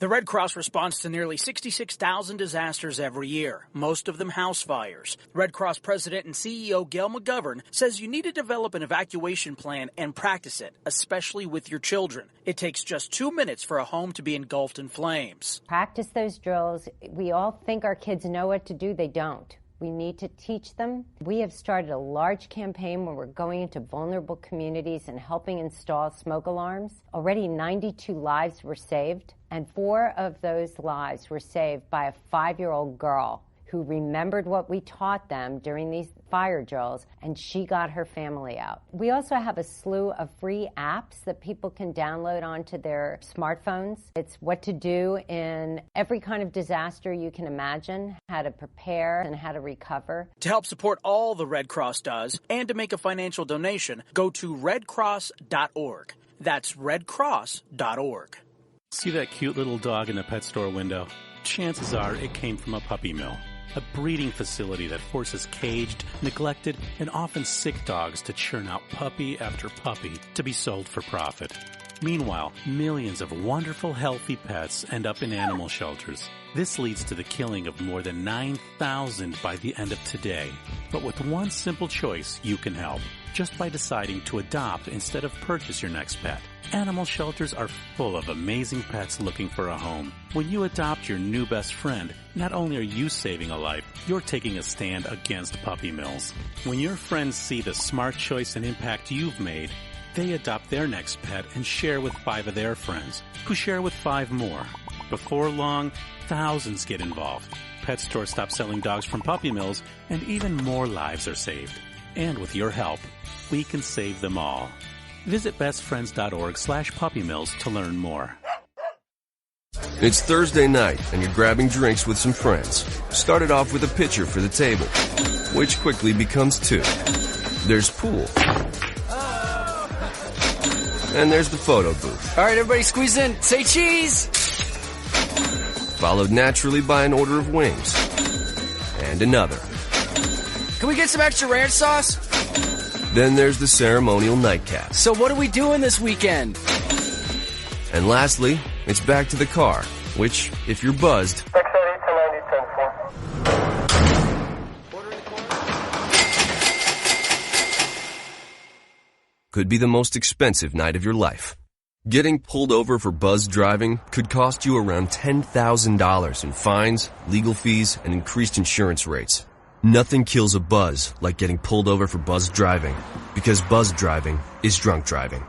The Red Cross responds to nearly 66,000 disasters every year, most of them house fires. Red Cross President and CEO Gail McGovern says you need to develop an evacuation plan and practice it, especially with your children. It takes just 2 minutes for a home to be engulfed in flames. Practice those drills. We all think our kids know what to do. They don't. We need to teach them. We have started a large campaign where we're going into vulnerable communities and helping install smoke alarms. Already 92 lives were saved, and 4 of those lives were saved by a 5-year-old girl who remembered what we taught them during these fire drills, and she got her family out. We also have a slew of free apps that people can download onto their smartphones. It's what to do in every kind of disaster you can imagine, how to prepare and how to recover. To help support all the Red Cross does and to make a financial donation, go to redcross.org. That's redcross.org. See that cute little dog in the pet store window? Chances are it came from a puppy mill. A breeding facility that forces caged, neglected, and often sick dogs to churn out puppy after puppy to be sold for profit. Meanwhile, millions of wonderful, healthy pets end up in animal shelters. This leads to the killing of more than 9,000 by the end of today. But with one simple choice, you can help. Just by deciding to adopt instead of purchase your next pet. Animal shelters are full of amazing pets looking for a home. When you adopt your new best friend, not only are you saving a life, you're taking a stand against puppy mills. When your friends see the smart choice and impact you've made, they adopt their next pet and share with 5 of their friends, who share with 5 more. Before long, thousands get involved. Pet stores stop selling dogs from puppy mills, and even more lives are saved. And with your help, we can save them all. Visit bestfriends.org/puppymills to learn more. It's Thursday night, and you're grabbing drinks with some friends. Start it off with a pitcher for the table, which quickly becomes 2. There's pool. And there's the photo booth. All right, everybody squeeze in. Say cheese! Followed naturally by an order of wings. And another. Can we get some extra ranch sauce? Then there's the ceremonial nightcap. So what are we doing this weekend? And lastly, it's back to the car, which, if you're buzzed, could be the most expensive night of your life. Getting pulled over for buzzed driving could cost you around $10,000 in fines, legal fees, and increased insurance rates. Nothing kills a buzz like getting pulled over for buzzed driving, because buzzed driving is drunk driving.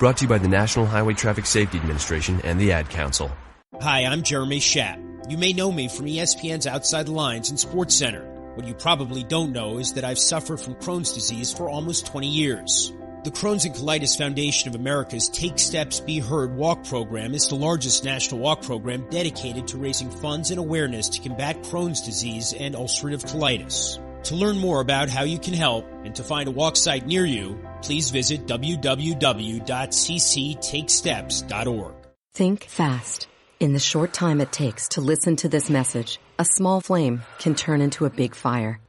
Brought to you by the National Highway Traffic Safety Administration and the Ad Council. Hi, I'm Jeremy Schaap. You may know me from ESPN's Outside the Lines and Sports Center. What you probably don't know is that I've suffered from Crohn's disease for almost 20 years. The Crohn's and Colitis Foundation of America's Take Steps, Be Heard walk program is the largest national walk program dedicated to raising funds and awareness to combat Crohn's disease and ulcerative colitis. To learn more about how you can help and to find a walk site near you, please visit www.cctakesteps.org. Think fast. In the short time it takes to listen to this message, a small flame can turn into a big fire.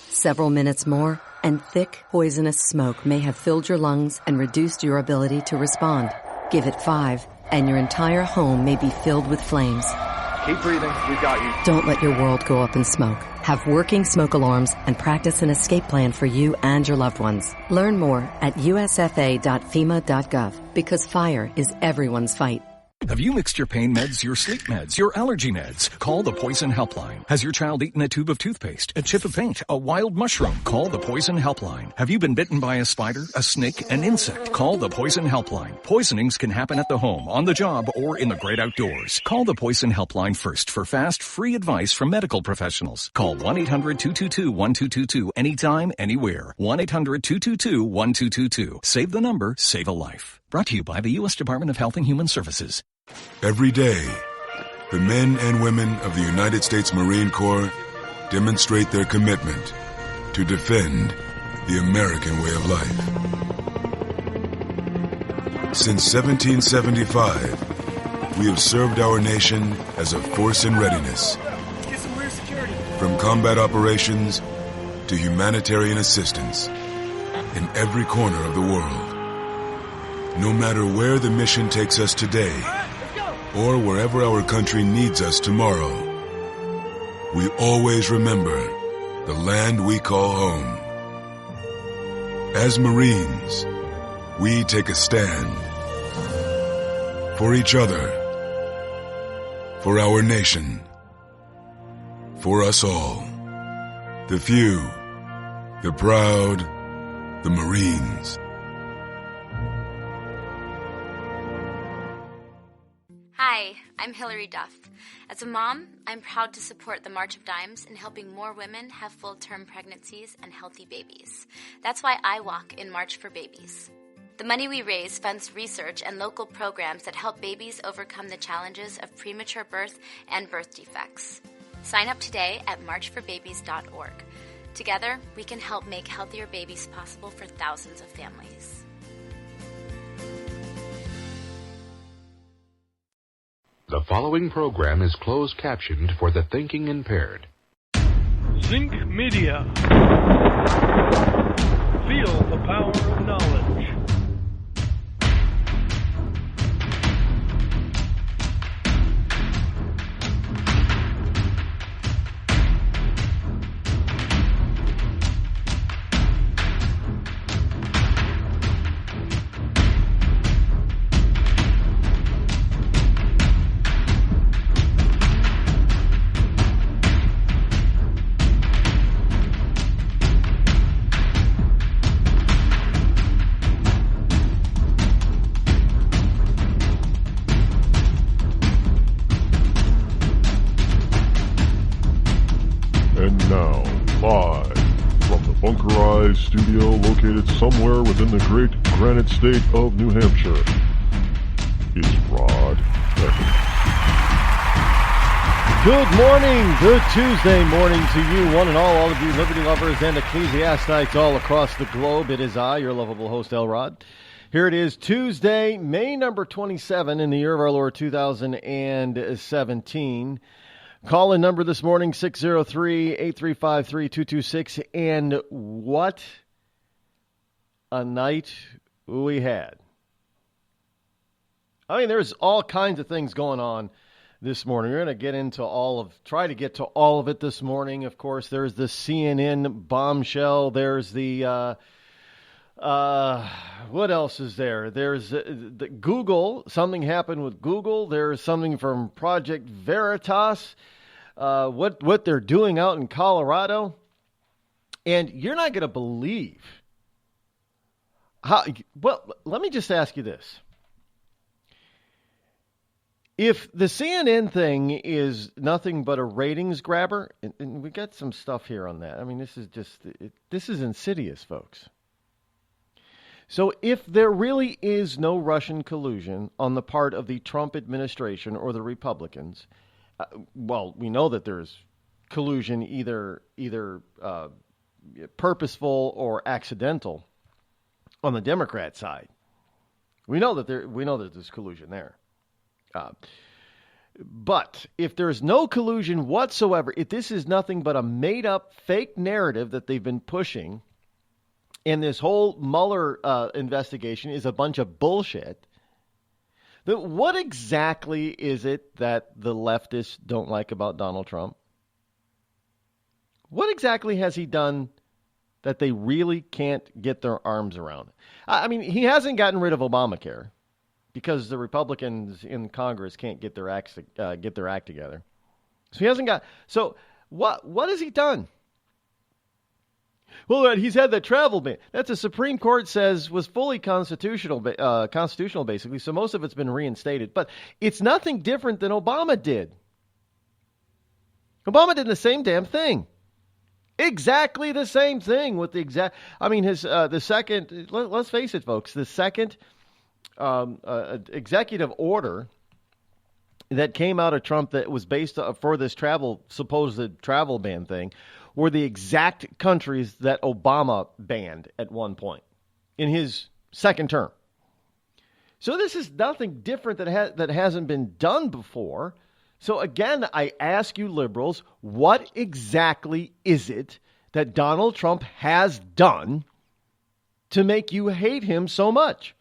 Several minutes more, and thick, poisonous smoke may have filled your lungs and reduced your ability to respond. Give it 5, and your entire home may be filled with flames. Keep breathing. We got you. Don't let your world go up in smoke. Have working smoke alarms and practice an escape plan for you and your loved ones. Learn more at usfa.fema.gov, because fire is everyone's fight. Have you mixed your pain meds, your sleep meds, your allergy meds? Call the Poison Helpline. Has your child eaten a tube of toothpaste, a chip of paint, a wild mushroom? Call the Poison Helpline. Have you been bitten by a spider, a snake, an insect? Call the Poison Helpline. Poisonings can happen at the home, on the job, or in the great outdoors. Call the Poison Helpline first for fast, free advice from medical professionals. Call 1-800-222-1222 anytime, anywhere. 1-800-222-1222. Save the number, save a life. Brought to you by the U.S. Department of Health and Human Services. Every day, the men and women of the United States Marine Corps demonstrate their commitment to defend the American way of life. Since 1775, we have served our nation as a force in readiness. From combat operations to humanitarian assistance in every corner of the world. No matter where the mission takes us today, or wherever our country needs us tomorrow, we always remember the land we call home. As Marines, we take a stand for each other, for our nation, for us all, the few, the proud, the Marines. Hi, I'm Hillary Duff. As a mom, I'm proud to support the March of Dimes in helping more women have full-term pregnancies and healthy babies. That's why I walk in March for Babies. The money we raise funds research and local programs that help babies overcome the challenges of premature birth and birth defects. Sign up today at marchforbabies.org. Together, we can help make healthier babies possible for thousands of families. The following program is closed captioned for the thinking impaired. Zinc Media. Feel the power of knowledge. Studio located somewhere within the great granite state of New Hampshire is Rod Eccles. Good morning, good Tuesday morning to you, one and all of you liberty lovers and ecclesiastics all across the globe. It is I, your lovable host, Elrod. Here it is, Tuesday, May number 27 in the year of our Lord 2017. Call-in number this morning, 603-835-3226. And what a night we had. I mean, there's all kinds of things going on this morning. We're going to get into try to get to all of it this morning. Of course, there's the CNN bombshell. There's the, what else is there? There's the Google. Something happened with Google. There's something from Project Veritas. What they're doing out in Colorado. And you're not going to believe how, well, let me just ask you this. If the CNN thing is nothing but a ratings grabber, and we got some stuff here on that. I mean, this is insidious, folks. So if there really is no Russian collusion on the part of the Trump administration or the Republicans, well, we know that there's collusion either purposeful or accidental on the Democrat side. We know that there's collusion there. But if there's no collusion whatsoever, if this is nothing but a made-up fake narrative that they've been pushing, and this whole Mueller investigation is a bunch of bullshit, then what exactly is it that the leftists don't like about Donald Trump? What exactly has he done that they really can't get their arms around? I mean, he hasn't gotten rid of Obamacare, because the Republicans in Congress can't get their act together. So he hasn't got. So what has he done? Well, he's had the travel ban. That's the Supreme Court says was fully constitutional basically. So most of it's been reinstated, but it's nothing different than Obama did. Obama did the same damn thing. Exactly the same thing with the exact. I mean, the second. Let's face it, folks. The second executive order that came out of Trump that was based for this supposed travel ban thing were the exact countries that Obama banned at one point in his second term. So this is nothing different that hasn't been done before. So again, I ask you liberals, what exactly is it that Donald Trump has done to make you hate him so much?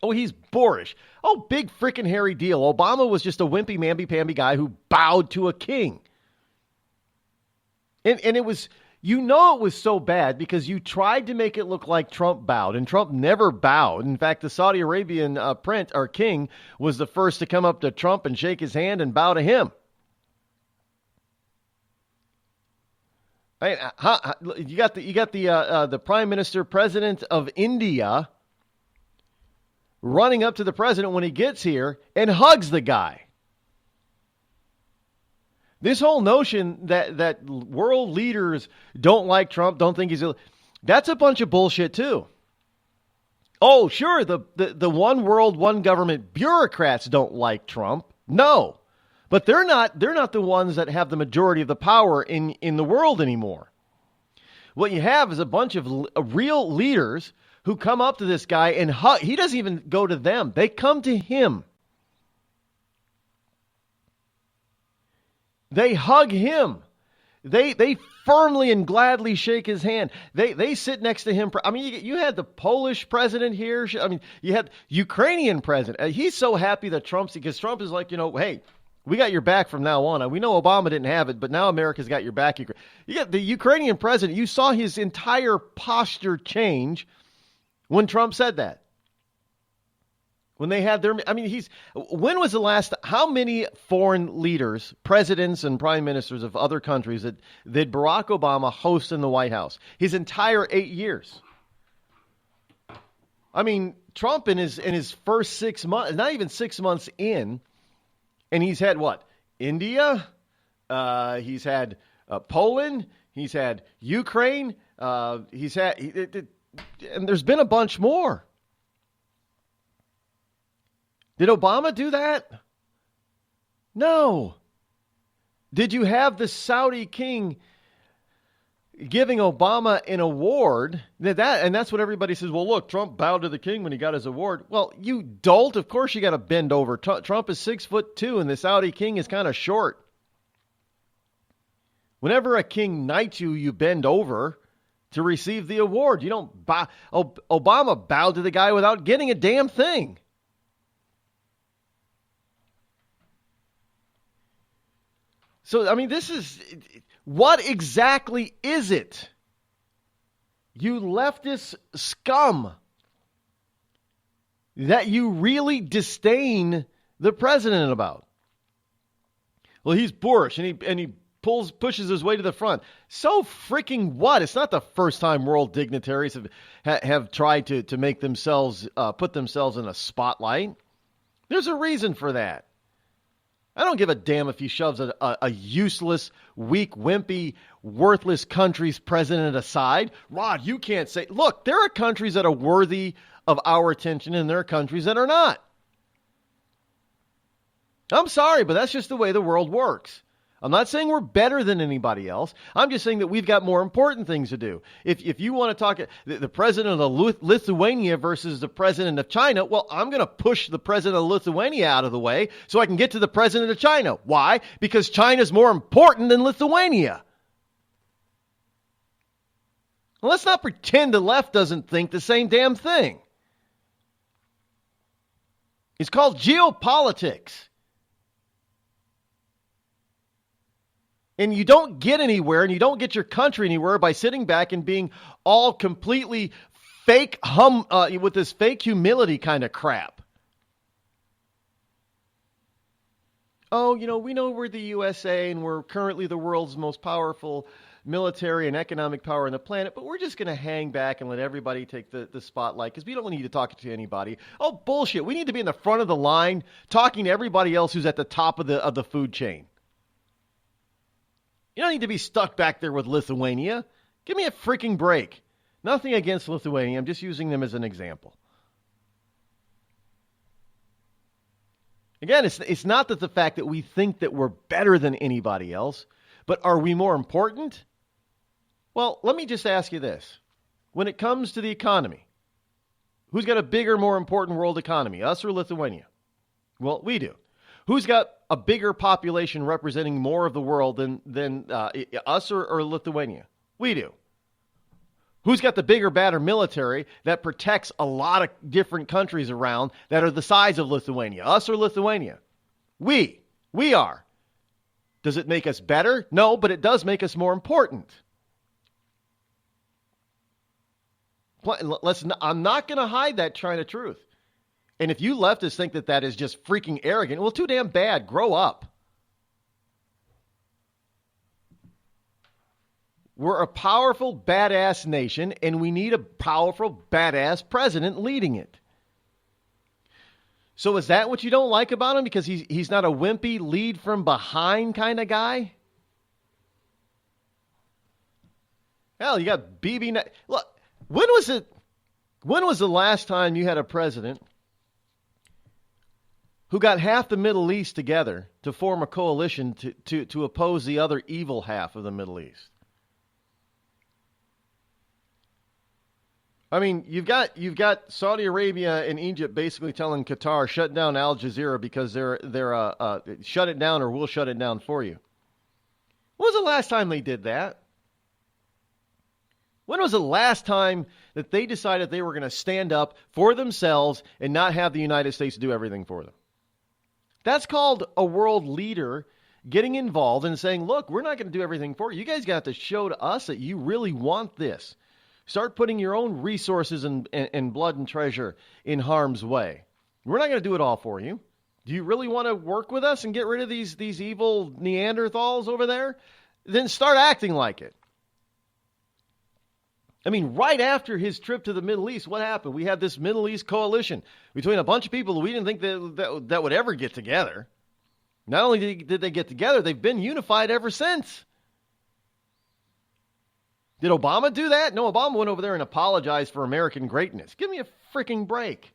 Oh, he's boorish. Oh, big freaking hairy deal. Obama was just a wimpy, mamby-pamby guy who bowed to a king. And it was, it was so bad because you tried to make it look like Trump bowed, and Trump never bowed. In fact, the Saudi Arabian king was the first to come up to Trump and shake his hand and bow to him. You got the Prime Minister, President of India, running up to the president when he gets here and hugs the guy. This whole notion that world leaders don't like Trump, don't think that's a bunch of bullshit too. Oh, sure, the one world, one government bureaucrats don't like Trump. No. But they're not the ones that have the majority of the power in the world anymore. What you have is a bunch of real leaders who come up to this guy and hug. He doesn't even go to them. They come to him. They hug him. They firmly and gladly shake his hand. They sit next to him. I mean, you had the Polish president here. I mean, you had Ukrainian president. He's so happy that because Trump is like, hey, we got your back from now on. We know Obama didn't have it, but now America's got your back. You got the Ukrainian president. You saw his entire posture change when Trump said that. When they had when was the last, how many foreign leaders, presidents and prime ministers of other countries did Barack Obama host in the White House? His entire 8 years. I mean, Trump in his first 6 months, not even 6 months in, and he's had what? India, he's had Poland, he's had Ukraine, and there's been a bunch more. Did Obama do that? No. Did you have the Saudi king giving Obama an award? And that's what everybody says, well, look, Trump bowed to the king when he got his award. Well, you dolt, of course you got to bend over. Trump is 6'2", and the Saudi king is kind of short. Whenever a king knights you, you bend over to receive the award. You don't bow. Obama bowed to the guy without getting a damn thing. So, I mean, what exactly is it? You leftist scum that you really disdain the president about. Well, he's boorish and he pushes his way to the front. So freaking what? It's not the first time world dignitaries have tried to make themselves, put themselves in a spotlight. There's a reason for that. I don't give a damn if he shoves a useless, weak, wimpy, worthless country's president aside. Rod, you can't say. Look, there are countries that are worthy of our attention and there are countries that are not. I'm sorry, but that's just the way the world works. I'm not saying we're better than anybody else. I'm just saying that we've got more important things to do. If you want to talk the president of Lithuania versus the president of China, well, I'm going to push the president of Lithuania out of the way so I can get to the president of China. Why? Because China's more important than Lithuania. Well, let's not pretend the left doesn't think the same damn thing. It's called geopolitics. And you don't get anywhere and you don't get your country anywhere by sitting back and being all completely fake with this fake humility kind of crap. Oh, we know we're the USA and we're currently the world's most powerful military and economic power on the planet, but we're just going to hang back and let everybody take the spotlight because we don't need to talk to anybody. Oh, bullshit. We need to be in the front of the line talking to everybody else who's at the top of the food chain. You don't need to be stuck back there with Lithuania. Give me a freaking break. Nothing against Lithuania. I'm just using them as an example. Again, it's not that the fact that we think that we're better than anybody else, but are we more important? Well, let me just ask you this. When it comes to the economy, who's got a bigger, more important world economy, us or Lithuania? Well, we do. Who's got a bigger population representing more of the world than us or Lithuania? We do. Who's got the bigger, badder military that protects a lot of different countries around that are the size of Lithuania? Us or Lithuania? We are. Does it make us better? No, but it does make us more important. I'm not going to hide that China truth. And if you leftists think that that is just freaking arrogant, well, too damn bad. Grow up. We're a powerful, badass nation, and we need a powerful, badass president leading it. So is that what you don't like about him? Because he's not a wimpy, lead from behind kind of guy? Hell, you got Bibi. Look, when was the last time you had a president who got half the Middle East together to form a coalition to oppose the other evil half of the Middle East? I mean, you've got Saudi Arabia and Egypt basically telling Qatar, shut down Al Jazeera because they're shut it down or we'll shut it down for you. When was the last time they did that? When was the last time that they decided they were going to stand up for themselves and not have the United States do everything for them? That's called a world leader getting involved and saying, look, we're not going to do everything for you. You guys got to show to us that you really want this. Start putting your own resources and blood and treasure in harm's way. We're not going to do it all for you. Do you really want to work with us and get rid of these evil Neanderthals over there? Then start acting like it. I mean, right after his trip to the Middle East, what happened? We had this Middle East coalition between a bunch of people who we didn't think that would ever get together. Not only did they get together, they've been unified ever since. Did Obama do that? No, Obama went over there and apologized for American greatness. Give me a freaking break.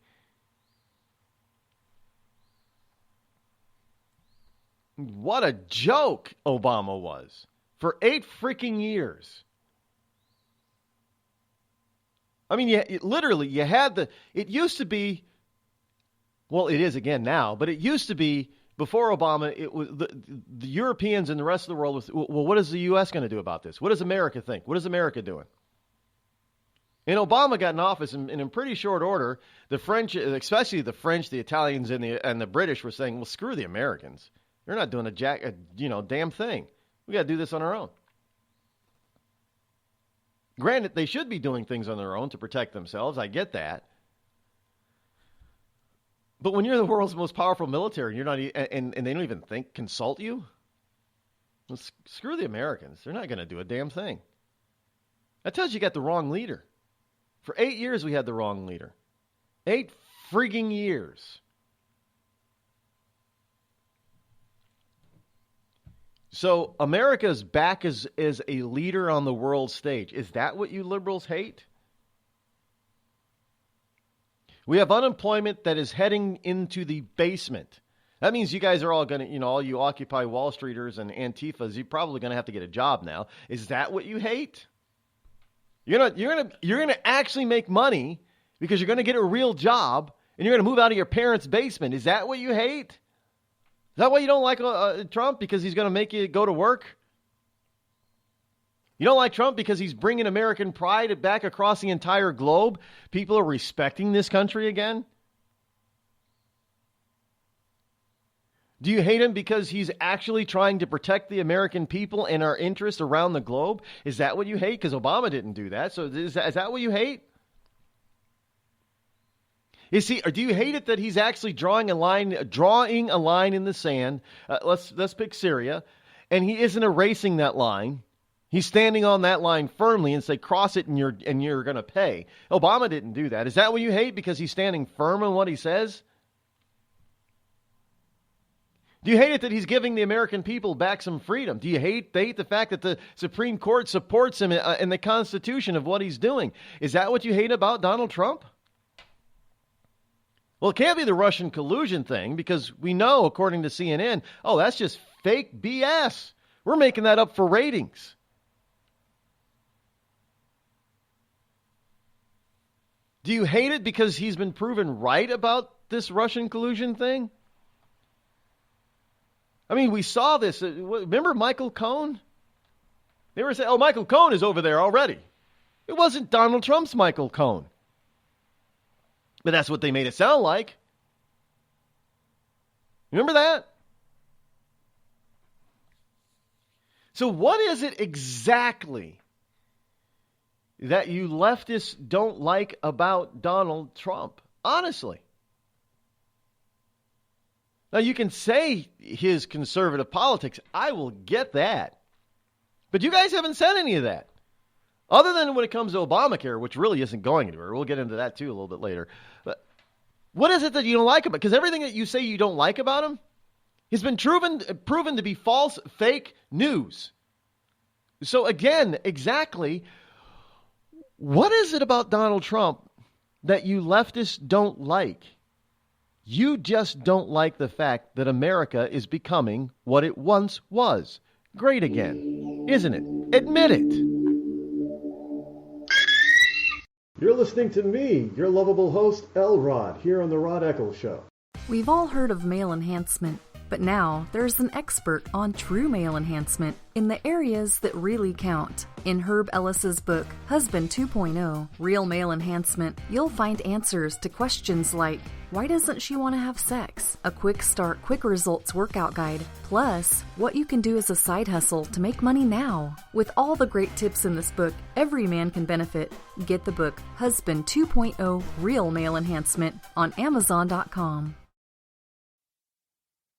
What a joke Obama was for 8 freaking years. I mean, it used to be, well, it is again now, but it used to be before Obama, it was the Europeans and the rest of the world was, well, what is the U.S. going to do about this? What does America think? What is America doing? And Obama got in office, and in pretty short order, the French, especially the French, the Italians, and the British were saying, well, screw the Americans. They're not doing a damn thing. We got to do this on our own. Granted, they should be doing things on their own to protect themselves. I get that. But when you're the world's most powerful military, you're not, and they don't even consult you, well, screw the Americans. They're not going to do a damn thing. That tells you got the wrong leader. For 8 years, we had the wrong leader. 8 frigging years. So America's back as a leader on the world stage. Is that what you liberals hate? We have unemployment that is heading into the basement. That means you guys are all going to, all you Occupy Wall Streeters and Antifas, you're probably going to have to get a job now. Is that what you hate? You're going to actually make money because you're going to get a real job and you're going to move out of your parents' basement. Is that what you hate? Is that why you don't like Trump? Because he's going to make you go to work? You don't like Trump because he's bringing American pride back across the entire globe? People are respecting this country again? Do you hate him because he's actually trying to protect the American people and our interests around the globe? Is that what you hate? Because Obama didn't do that. So is that what you hate? Or do you hate it that he's actually drawing a line in the sand? Let's pick Syria, and he isn't erasing that line. He's standing on that line firmly and say, cross it and you're going to pay. Obama didn't do that. Is that what you hate because he's standing firm on what he says? Do you hate it that he's giving the American people back some freedom? Do you hate the fact that the Supreme Court supports him in the Constitution of what he's doing? Is that what you hate about Donald Trump? Well, it can't be the Russian collusion thing because we know, according to CNN, that's just fake BS. We're making that up for ratings. Do you hate it because he's been proven right about this Russian collusion thing? I mean, we saw this. Remember Michael Cohen? They were saying, Michael Cohen is over there already. It wasn't Donald Trump's Michael Cohen. But that's what they made it sound like. Remember that? So what is it exactly that you leftists don't like about Donald Trump? Honestly. Now, you can say his conservative politics. I will get that. But you guys haven't said any of that. Other than when it comes to Obamacare, which really isn't going anywhere. We'll get into that, too, a little bit later. But what is it that you don't like about him? Because everything that you say you don't like about him has been proven to be false, fake news. So, again, exactly, what is it about Donald Trump that you leftists don't like? You just don't like the fact that America is becoming what it once was. Great again, isn't it? Admit it. You're listening to me, your lovable host, Rod, here on the Rod Eccles Show. We've all heard of male enhancement, but now there's an expert on true male enhancement in the areas that really count. In Herb Ellis's book, Husband 2.0, Real Male Enhancement, you'll find answers to questions like, why doesn't she want to have sex? A quick start, quick results workout guide. Plus, what you can do as a side hustle to make money now. With all the great tips in this book, every man can benefit. Get the book, Husband 2.0, Real Male Enhancement, on Amazon.com.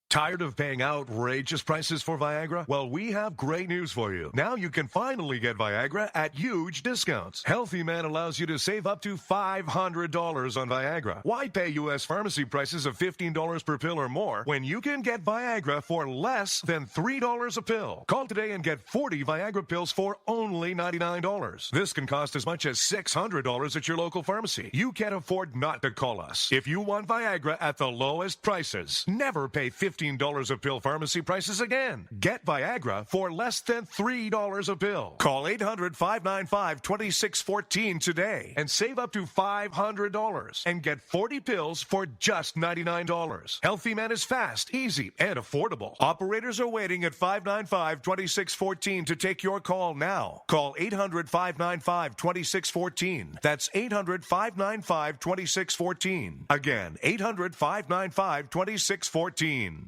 Tired of paying outrageous prices for Viagra? Well, we have great news for you. Now you can finally get Viagra at huge discounts. Healthy Man allows you to save up to $500 on Viagra. Why pay U.S. pharmacy prices of $15 per pill or more when you can get Viagra for less than $3 a pill? Call today and get 40 Viagra pills for only $99. This can cost as much as $600 at your local pharmacy. You can't afford not to call us. If you want Viagra at the lowest prices, never pay $15 a pill pharmacy prices again. Get Viagra for less than $3 a pill. Call 800-595-2614 today and save up to $500 and get 40 pills for just $99. Healthy Man is fast, easy, and affordable. Operators are waiting at 595-2614 to take your call now. Call 800-595-2614. That's 800-595-2614. Again, 800-595-2614.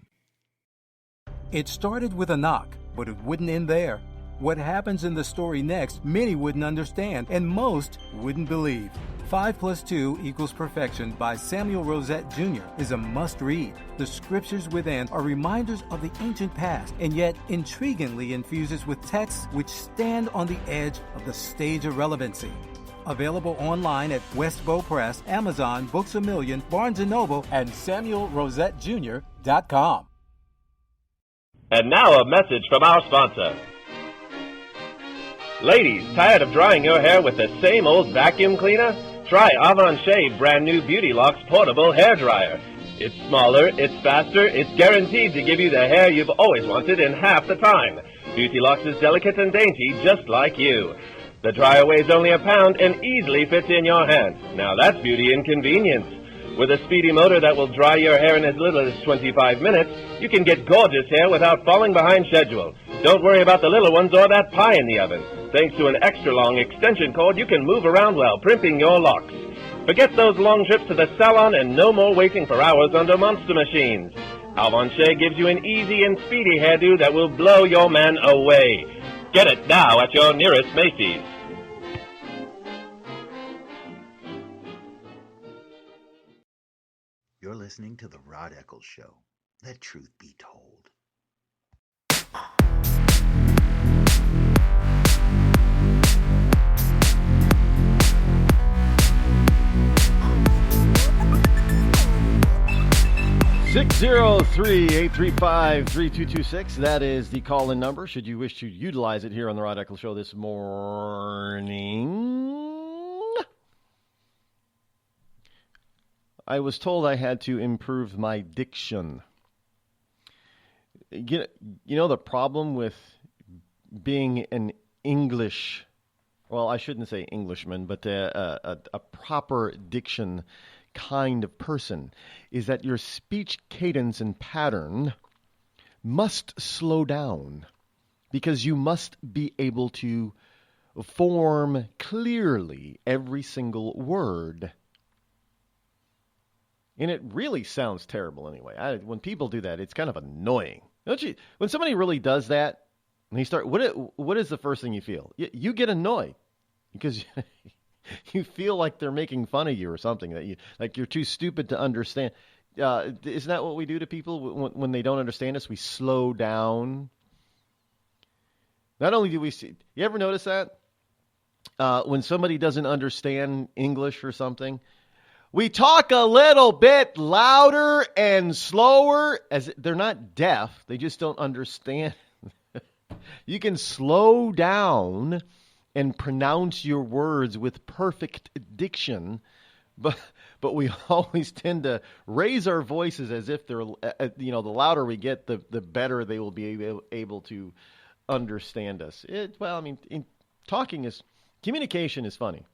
It started with a knock, but it wouldn't end there. What happens in the story next, many wouldn't understand, and most wouldn't believe. 5 + 2 = Perfection by Samuel Rosette Jr. is a must-read. The scriptures within are reminders of the ancient past, and yet intriguingly infuses with texts which stand on the edge of the stage of relevancy. Available online at Westbow Press, Amazon, Books A Million, Barnes & Noble, and SamuelRosetteJr.com. And now a message from our sponsor. Ladies, tired of drying your hair with the same old vacuum cleaner? Try Avon Shea brand new Beauty Locks portable hair dryer. It's smaller, it's faster, it's guaranteed to give you the hair you've always wanted in half the time. Beauty Locks is delicate and dainty, just like you. The dryer weighs only a pound and easily fits in your hand. Now that's beauty and convenience. With a speedy motor that will dry your hair in as little as 25 minutes, you can get gorgeous hair without falling behind schedule. Don't worry about the little ones or that pie in the oven. Thanks to an extra-long extension cord, you can move around while primping your locks. Forget those long trips to the salon and no more waiting for hours under monster machines. Avon Shea gives you an easy and speedy hairdo that will blow your man away. Get it now at your nearest Macy's. You're listening to The Rod Eccles Show. Let truth be told. (603-835-3226). That is the call-in number, should you wish to utilize it here on The Rod Eccles Show this morning. I was told I had to improve my diction. You know the problem with being an English, well, I shouldn't say Englishman, but a proper diction kind of person, is that your speech cadence and pattern must slow down because you must be able to form clearly every single word. And it really sounds terrible anyway. When people do that, it's kind of annoying. Don't you? When somebody really does that, and what is the first thing you feel? You get annoyed because you feel like they're making fun of you or something, like you're too stupid to understand. Isn't that what we do to people when they don't understand us? We slow down. Not only do we see, you ever notice that? When somebody doesn't understand English or something, we talk a little bit louder and slower, as they're not deaf, they just don't understand. You can slow down and pronounce your words with perfect diction, but we always tend to raise our voices as if they're, the louder we get, the better they will be able to understand us. Communication is funny,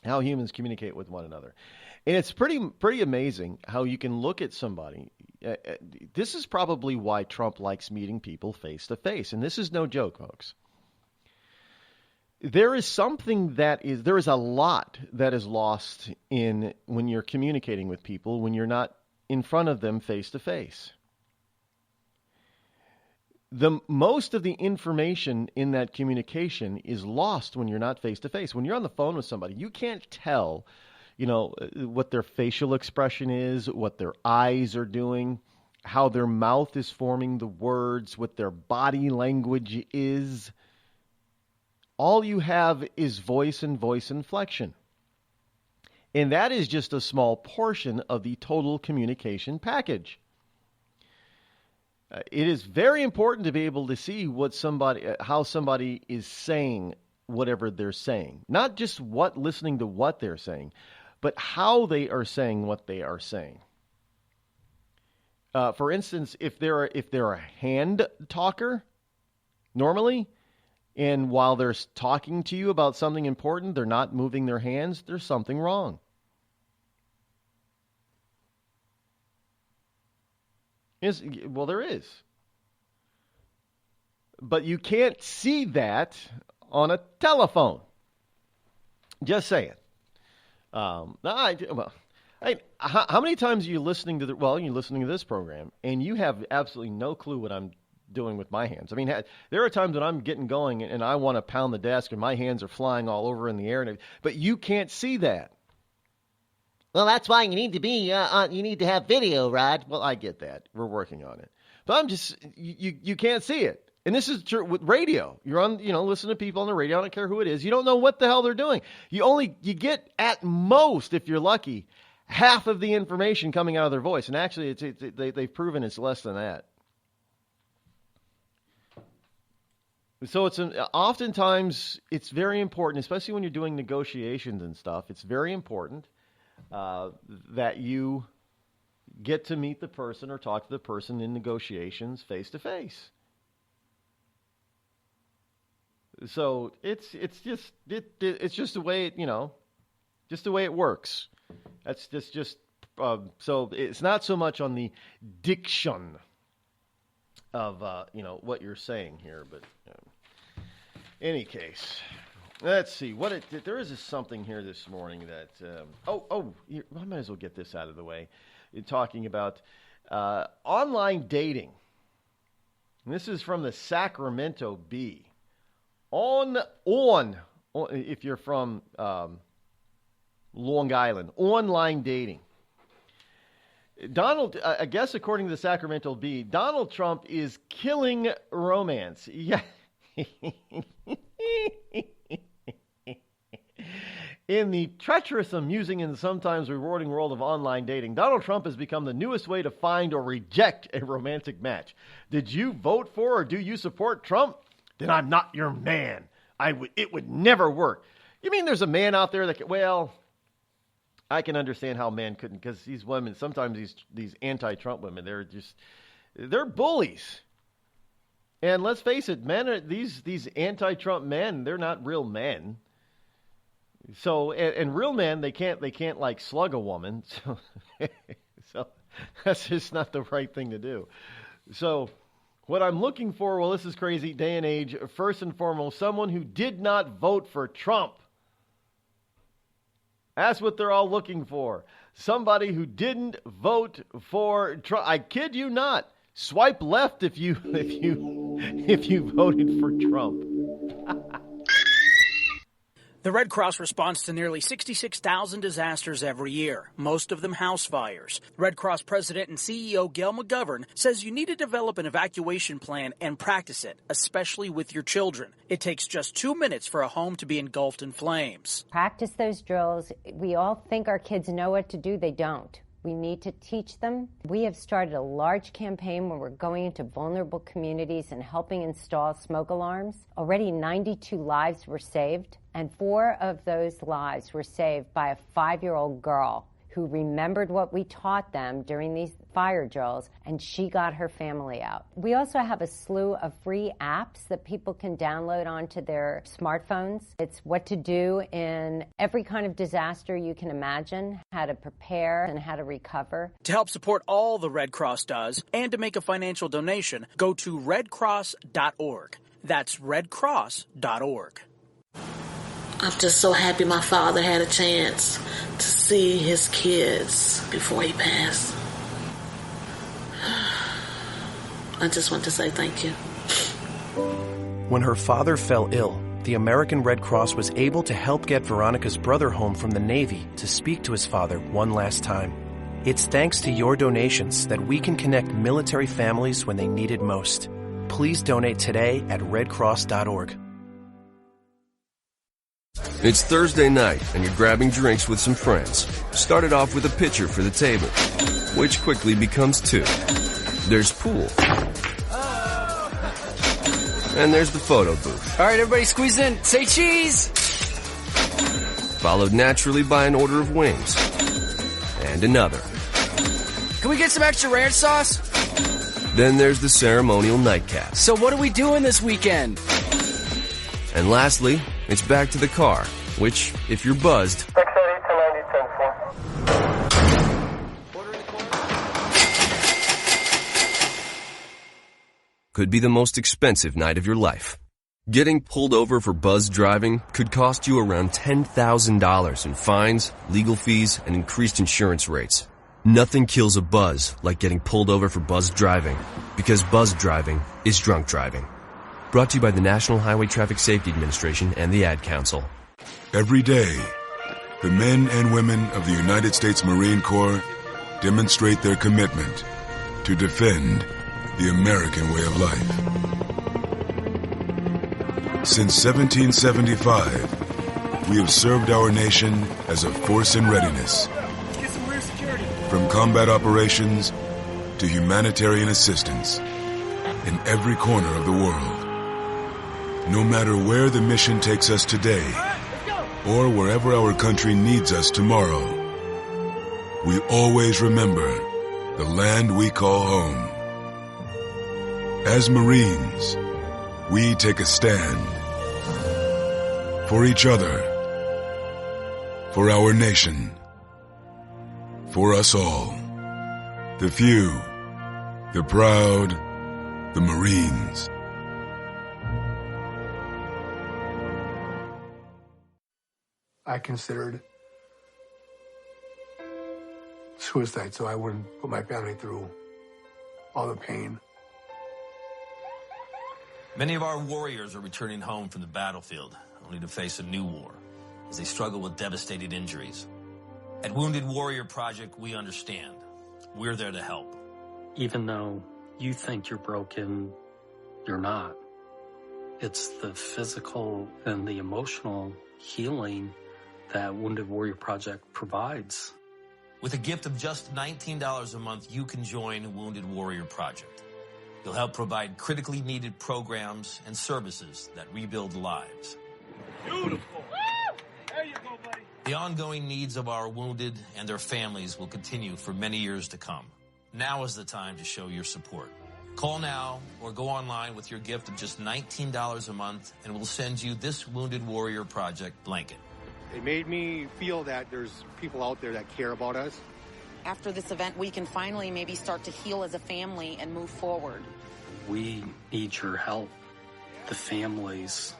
how humans communicate with one another. And it's pretty amazing how you can look at somebody. This is probably why Trump likes meeting people face to face. And this is no joke, folks. There is a lot that is lost when you're communicating with people, when you're not in front of them face to face. Most of the information in that communication is lost when you're not face to face. When you're on the phone with somebody, you can't tell, what their facial expression is, what their eyes are doing, how their mouth is forming the words, what their body language is. All you have is voice and voice inflection. And that is just a small portion of the total communication package. It is very important to be able to see how somebody is saying whatever they're saying. Not just listening to what they're saying, but how they are saying what they are saying. For instance, if they're a hand talker, normally, and while they're talking to you about something important, they're not moving their hands, there's something wrong. There is. But you can't see that on a telephone. Just saying. How many times are you listening to you're listening to this program, and you have absolutely no clue what I'm doing with my hands. I mean, there are times when I'm getting going and I want to pound the desk and my hands are flying all over in the air, but you can't see that. Well, that's why you need to have video, Rod. Well, I get that. We're working on it. But you can't see it. And this is true with radio. You're on, listen to people on the radio. I don't care who it is. You don't know what the hell they're doing. You get at most, if you're lucky, half of the information coming out of their voice. And actually, they've proven it's less than that. So oftentimes it's very important, especially when you're doing negotiations and stuff. It's very important that you get to meet the person or talk to the person in negotiations face to face. So it's just the way just the way it works. That's just so it's not so much on the diction of what you're saying here, but any case, let's see there is something here this morning that I might as well get this out of the way. Talking about online dating. And this is from the Sacramento Bee. On if you're from Long Island, online dating. I guess according to the Sacramento Bee, Donald Trump is killing romance. Yeah. In the treacherous, amusing, and sometimes rewarding world of online dating, Donald Trump has become the newest way to find or reject a romantic match. Did you vote for or do you support Trump? Then I'm not your man. It would never work. You mean there's a man out there that I can understand how men couldn't, because these women, sometimes these anti-Trump women, they're bullies. And let's face it, these anti-Trump men, they're not real men. So, and real men, they can't like slug a woman. So that's just not the right thing to do. So What I'm looking for, well, this is crazy day and age. First and foremost, someone who did not vote for Trump. That's what they're all looking for. Somebody who didn't vote for Trump. I kid you not. Swipe left if you voted for Trump. The Red Cross responds to nearly 66,000 disasters every year, most of them house fires. Red Cross President and CEO Gail McGovern says you need to develop an evacuation plan and practice it, especially with your children. It takes just 2 minutes for a home to be engulfed in flames. Practice those drills. We all think our kids know what to do. They don't. We need to teach them. We have started a large campaign where we're going into vulnerable communities and helping install smoke alarms. Already 92 lives were saved, and 4 of those lives were saved by a 5-year-old girl who remembered what we taught them during these fire drills, and she got her family out. We also have a slew of free apps that people can download onto their smartphones. It's what to do in every kind of disaster you can imagine, how to prepare and how to recover. To help support all the Red Cross does and to make a financial donation, go to redcross.org. That's redcross.org. I'm just so happy my father had a chance to see his kids before he passed. I just want to say thank you. When her father fell ill, the American Red Cross was able to help get Veronica's brother home from the Navy to speak to his father one last time. It's thanks to your donations that we can connect military families when they need it most. Please donate today at redcross.org. It's Thursday night, and you're grabbing drinks with some friends. Started off with a pitcher for the table, which quickly becomes 2. There's pool. And there's the photo booth. All right, everybody squeeze in. Say cheese! Followed naturally by an order of wings. And another. Can we get some extra ranch sauce? Then there's the ceremonial nightcap. So what are we doing this weekend? And lastly, it's back to the car, which, if you're buzzed, could be the most expensive night of your life. Getting pulled over for buzz driving could cost you around $10,000 in fines, legal fees, and increased insurance rates. Nothing kills a buzz like getting pulled over for buzz driving, because buzz driving is drunk driving. Brought to you by the National Highway Traffic Safety Administration and the Ad Council. Every day, the men and women of the United States Marine Corps demonstrate their commitment to defend the American way of life. Since 1775, we have served our nation as a force in readiness. From combat operations to humanitarian assistance in every corner of the world. No matter where the mission takes us today, or wherever our country needs us tomorrow, we always remember the land we call home. As Marines, we take a stand for each other, for our nation, for us all. The few, the proud, the Marines. I considered suicide so I wouldn't put my family through all the pain. Many of our warriors are returning home from the battlefield, only to face a new war as they struggle with devastating injuries. At Wounded Warrior Project, we understand. We're there to help. Even though you think you're broken, you're not. It's the physical and the emotional healing that Wounded Warrior Project provides. With a gift of just $19 a month, you can join Wounded Warrior Project. You'll help provide critically needed programs and services that rebuild lives. Beautiful. There you go, buddy. The ongoing needs of our wounded and their families will continue for many years to come. Now is the time to show your support. Call now or go online with your gift of just $19 a month, and we'll send you this Wounded Warrior Project blanket. It made me feel that there's people out there that care about us. After this event, we can finally maybe start to heal as a family and move forward. We need your help. The families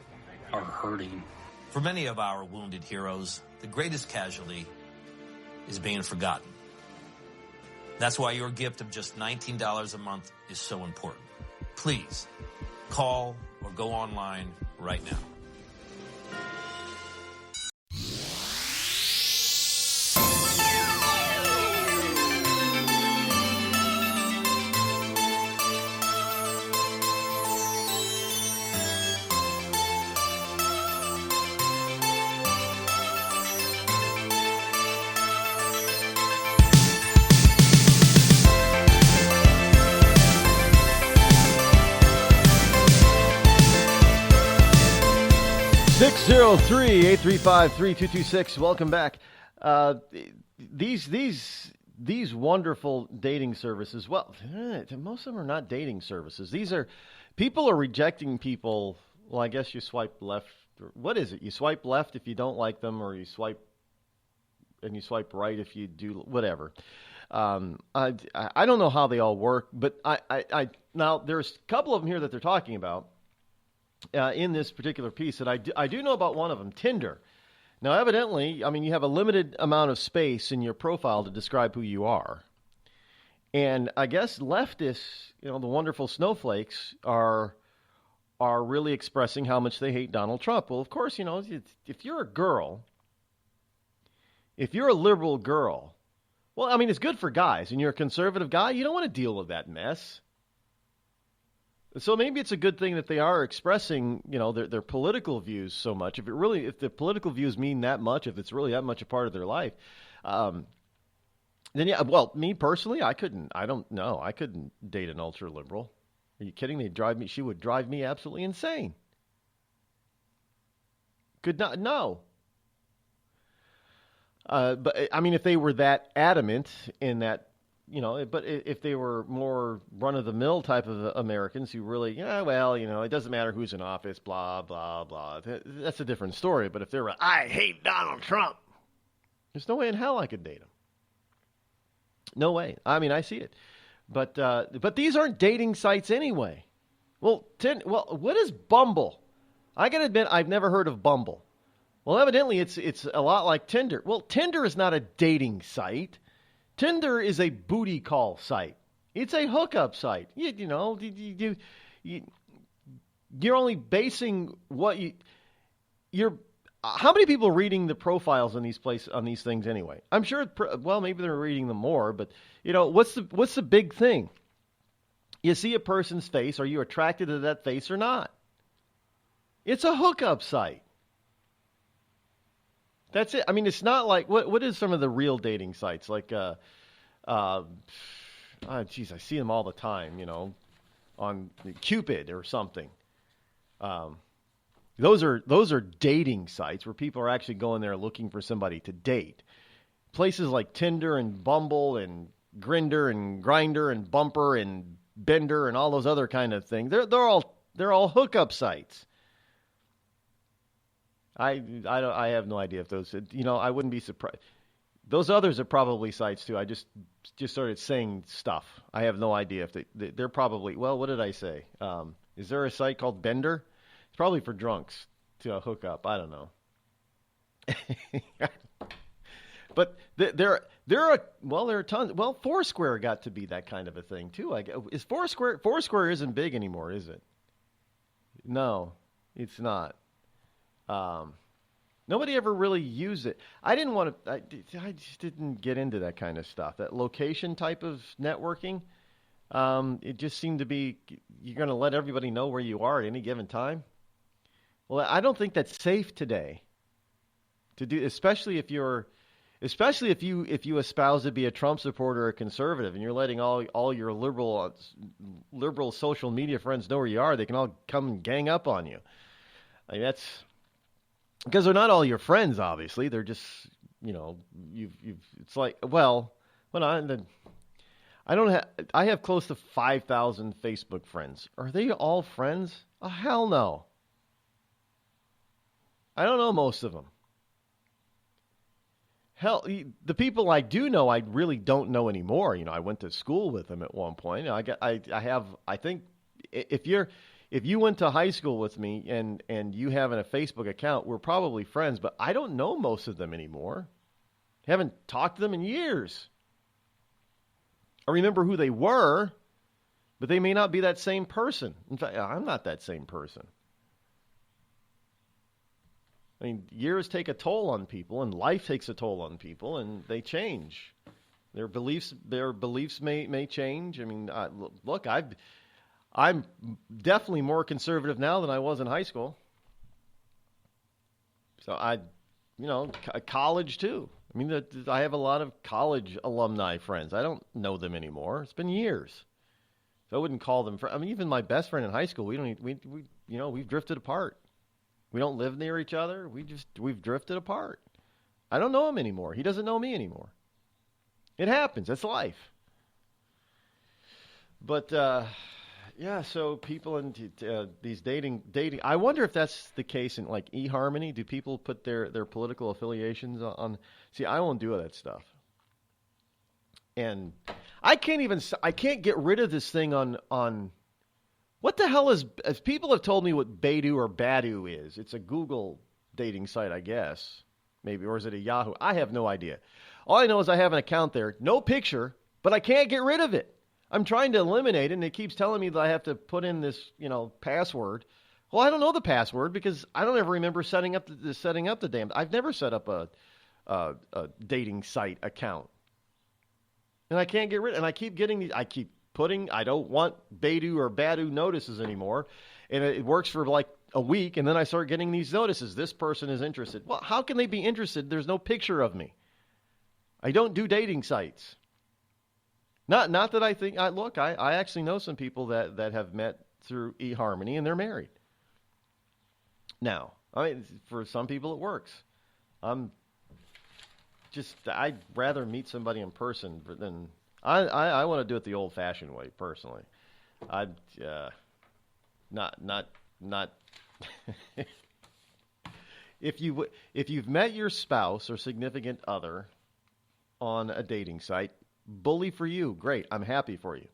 are hurting. For many of our wounded heroes, the greatest casualty is being forgotten. That's why your gift of just $19 a month is so important. Please call or go online right now. (603) 835-3226. Welcome back. These wonderful dating services. Well, most of them are not dating services. People are rejecting people. Well, I guess you swipe left. What is it? You swipe left if you don't like them, or you swipe right if you do whatever. I don't know how they all work, but I now there's a couple of them here that they're talking about. In this particular piece, that I do know about one of them, Tinder. Now, evidently, I mean, you have a limited amount of space in your profile to describe who you are. And I guess leftists, the wonderful snowflakes, are really expressing how much they hate Donald Trump. Well, of course, if you're a girl, if you're a liberal girl, well, I mean, it's good for guys, and you're a conservative guy, you don't want to deal with that mess. So maybe it's a good thing that they are expressing, their political views so much. If the political views mean that much, if it's really that much a part of their life, then yeah. Well, me personally, I couldn't date an ultra liberal. Are you kidding? She would drive me absolutely insane. Could not, no. But I mean, if they were that adamant in that. But if they were more run-of-the-mill type of Americans who really, it doesn't matter who's in office, blah, blah, blah. That's a different story. But if they're, I hate Donald Trump, there's no way in hell I could date him. No way. I mean, I see it. But these aren't dating sites anyway. Well, what is Bumble? I got to admit, I've never heard of Bumble. Well, evidently, it's a lot like Tinder. Well, Tinder is not a dating site. Tinder is a booty call site. It's a hookup site. You're only basing what you're. How many people are reading the profiles on these things anyway? I'm sure. Maybe they're reading them more, but what's the big thing? You see a person's face. Are you attracted to that face or not? It's a hookup site. That's it. I mean, it's not like what is some of the real dating sites like? I see them all the time. On Cupid or something. Those are dating sites where people are actually going there looking for somebody to date. Places like Tinder and Bumble and Grindr and Grindr and Bumper and Bender and all those other kind of things. They're all hookup sites. I have no idea if those, I wouldn't be surprised. Those others are probably sites too. I just started saying stuff. I have no idea if they're probably, what did I say? Is there a site called Bender? It's probably for drunks to hook up. I don't know. But there are tons. Well, Foursquare got to be that kind of a thing too. Is Foursquare isn't big anymore, is it? No, it's not. Nobody ever really used it. I just didn't get into that kind of stuff. That location type of networking, it just seemed to be, you're going to let everybody know where you are at any given time. Well, I don't think that's safe today to do, especially if you espouse to be a Trump supporter or a conservative, and you're letting all your liberal social media friends know where you are. They can all come and gang up on you. I mean, that's because they're not all your friends, obviously. They're just, it's like, I have close to 5,000 Facebook friends. Are they all friends? Oh, hell no. I don't know most of them. Hell, the people I do know, I really don't know anymore. I went to school with them at one point. I think if you went to high school with me and you have a Facebook account, we're probably friends, but I don't know most of them anymore. Haven't talked to them in years. I remember who they were, but they may not be that same person. In fact, I'm not that same person. I mean, years take a toll on people, and life takes a toll on people, and they change. Their beliefs may change. I mean, look, I'm definitely more conservative now than I was in high school. So college too. I mean, I have a lot of college alumni friends. I don't know them anymore. It's been years. So I wouldn't call them friends. I mean, even my best friend in high school, we've drifted apart. We don't live near each other. We've drifted apart. I don't know him anymore. He doesn't know me anymore. It happens. It's life. But so people in these dating. I wonder if that's the case in like eHarmony. Do people put their political affiliations on? See, I won't do that stuff. And I can't get rid of this thing on what the hell is, as people have told me what Baidu or Badu is. It's a Google dating site, I guess. Maybe, or is it a Yahoo? I have no idea. All I know is I have an account there, no picture, but I can't get rid of it. I'm trying to eliminate it, and it keeps telling me that I have to put in this, password. Well, I don't know the password because I don't ever remember setting up the damn. I've never set up a dating site account. And I can't get rid. And I keep getting these. I keep putting. I don't want Baidu or Badu notices anymore, and it works for like a week, and then I start getting these notices. This person is interested. Well, how can they be interested? There's no picture of me. I don't do dating sites. Not that I think. I actually know some people that have met through eHarmony, and they're married. Now, I mean, for some people it works. I'd rather meet somebody in person than I want to do it the old-fashioned way. Personally, I'd not. If you've met your spouse or significant other on a dating site, bully for you. Great, I'm happy for you.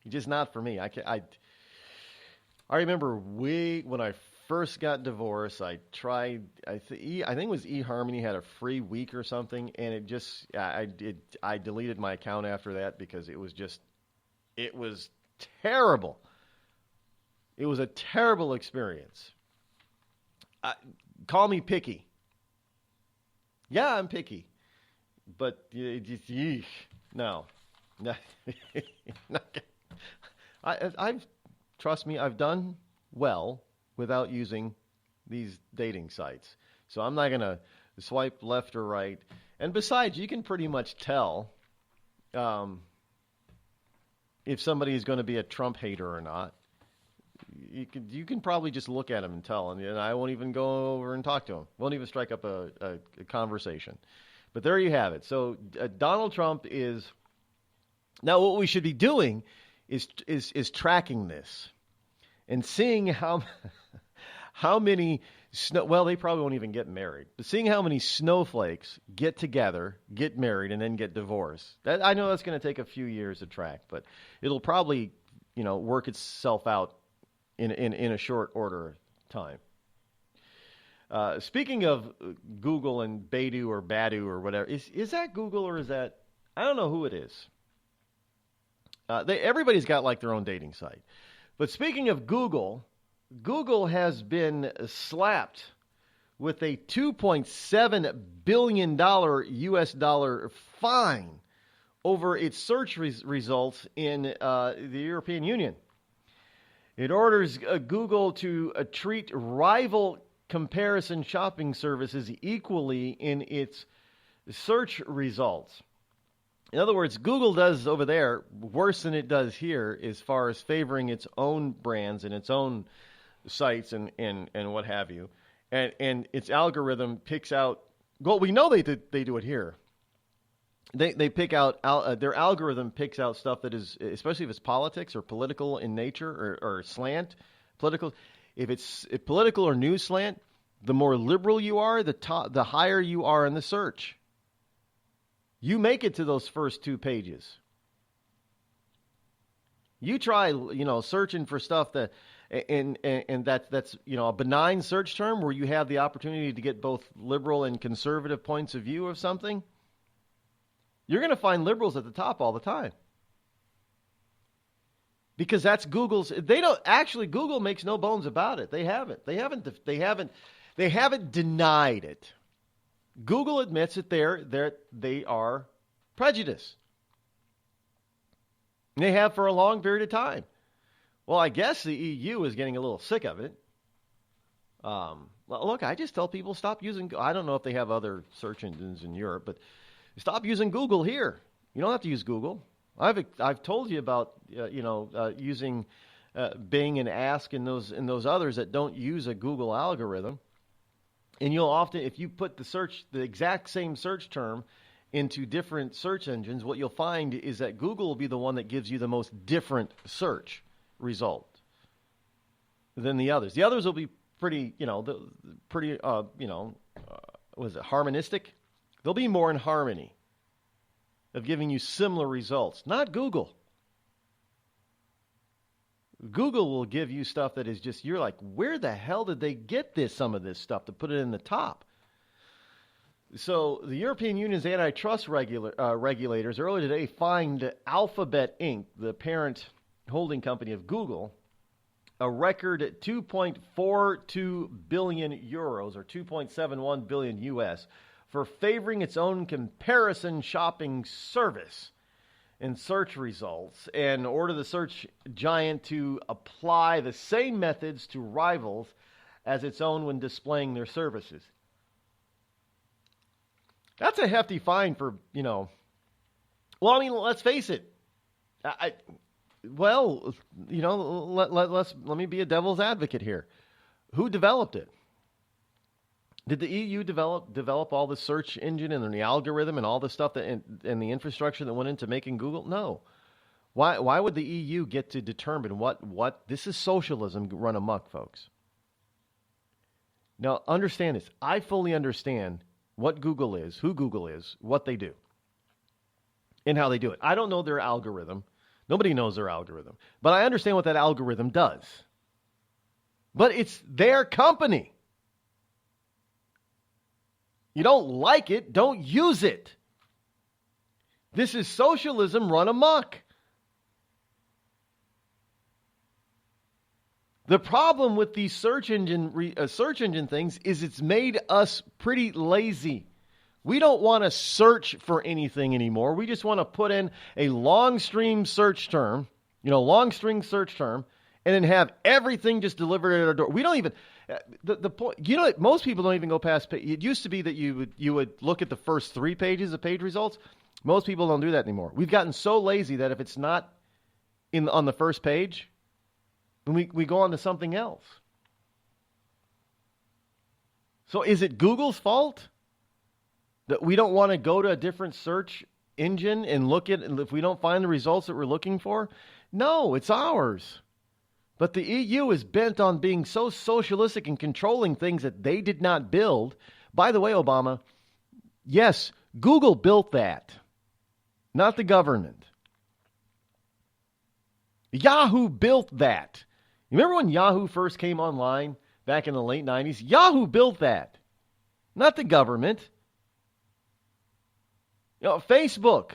Just not for me. I remember when I first got divorced, I tried. I think it was eHarmony had a free week or something, and it just I deleted my account after that because it was terrible. It was a terrible experience. Call me picky. Yeah, I'm picky, but no. Trust me, I've done well without using these dating sites. So I'm not going to swipe left or right. And besides, you can pretty much tell if somebody is going to be a Trump hater or not. You can probably just look at him and tell, and I won't even go over and talk to him. Won't even strike up a conversation. But there you have it. So Donald Trump is now. What we should be doing is tracking this and seeing how many they probably won't even get married, but seeing how many snowflakes get together, get married, and then get divorced. I know that's going to take a few years to track, but it'll probably work itself out in a short order of time. Speaking of Google and Baidu or Badu or whatever, is that Google or is that, I don't know who it is. Everybody's got like their own dating site. But speaking of Google has been slapped with a $2.7 billion US dollar fine over its search results in the European Union. It orders Google to treat rival comparison shopping services equally in its search results. In other words, Google does over there worse than it does here as far as favoring its own brands and its own sites and what have you. And its algorithm picks out, well, we know they do it here. They pick out, their algorithm picks out stuff that is, especially if it's politics or political in nature or slant, political. If it's political or news slant, the more liberal you are, the higher you are in the search. You make it to those first two pages. You try, searching for stuff that, and that's a benign search term where you have the opportunity to get both liberal and conservative points of view of something. You're going to find liberals at the top all the time. Because that's Google's. Google makes no bones about it. They haven't denied it. Google admits that they are prejudiced. And they have for a long period of time. Well, I guess the EU is getting a little sick of it. Look, I just tell people stop using. I don't know if they have other search engines in Europe, but stop using Google here. You don't have to use Google. I've told you about using Bing and Ask and those others that don't use a Google algorithm. And you'll often, if you put the exact same search term into different search engines, what you'll find is that Google will be the one that gives you the most different search result than the others. The others will be pretty, harmonistic? They'll be more in harmony of giving you similar results. Not Google. Google will give you stuff that is just, you're like, where the hell did they get some of this stuff to put it in the top? So the European Union's antitrust regulators earlier today fined Alphabet Inc., the parent holding company of Google, a record 2.42 billion euros or 2.71 billion US for favoring its own comparison shopping service in search results and order the search giant to apply the same methods to rivals as its own when displaying their services. That's a hefty fine for, well, I mean, let's face it. Let me be a devil's advocate here. Who developed it? Did the EU develop all the search engine and the algorithm and all the stuff and the infrastructure that went into making Google? No. Why would the EU get to determine what this is socialism run amok, folks? Now, understand this. I fully understand what Google is, who Google is, what they do, and how they do it. I don't know their algorithm. Nobody knows their algorithm. But I understand what that algorithm does. But it's their company. You don't like it, don't use it. This is socialism run amok. The problem with these search engine things is it's made us pretty lazy. We don't want to search for anything anymore. We just want to put in a long string search term, and then have everything just delivered at our door. We don't even the point. Most people don't even go past. It used to be that you would look at the first 3 pages of page results. Most people don't do that anymore. We've gotten so lazy that if it's not on the first page, then we go on to something else. So is it Google's fault that we don't want to go to a different search engine and look at if we don't find the results that we're looking for? No, it's ours. But the EU is bent on being so socialistic and controlling things that they did not build. By the way, Obama, yes, Google built that, not the government. Yahoo built that. You remember when Yahoo first came online back in the late 90s? Yahoo built that, not the government. Facebook.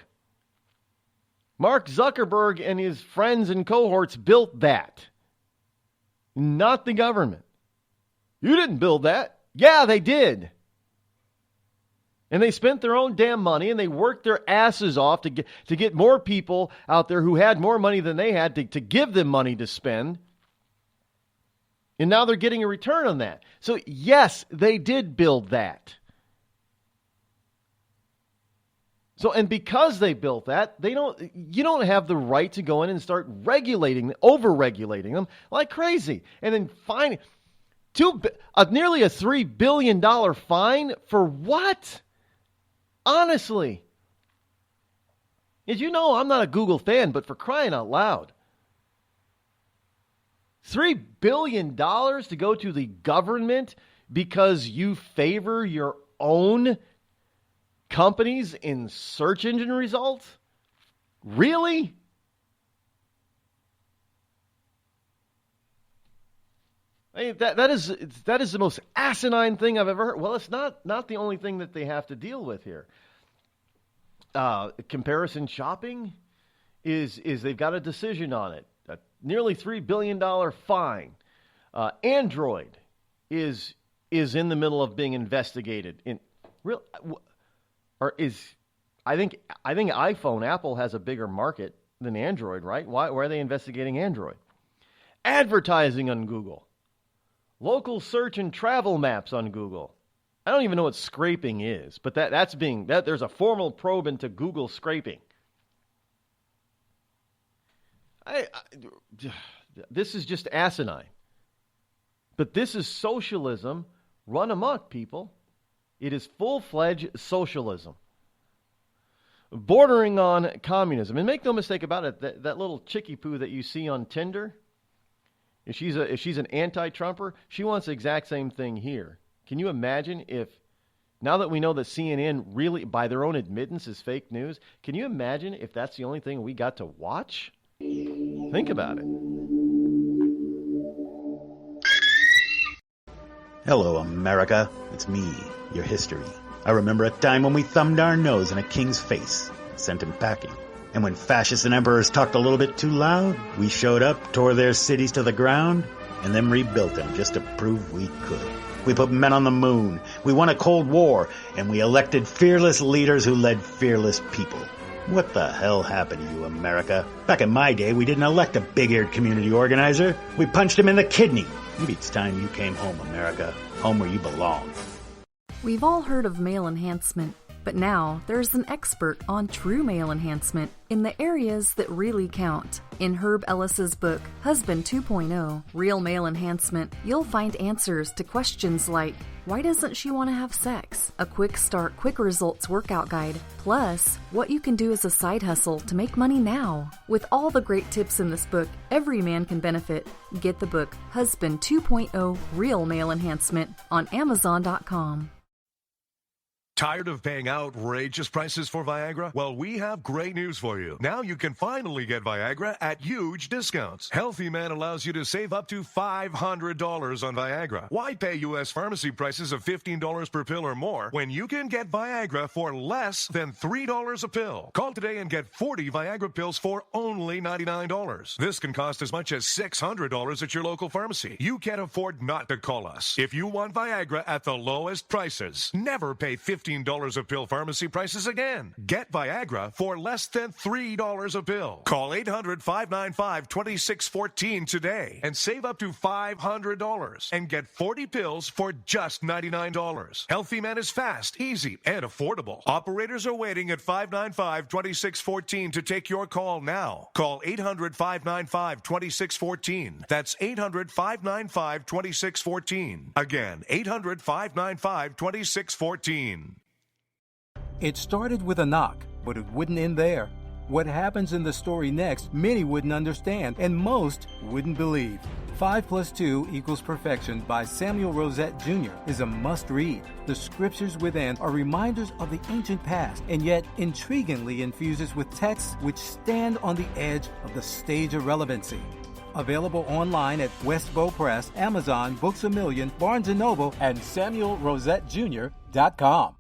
Mark Zuckerberg and his friends and cohorts built that, not the government. You didn't build that. Yeah, they did. And they spent their own damn money and they worked their asses off to get more people out there who had more money than they had to give them money to spend. And now they're getting a return on that. So yes, they did build that. So, and because they built that, you don't have the right to go in and start over-regulating them like crazy. And then fine, nearly a $3 billion fine for what? Honestly. As you know, I'm not a Google fan, but for crying out loud. $3 billion to go to the government because you favor your own companies in search engine results? Really? I mean, that is the most asinine thing I've ever heard. Well, it's not the only thing that they have to deal with here. Comparison shopping is they've got a decision on it. A nearly $3 billion fine. Android is in the middle of being investigated. I think iPhone, Apple has a bigger market than Android, right? Why are they investigating Android? Advertising on Google. Local search and travel maps on Google. I don't even know what scraping is, but there's a formal probe into Google scraping. This is just asinine. But this is socialism run amok, people. It is full-fledged socialism. Bordering on communism. And make no mistake about it, that little chickie poo that you see on Tinder, if she's an anti-Trumper, she wants the exact same thing here. Can you imagine if, now that we know that CNN really, by their own admittance, is fake news, can you imagine if that's the only thing we got to watch? Think about it. Hello, America. It's me, your history. I remember a time when we thumbed our nose in a king's face, sent him packing. And when fascists and emperors talked a little bit too loud, we showed up, tore their cities to the ground, and then rebuilt them just to prove we could. We put men on the moon, we won a Cold War, and we elected fearless leaders who led fearless people. What the hell happened to you, America? Back in my day, we didn't elect a big-eared community organizer. We punched him in the kidney. Maybe it's time you came home, America. Home where you belong. We've all heard of male enhancement, but now there's an expert on true male enhancement in the areas that really count. In Herb Ellis's book, Husband 2.0, Real Male Enhancement, you'll find answers to questions like, why doesn't she want to have sex? A quick start, quick results workout guide. Plus, what you can do as a side hustle to make money now. With all the great tips in this book, every man can benefit. Get the book, Husband 2.0, Real Male Enhancement, on Amazon.com. Tired of paying outrageous prices for Viagra? Well, we have great news for you. Now you can finally get Viagra at huge discounts. Healthy Man allows you to save up to $500 on Viagra. Why pay U.S. pharmacy prices of $15 per pill or more when you can get Viagra for less than $3 a pill? Call today and get 40 Viagra pills for only $99. This can cost as much as $600 at your local pharmacy. You can't afford not to call us. If you want Viagra at the lowest prices, never pay $15 a pill pharmacy prices again. Get Viagra for less than $3 a pill. Call 800-595-2614 today and save up to $500 and get 40 pills for just $99. Healthy Man is fast, easy, and affordable. Operators are waiting at 595-2614 to take your call now. Call 800-595-2614. That's 800-595-2614. Again, 800-595-2614. It started with a knock, but it wouldn't end there. What happens in the story next, many wouldn't understand, and most wouldn't believe. 5 + 2 = Perfection by Samuel Rosette Jr. is a must-read. The scriptures within are reminders of the ancient past, and yet intriguingly infuses with texts which stand on the edge of the stage of relevancy. Available online at Westbow Press, Amazon, Books A Million, Barnes & Noble, and SamuelRosetteJr.com.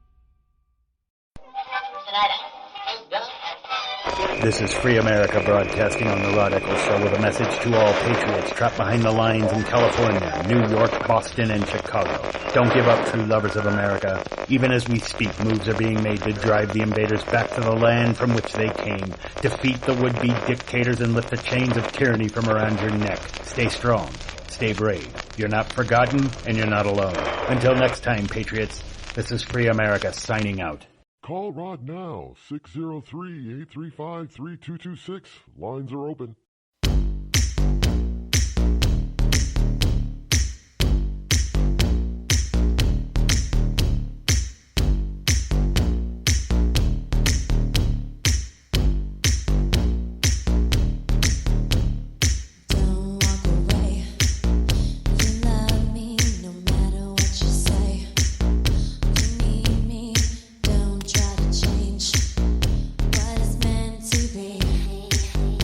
This is Free America broadcasting on the Rod Eccles Show with a message to all patriots trapped behind the lines in California, New York, Boston, and Chicago. Don't give up, true lovers of America. Even as we speak, moves are being made to drive the invaders back to the land from which they came. Defeat the would-be dictators and lift the chains of tyranny from around your neck. Stay strong. Stay brave. You're not forgotten, and you're not alone. Until next time, patriots, this is Free America signing out. Call Rod now, 603-835-3226. Lines are open.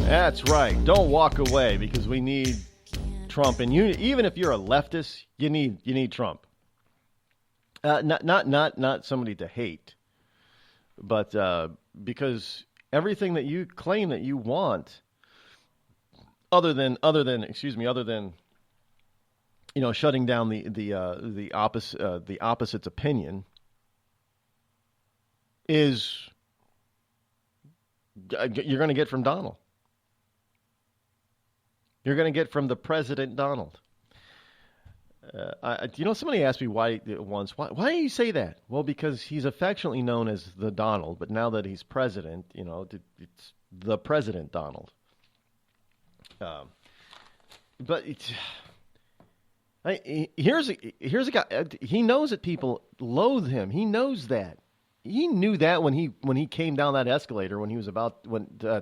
That's right. Don't walk away, because we need Trump, and even if you're a leftist, you need Trump. Not somebody to hate, but because everything that you claim that you want, other than shutting down the opposite's opinion, is you're going to get from Donald. You're going to get from the President Donald. Somebody asked me why do you say that? Well, because he's affectionately known as the Donald, but now that he's president, it's the President Donald. Here's a guy. He knows that people loathe him. He knows that. He knew that when he came down that escalator when he was about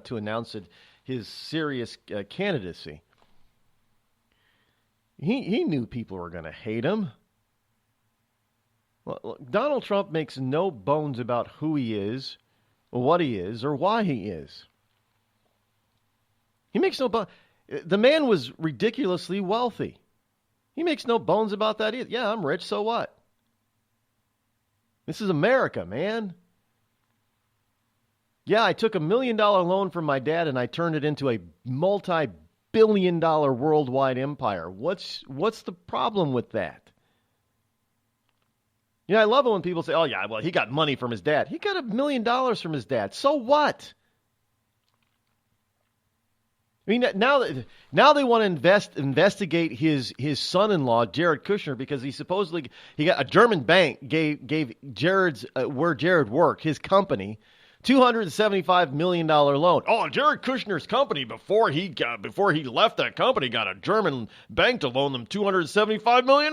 to announce his serious candidacy. He knew people were going to hate him. Well, look, Donald Trump makes no bones about who he is, what he is, or why he is. He makes no bones. The man was ridiculously wealthy. He makes no bones about that either. Yeah, I'm rich, so what? This is America, man. Yeah, I took $1 million loan from my dad and I turned it into a multi-billion-dollar worldwide empire. What's the problem with that? I love it when people say, oh, yeah, well, he got money from his dad. He got $1 million from his dad. So what? I mean, now they want to investigate his son-in-law, Jared Kushner, because he got a German bank gave Jared's where Jared worked, his company, $275 million loan. Oh, Jared Kushner's company before he left that company got a German bank to loan them $275 million.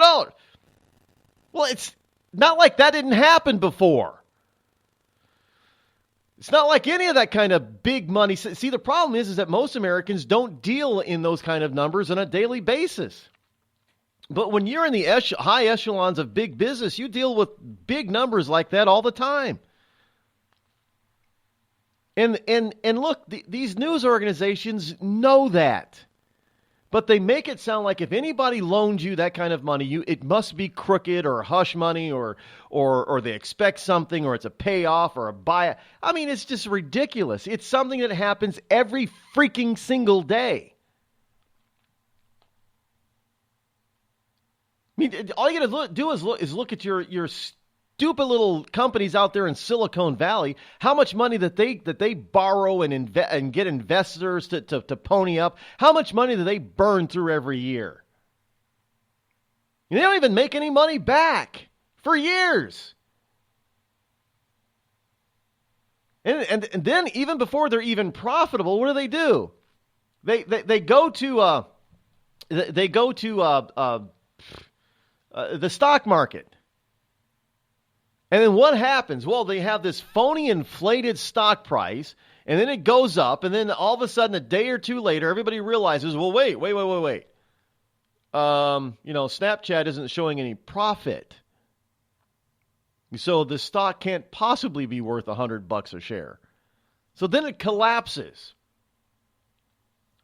Well, it's not like that didn't happen before. It's not like any of that kind of big money. See, the problem is that most Americans don't deal in those kind of numbers on a daily basis. But when you're in the high echelons of big business, you deal with big numbers like that all the time. And look, these news organizations know that. But they make it sound like if anybody loans you that kind of money, it must be crooked or hush money or they expect something or it's a payoff or a buyout. I mean, it's just ridiculous. It's something that happens every freaking single day. I mean, all you got to do is look at your stupid little companies out there in Silicon Valley, how much money that they borrow and get investors to pony up, how much money do they burn through every year? And they don't even make any money back for years. And then even before they're even profitable, what do? They go to the stock market. And then what happens? Well, they have this phony inflated stock price, and then it goes up, and then all of a sudden, a day or two later, everybody realizes, well, wait. Snapchat isn't showing any profit. So the stock can't possibly be worth $100 a share. So then it collapses.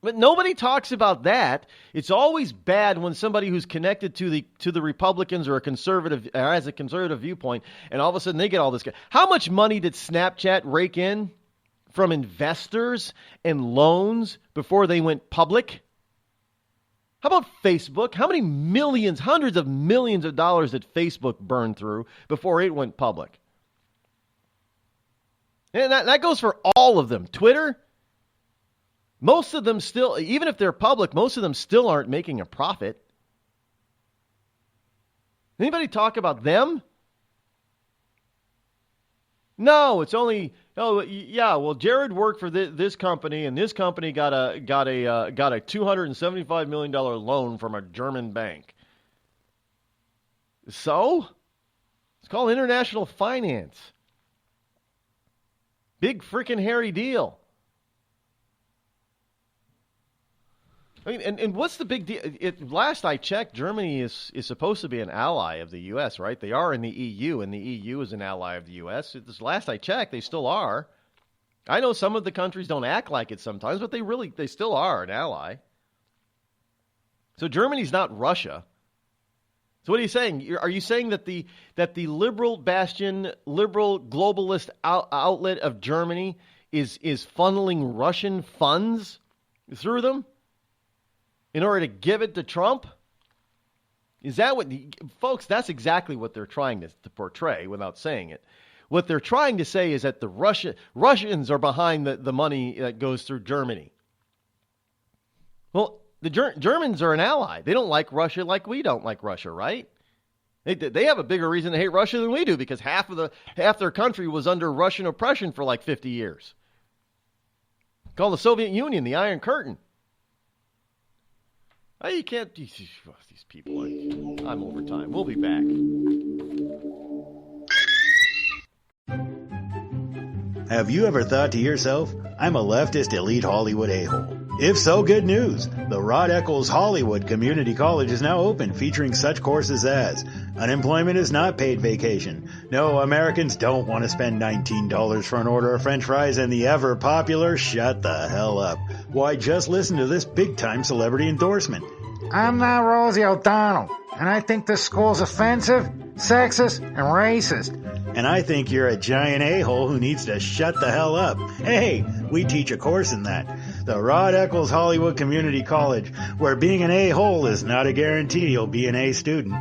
But nobody talks about that. It's always bad when somebody who's connected to the Republicans or a conservative or has a conservative viewpoint, and all of a sudden they get all this. How much money did Snapchat rake in from investors and loans before they went public? How about Facebook? How many millions, hundreds of millions of dollars did Facebook burn through before it went public? And that goes for all of them. Twitter. Most of them still, even if they're public, most of them still aren't making a profit. Anybody talk about them? No, it's only, Jared worked for this company, and this company got a $275 million loan from a German bank. So? It's called international finance. Big freaking hairy deal. I mean, and what's the big deal? Last I checked, Germany is supposed to be an ally of the U.S., right? They are in the EU, and the EU is an ally of the U.S. Last I checked, they still are. I know some of the countries don't act like it sometimes, but they still are an ally. So Germany's not Russia. So what are you saying? Are you saying that the liberal bastion, liberal globalist outlet of Germany is funneling Russian funds through them in order to give it to Trump? Is that what, folks? That's exactly what they're trying to portray without saying it. What they're trying to say is that the Russians are behind the money that goes through Germany. Well, the Germans are an ally. They don't like Russia like we don't like Russia, right? They have a bigger reason to hate Russia than we do because half their country was under Russian oppression for like 50 years. Called the Soviet Union the Iron Curtain. You can't. These people. I'm over time. We'll be back. Have you ever thought to yourself, I'm a leftist elite Hollywood a-hole? If so, good news. The Rod Eccles Hollywood Community College is now open, featuring such courses as unemployment is not paid vacation. No, Americans don't want to spend $19 for an order of French fries, and the ever popular shut the hell up. Why, just listen to this big-time celebrity endorsement. I'm not Rosie O'Donnell, and I think this school's offensive, sexist, and racist. And I think you're a giant a-hole who needs to shut the hell up. Hey, we teach a course in that. The Rod Eccles Hollywood Community College, where being an a-hole is not a guarantee you'll be an A student.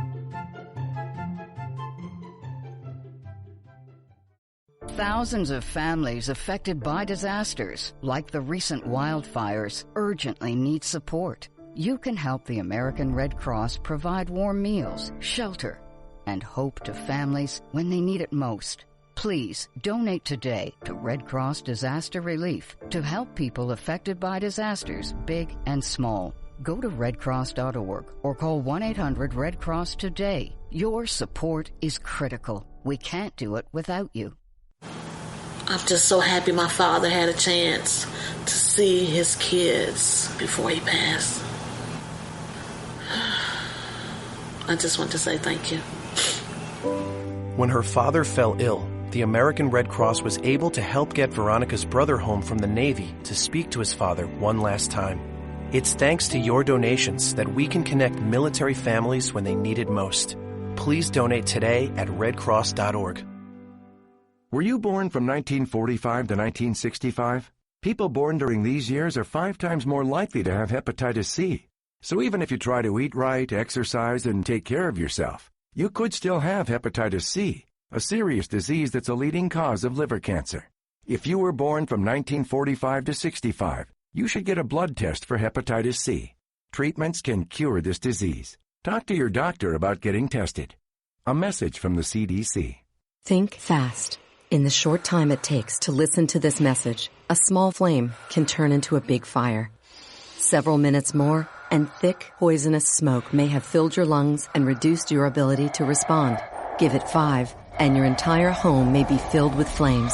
Thousands of families affected by disasters, like the recent wildfires, urgently need support. You can help the American Red Cross provide warm meals, shelter, and hope to families when they need it most. Please donate today to Red Cross Disaster Relief to help people affected by disasters, big and small. Go to redcross.org or call 1-800-RED-CROSS today. Your support is critical. We can't do it without you. I'm just so happy my father had a chance to see his kids before he passed. I just want to say thank you. When her father fell ill, the American Red Cross was able to help get Veronica's brother home from the Navy to speak to his father one last time. It's thanks to your donations that we can connect military families when they need it most. Please donate today at redcross.org. Were you born from 1945 to 1965? People born during these years are 5 times more likely to have hepatitis C. So even if you try to eat right, exercise, and take care of yourself, you could still have hepatitis C, a serious disease that's a leading cause of liver cancer. If you were born from 1945 to 65, you should get a blood test for hepatitis C. Treatments can cure this disease. Talk to your doctor about getting tested. A message from the CDC. Think fast. In the short time it takes to listen to this message, a small flame can turn into a big fire. Several minutes more, and thick, poisonous smoke may have filled your lungs and reduced your ability to respond. Give it 5, and your entire home may be filled with flames.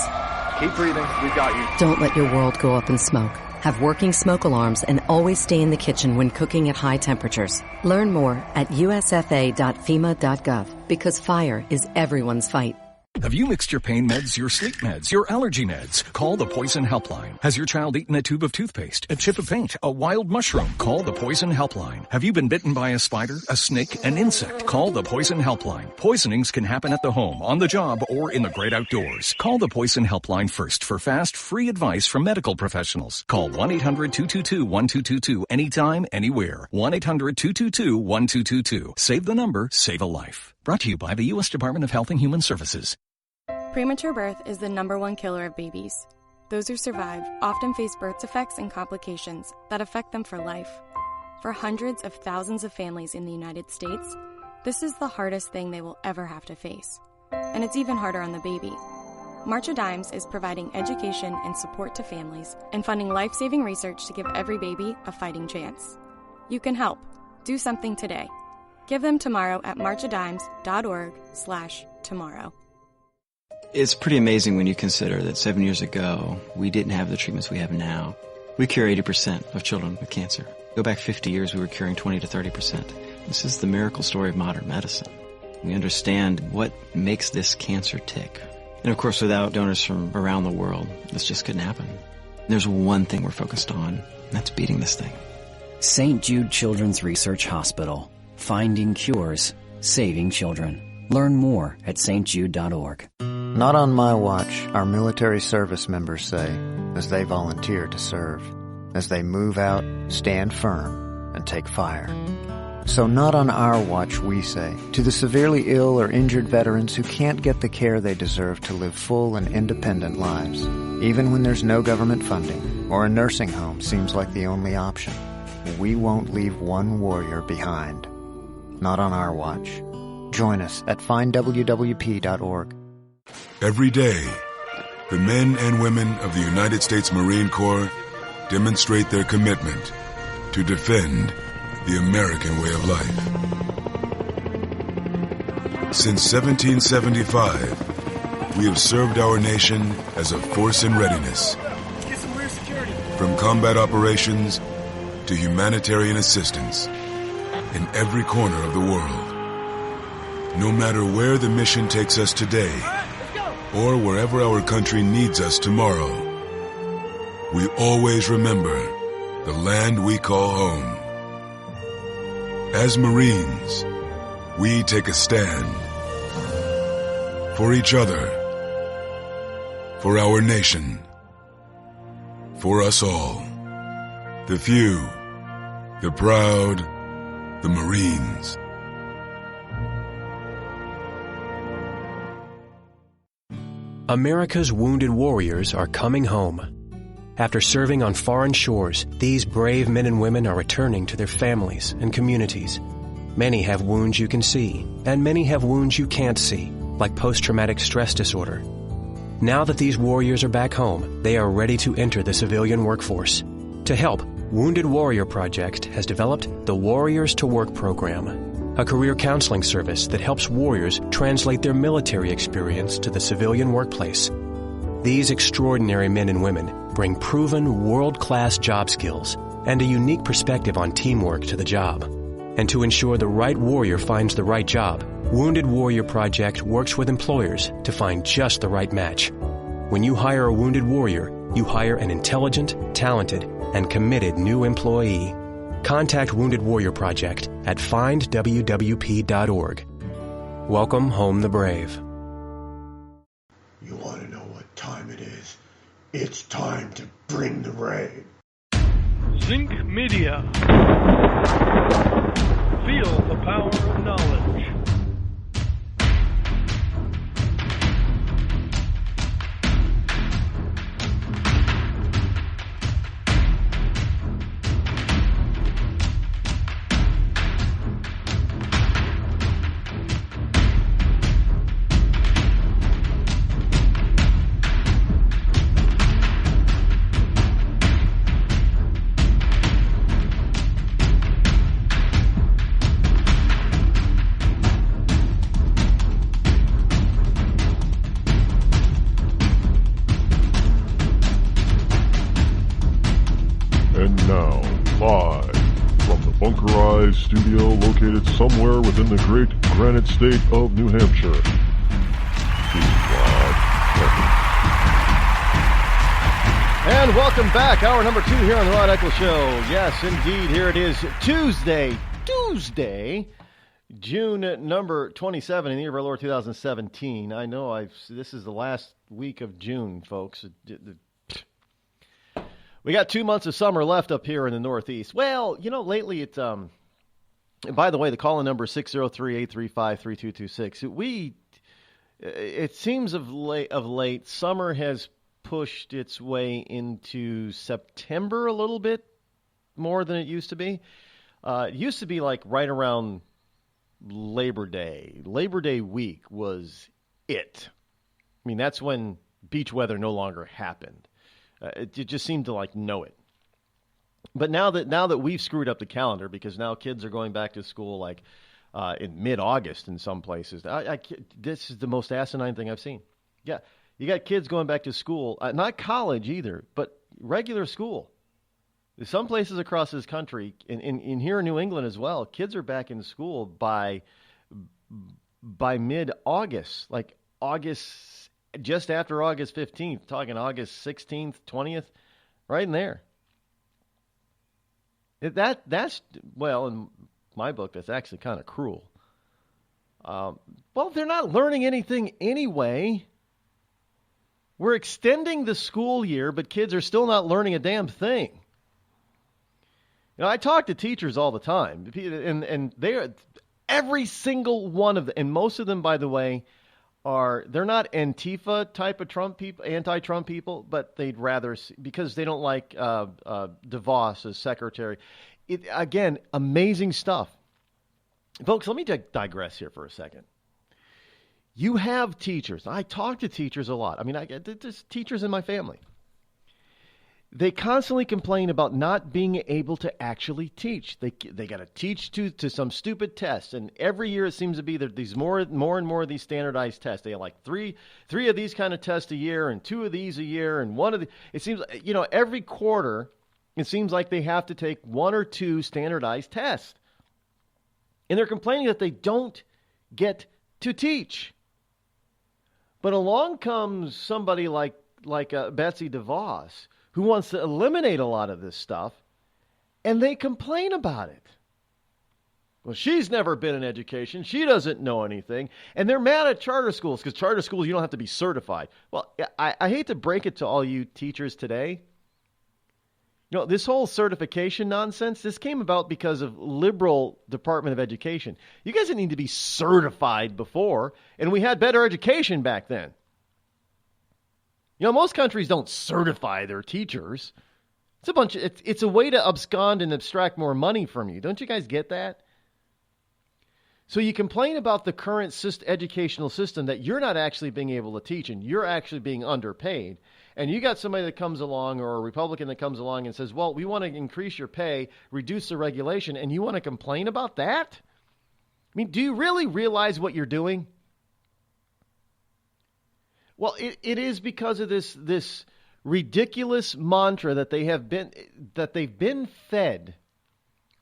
Keep breathing. We've got you. Don't let your world go up in smoke. Have working smoke alarms and always stay in the kitchen when cooking at high temperatures. Learn more at usfa.fema.gov because fire is everyone's fight. Have you mixed your pain meds, your sleep meds, your allergy meds? Call the Poison Helpline. Has your child eaten a tube of toothpaste, a chip of paint, a wild mushroom? Call the Poison Helpline. Have you been bitten by a spider, a snake, an insect? Call the Poison Helpline. Poisonings can happen at the home, on the job, or in the great outdoors. Call the Poison Helpline first for fast, free advice from medical professionals. Call 1-800-222-1222 anytime, anywhere. 1-800-222-1222. Save the number, save a life. Brought to you by the U.S. Department of Health and Human Services. Premature birth is the #1 killer of babies. Those who survive often face birth defects and complications that affect them for life. For hundreds of thousands of families in the United States, this is the hardest thing they will ever have to face. And it's even harder on the baby. March of Dimes is providing education and support to families and funding life-saving research to give every baby a fighting chance. You can help. Do something today. Give them tomorrow at marchofdimes.org/tomorrow. It's pretty amazing when you consider that 7 years ago, we didn't have the treatments we have now. We cure 80% of children with cancer. Go back 50 years, we were curing 20 to 30%. This is the miracle story of modern medicine. We understand what makes this cancer tick. And of course, without donors from around the world, this just couldn't happen. There's one thing we're focused on, and that's beating this thing. St. Jude Children's Research Hospital. Finding cures, saving children. Learn more at stjude.org. Not on my watch, our military service members say, as they volunteer to serve. As they move out, stand firm, and take fire. So not on our watch, we say, to the severely ill or injured veterans who can't get the care they deserve to live full and independent lives, even when there's no government funding or a nursing home seems like the only option. We won't leave one warrior behind. Not on our watch. Join us at findwwp.org. Every day, the men and women of the United States Marine Corps demonstrate their commitment to defend the American way of life. Since 1775, we have served our nation as a force in readiness. From combat operations to humanitarian assistance in every corner of the world. No matter where the mission takes us today, or wherever our country needs us tomorrow, we always remember the land we call home. As Marines, we take a stand for each other, for our nation, for us all. The few, the proud, the Marines. America's wounded warriors are coming home. After serving on foreign shores, these brave men and women are returning to their families and communities. Many have wounds you can see, and many have wounds you can't see, like post-traumatic stress disorder. Now that these warriors are back home, they are ready to enter the civilian workforce. To help, Wounded Warrior Project has developed the Warriors to Work program, a career counseling service that helps warriors translate their military experience to the civilian workplace. These extraordinary men and women bring proven world-class job skills and a unique perspective on teamwork to the job. And to ensure the right warrior finds the right job, Wounded Warrior Project works with employers to find just the right match. When you hire a wounded warrior, you hire an intelligent, talented, and committed new employee. Contact Wounded Warrior Project at findwwp.org. Welcome home the brave. You want to know what time it is? It's time to bring the rain. Zinc Media. Feel the power of knowledge. Studio located somewhere within the great granite state of New Hampshire. And welcome back. Hour number 2 here on the Rod Eccles Show. Yes, indeed. Here it is. Tuesday, June number 27 in the year of our Lord 2017. I know this is the last week of June, folks. We got 2 months of summer left up here in the Northeast. Well, lately it's by the way, the call-in number is 603-835-3226. It seems of late, summer has pushed its way into September a little bit more than it used to be. It used to be like right around Labor Day. Labor Day week was it. I mean, that's when beach weather no longer happened. It just seemed to know it. But now that we've screwed up the calendar, because now kids are going back to school in mid-August in some places. This is the most asinine thing I've seen. Yeah, you got kids going back to school, not college either, but regular school. Some places across this country, in here in New England as well, kids are back in school by mid-August, like August, just after August 15th, talking August 16th, 20th, right in there. That's well, in my book, that's actually kind of cruel. Well, they're not learning anything anyway. We're extending the school year, but kids are still not learning a damn thing. I talk to teachers all the time, and they are, every single one of them, and most of them, by the way, they're not Antifa type of Trump people, anti-Trump people, but they'd rather, because they don't like DeVos as secretary. Again, amazing stuff. Folks, let me digress here for a second. You have teachers. I talk to teachers a lot. I mean, there's teachers in my family. They constantly complain about not being able to actually teach. They got to teach to some stupid test, and every year it seems to be that these more and more of these standardized tests. They have like three of these kind of tests a year, and 2 of these a year, and one of the. It seems every quarter, it seems like they have to take 1 or 2 standardized tests, and they're complaining that they don't get to teach. But along comes somebody like Betsy DeVos, who wants to eliminate a lot of this stuff, and they complain about it. Well, she's never been in education. She doesn't know anything. And they're mad at charter schools because charter schools, you don't have to be certified. Well, I hate to break it to all you teachers today. This whole certification nonsense, this came about because of liberal Department of Education. You guys didn't need to be certified before, and we had better education back then. Most countries don't certify their teachers. It's a way to abscond and abstract more money from you. Don't you guys get that? So you complain about the current educational system that you're not actually being able to teach and you're actually being underpaid. And you got somebody that comes along, or a Republican that comes along and says, well, we want to increase your pay, reduce the regulation, and you want to complain about that? I mean, do you really realize what you're doing? Well, it is because of this ridiculous mantra that they've been fed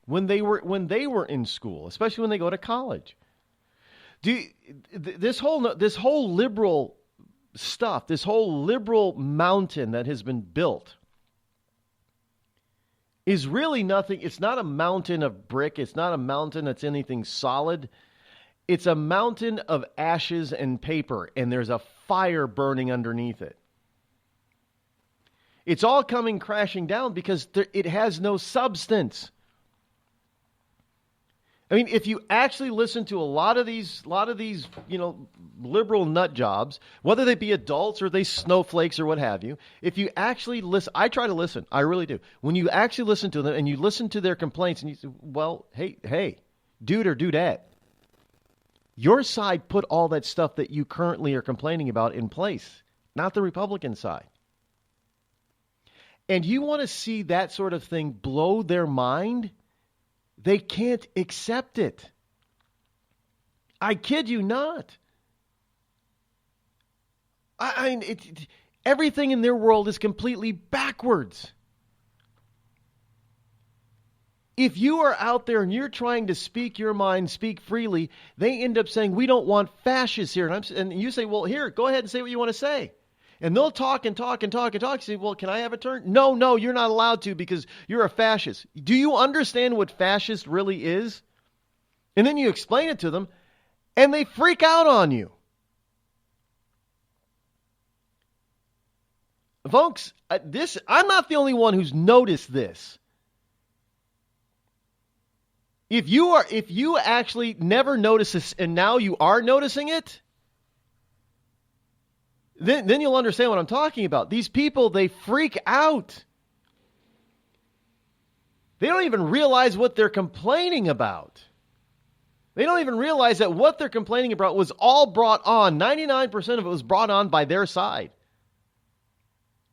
when they were in school, especially when they go to college. This whole liberal stuff, this whole liberal mountain that has been built is really nothing. It's not a mountain of brick. It's not a mountain that's anything solid. It's a mountain of ashes and paper, and there's a fire burning underneath it. It's all coming crashing down because it has no substance. I mean, if you actually listen to a lot of these, liberal nut jobs, whether they be adults or they snowflakes or what have you, if you actually listen, I try to listen, I really do. When you actually listen to them and you listen to their complaints and you say, well, hey, dude or dudette, your side put all that stuff that you currently are complaining about in place, not the Republican side. And you want to see that sort of thing blow their mind? They can't accept it. I kid you not. I mean, everything in their world is completely backwards. If you are out there and you're trying to speak your mind, speak freely, they end up saying, we don't want fascists here. And you say, well, here, go ahead and say what you want to say. And they'll talk and talk and talk and talk. You say, well, can I have a turn? No, you're not allowed to because you're a fascist. Do you understand what fascist really is? And then you explain it to them, and they freak out on you. Folks, I'm not the only one who's noticed this. If you actually never noticed this and now you are noticing it, then you'll understand what I'm talking about. These people, they freak out. They don't even realize what they're complaining about. They don't even realize that what they're complaining about was all brought on. 99% of it was brought on by their side.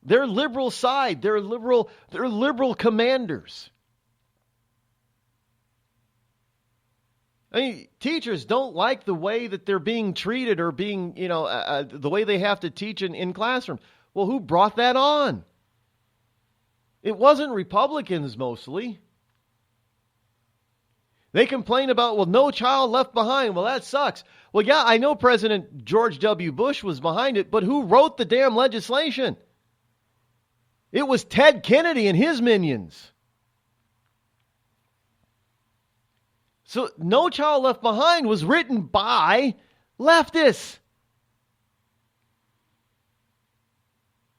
Their liberal side. Their liberal commanders. I mean, teachers don't like the way that they're being treated or being, the way they have to teach in classrooms. Well, who brought that on? It wasn't Republicans mostly. They complain about, well, no child left behind. Well, that sucks. Well, yeah, I know President George W. Bush was behind it, but who wrote the damn legislation? It was Ted Kennedy and his minions. So No Child Left Behind was written by leftists.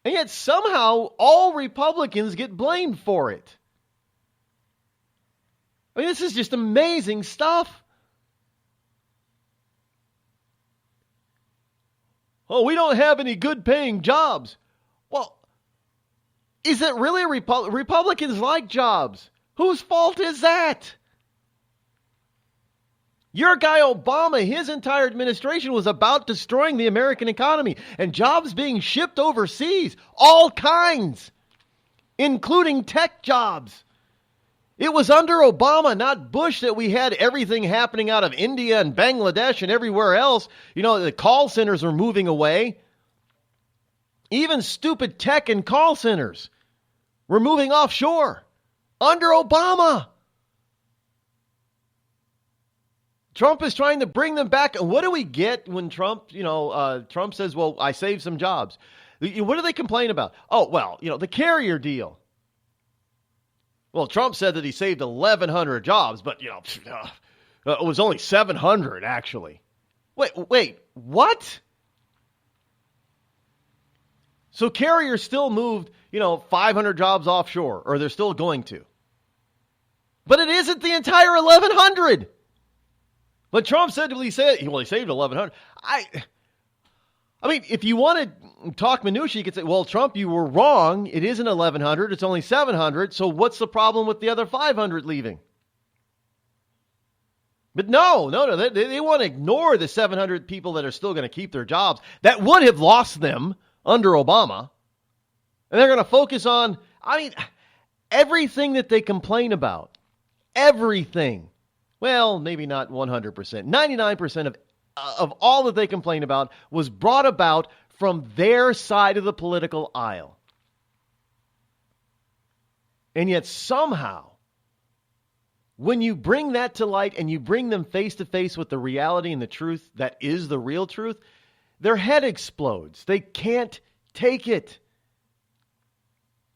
And yet somehow all Republicans get blamed for it. I mean, this is just amazing stuff. Oh, we don't have any good paying jobs. Well, is it really Republicans like jobs? Whose fault is that? Your guy Obama, his entire administration was about destroying the American economy and jobs being shipped overseas, all kinds, including tech jobs. It was under Obama, not Bush, that we had everything happening out of India and Bangladesh and everywhere else. You know, the call centers are moving away. Even stupid tech and call centers were moving offshore under Obama. Trump is trying to bring them back. And what do we get when Trump says, well, I saved some jobs? What do they complain about? Oh, well, the carrier deal. Well, Trump said that he saved 1,100 jobs, but, it was only 700, actually. Wait, what? So Carrier still moved, 500 jobs offshore, or they're still going to. But it isn't the entire 1,100. But Trump said, he saved 1,100. I mean, if you want to talk minutia, you could say, well, Trump, you were wrong. It isn't 1,100. It's only 700. So what's the problem with the other 500 leaving? But no. They want to ignore the 700 people that are still going to keep their jobs that would have lost them under Obama. And they're going to focus on, everything that they complain about. Everything. Well, maybe not 100%. 99% of all that they complain about was brought about from their side of the political aisle. And yet somehow, when you bring that to light and you bring them face to face with the reality and the truth that is the real truth, their head explodes. They can't take it.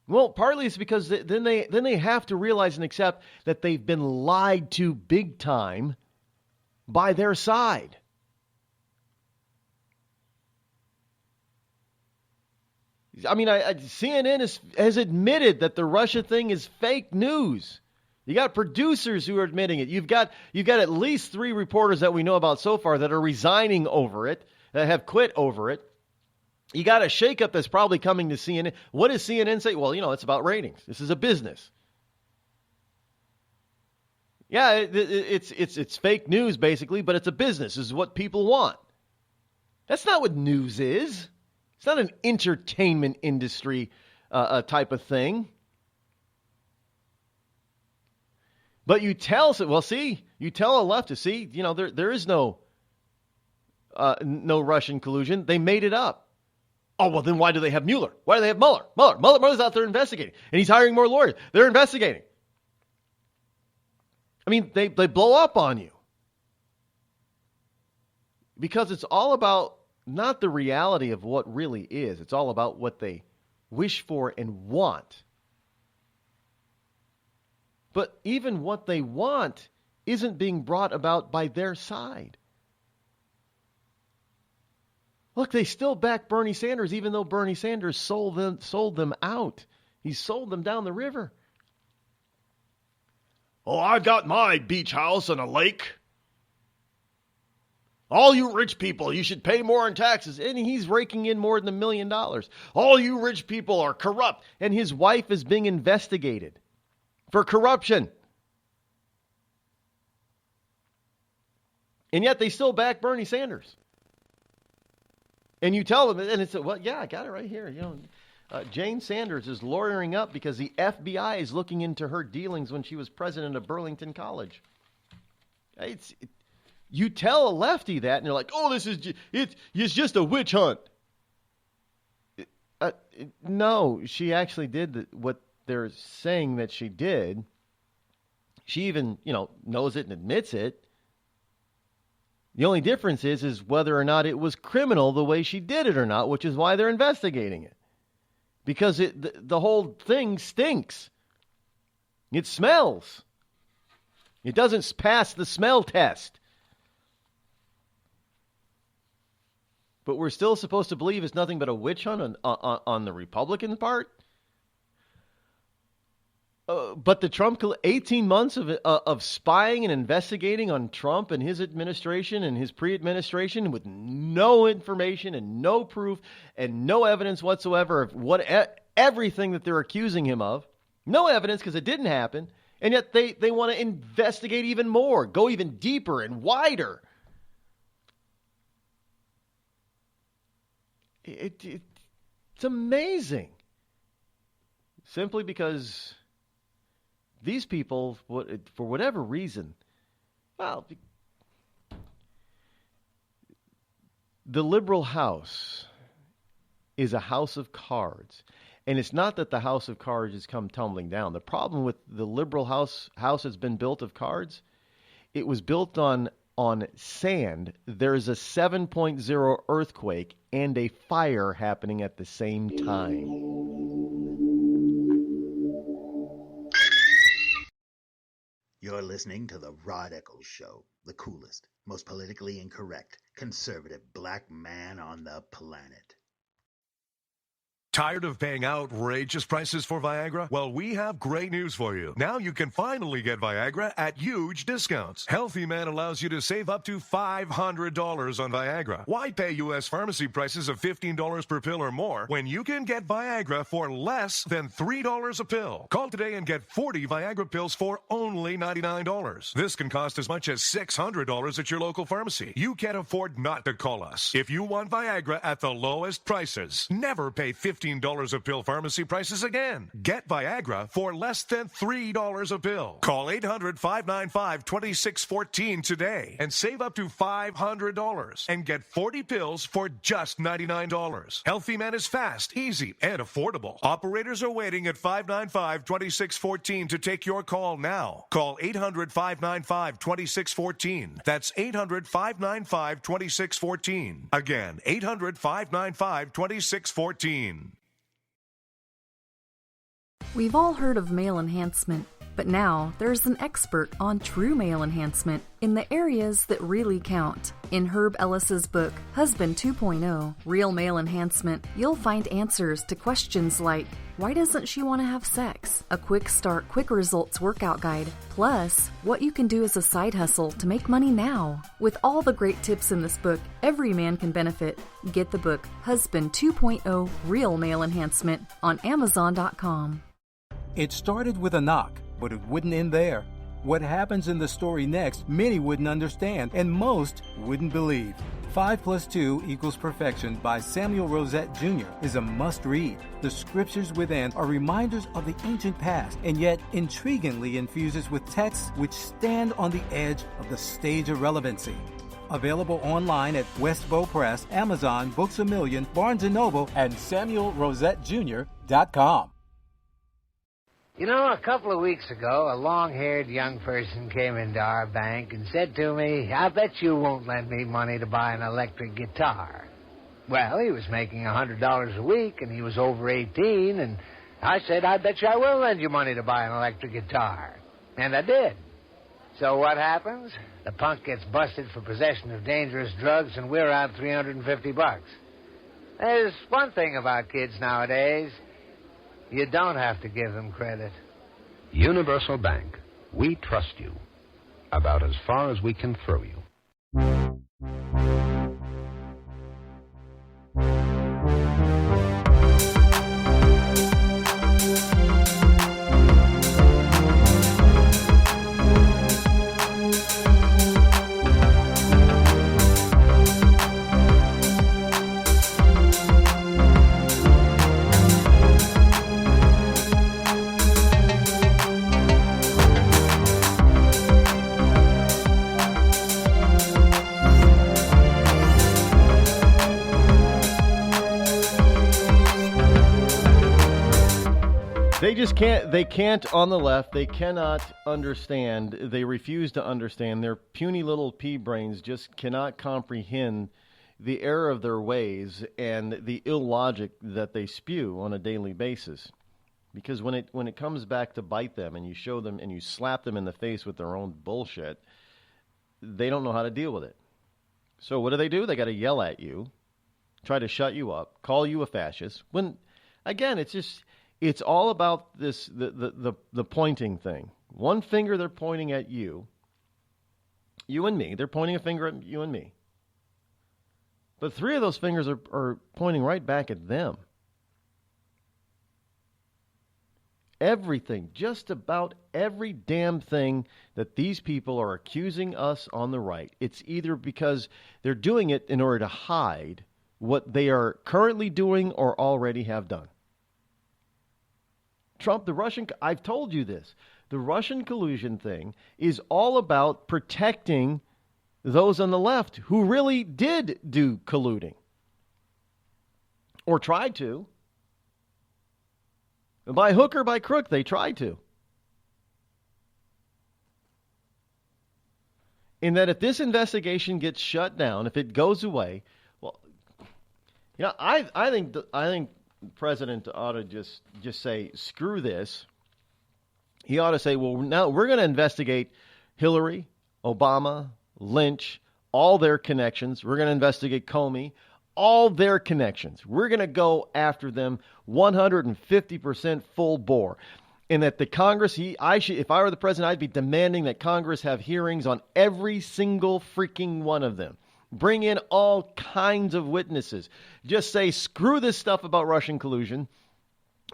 Well, partly it's because then they have to realize and accept that they've been lied to big time by their side. CNN has admitted that the Russia thing is fake news. You got producers who are admitting it. You've got at least 3 reporters that we know about so far that are resigning over it, that have quit over it. You got a shakeup that's probably coming to CNN. What does CNN say? Well, it's about ratings. This is a business. Yeah, it's fake news basically, but it's a business. This is what people want. That's not what news is. It's not an entertainment industry type of thing. But you tell a leftist, there is no Russian collusion. They made it up. Oh, well, then why do they have Mueller? Why do they have Mueller? Mueller's out there investigating, and he's hiring more lawyers. They're investigating. I mean, they blow up on you. Because it's all about not the reality of what really is. It's all about what they wish for and want. But even what they want isn't being brought about by their side. Look, they still back Bernie Sanders, even though Bernie Sanders sold them out. He sold them down the river. Oh, I got my beach house and a lake. All you rich people, you should pay more in taxes. And he's raking in more than $1 million. All you rich people are corrupt. And his wife is being investigated for corruption. And yet they still back Bernie Sanders. And you tell them, and it's, well, yeah, I got it right here. Jane Sanders is lawyering up because the FBI is looking into her dealings when she was president of Burlington College. You tell a lefty that, and they're like, "Oh, it's just a witch hunt." No, she actually did what they're saying that she did. She even, knows it and admits it. The only difference is whether or not it was criminal the way she did it or not, which is why they're investigating it. Because the whole thing stinks. It smells. It doesn't pass the smell test. But we're still supposed to believe it's nothing but a witch hunt on the Republican part? But the Trump 18 months of spying and investigating on Trump and his administration and his pre-administration with no information and no proof and no evidence whatsoever of everything that they're accusing him of. No evidence because it didn't happen. And yet they want to investigate even more, go even deeper and wider. It's amazing. Simply because these people, for whatever reason, well, the liberal house is a house of cards. And it's not that the house of cards has come tumbling down. The problem with the liberal house has been built of cards. It was built on sand. There's a 7.0 earthquake and a fire happening at the same time. You're listening to the Rod Eccles Show, the coolest, most politically incorrect, conservative black man on the planet. Tired of paying outrageous prices for Viagra? Well, we have great news for you. Now you can finally get Viagra at huge discounts. Healthy Man allows you to save up to $500 on Viagra. Why pay U.S. pharmacy prices of $15 per pill or more when you can get Viagra for less than $3 a pill? Call today and get 40 Viagra pills for only $99. This can cost as much as $600 at your local pharmacy. You can't afford not to call us. If you want Viagra at the lowest prices, never pay $15 a pill pharmacy prices again. Get Viagra for less than $3 a pill. Call 800-595-2614 today and save up to $500 and get 40 pills for just $99. Healthy Man is fast, easy, and affordable. Operators are waiting at 595-2614 to take your call now. Call 800-595-2614. That's 800-595-2614. Again, 800-595-2614. We've all heard of male enhancement, but now there's an expert on true male enhancement in the areas that really count. In Herb Ellis's book, Husband 2.0, Real Male Enhancement, you'll find answers to questions like, why doesn't she want to have sex? A quick start, quick results workout guide. Plus, what you can do as a side hustle to make money now. With all the great tips in this book, every man can benefit. Get the book, Husband 2.0, Real Male Enhancement, on Amazon.com. It started with a knock, but it wouldn't end there. What happens in the story next, many wouldn't understand, and most wouldn't believe. 5 + 2 = Perfection by Samuel Rosette Jr. is a must-read. The scriptures within are reminders of the ancient past, and yet intriguingly infuses with texts which stand on the edge of the stage of relevancy. Available online at Westbow Press, Amazon, Books A Million, Barnes & Noble, and SamuelRosetteJr.com. You know, a couple of weeks ago, a long-haired young person came into our bank and said to me, I bet you won't lend me money to buy an electric guitar. Well, he was making $100 a week, and he was over 18, and I said, I bet you I will lend you money to buy an electric guitar. And I did. So what happens? The punk gets busted for possession of dangerous drugs, and we're out $350. There's one thing about kids nowadays. You don't have to give them credit. Universal Bank. We trust you. About as far as we can throw you. They can't on the left, they cannot understand, they refuse to understand, their puny little pea brains just cannot comprehend the error of their ways and the illogic that they spew on a daily basis. Because when it comes back to bite them and you show them and you slap them in the face with their own bullshit, they don't know how to deal with it. So what do? They got to yell at you, try to shut you up, call you a fascist. When, again, it's all about this the pointing thing. One finger they're pointing at you and me. They're pointing a finger at you and me. But 3 of those fingers are pointing right back at them. Everything, just about every damn thing that these people are accusing us on the right, it's either because they're doing it in order to hide what they are currently doing or already have done. Trump, I've told you this, the Russian collusion thing is all about protecting those on the left who really did do colluding or tried to. By hook or by crook, they tried to. In that if this investigation gets shut down, if it goes away, well, I think the president ought to just say, screw this. He ought to say, well, now we're going to investigate Hillary, Obama, Lynch, all their connections. We're going to investigate Comey, all their connections. We're going to go after them 150% full bore. And that the Congress, if I were the president, I'd be demanding that Congress have hearings on every single freaking one of them. Bring in all kinds of witnesses. Just say, screw this stuff about Russian collusion.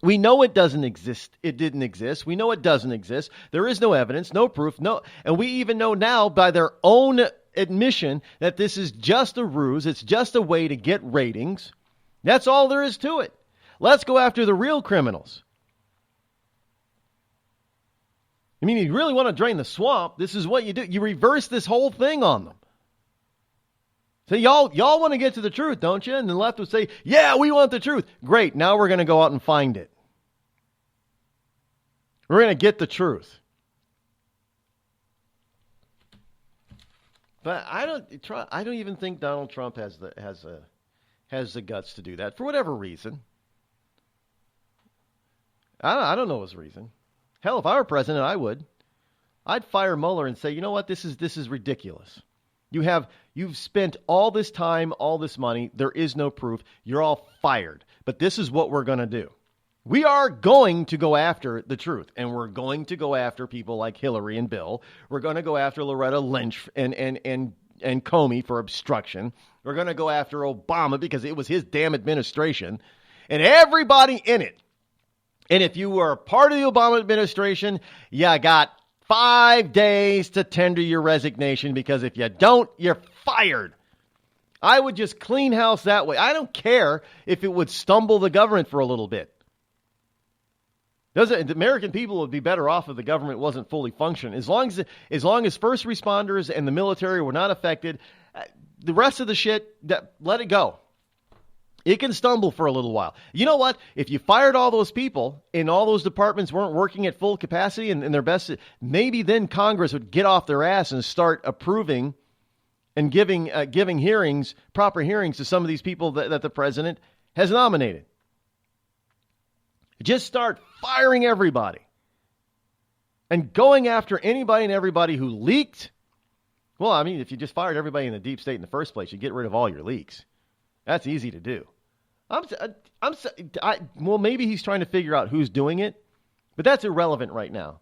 We know it doesn't exist. It didn't exist. We know it doesn't exist. There is no evidence, no proof, no. And we even know now by their own admission that this is just a ruse. It's just a way to get ratings. That's all there is to it. Let's go after the real criminals. I mean, you really want to drain the swamp, this is what you do. You reverse this whole thing on them. So y'all want to get to the truth, don't you? And the left would say, yeah, we want the truth. Great, now we're going to go out and find it. We're going to get the truth. But I don't even think Donald Trump has the guts to do that for whatever reason. I don't know his reason. Hell, if I were president, I would. I'd fire Mueller and say, you know what, this is ridiculous. You've spent all this time, all this money. There is no proof. You're all fired. But this is what we're going to do. We are going to go after the truth, and we're going to go after people like Hillary and Bill. We're going to go after Loretta Lynch and Comey for obstruction. We're going to go after Obama because it was his damn administration and everybody in it. And if you were a part of the Obama administration, you got 5 days to tender your resignation, because if you don't, you're fired. I would just clean house that way. I don't care if it would stumble the government for a little bit. The American people would be better off if the government wasn't fully functioning. As long as first responders and the military were not affected, the rest of the shit, let it go. It can stumble for a little while. You know what? If you fired all those people and all those departments weren't working at full capacity and their best, maybe then Congress would get off their ass and start approving and giving hearings, proper hearings to some of these people that the president has nominated. Just start firing everybody and going after anybody and everybody who leaked. Well, I mean, if you just fired everybody in the deep state in the first place, you get rid of all your leaks. That's easy to do. Well, maybe he's trying to figure out who's doing it, but that's irrelevant right now.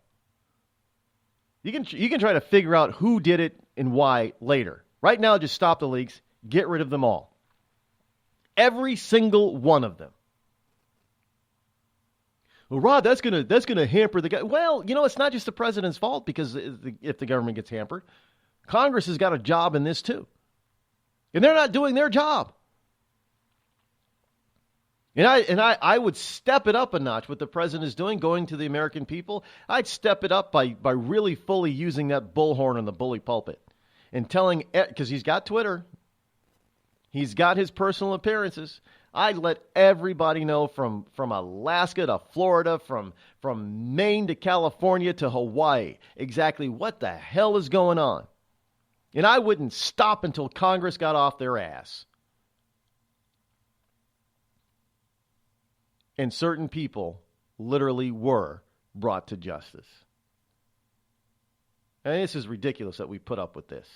You can try to figure out who did it and why later. Right now, just stop the leaks, get rid of them all. Every single one of them. Well, Rod, that's gonna hamper the guy. Well, it's not just the president's fault, because if the government gets hampered, Congress has got a job in this too, and they're not doing their job. And I would step it up a notch. What the president is doing, going to the American people, I'd step it up by really fully using that bullhorn on the bully pulpit and telling, because he's got Twitter, he's got his personal appearances. I'd let everybody know from Alaska to Florida, from Maine to California to Hawaii, exactly what the hell is going on. And I wouldn't stop until Congress got off their ass. And certain people literally were brought to justice. And this is ridiculous that we put up with this.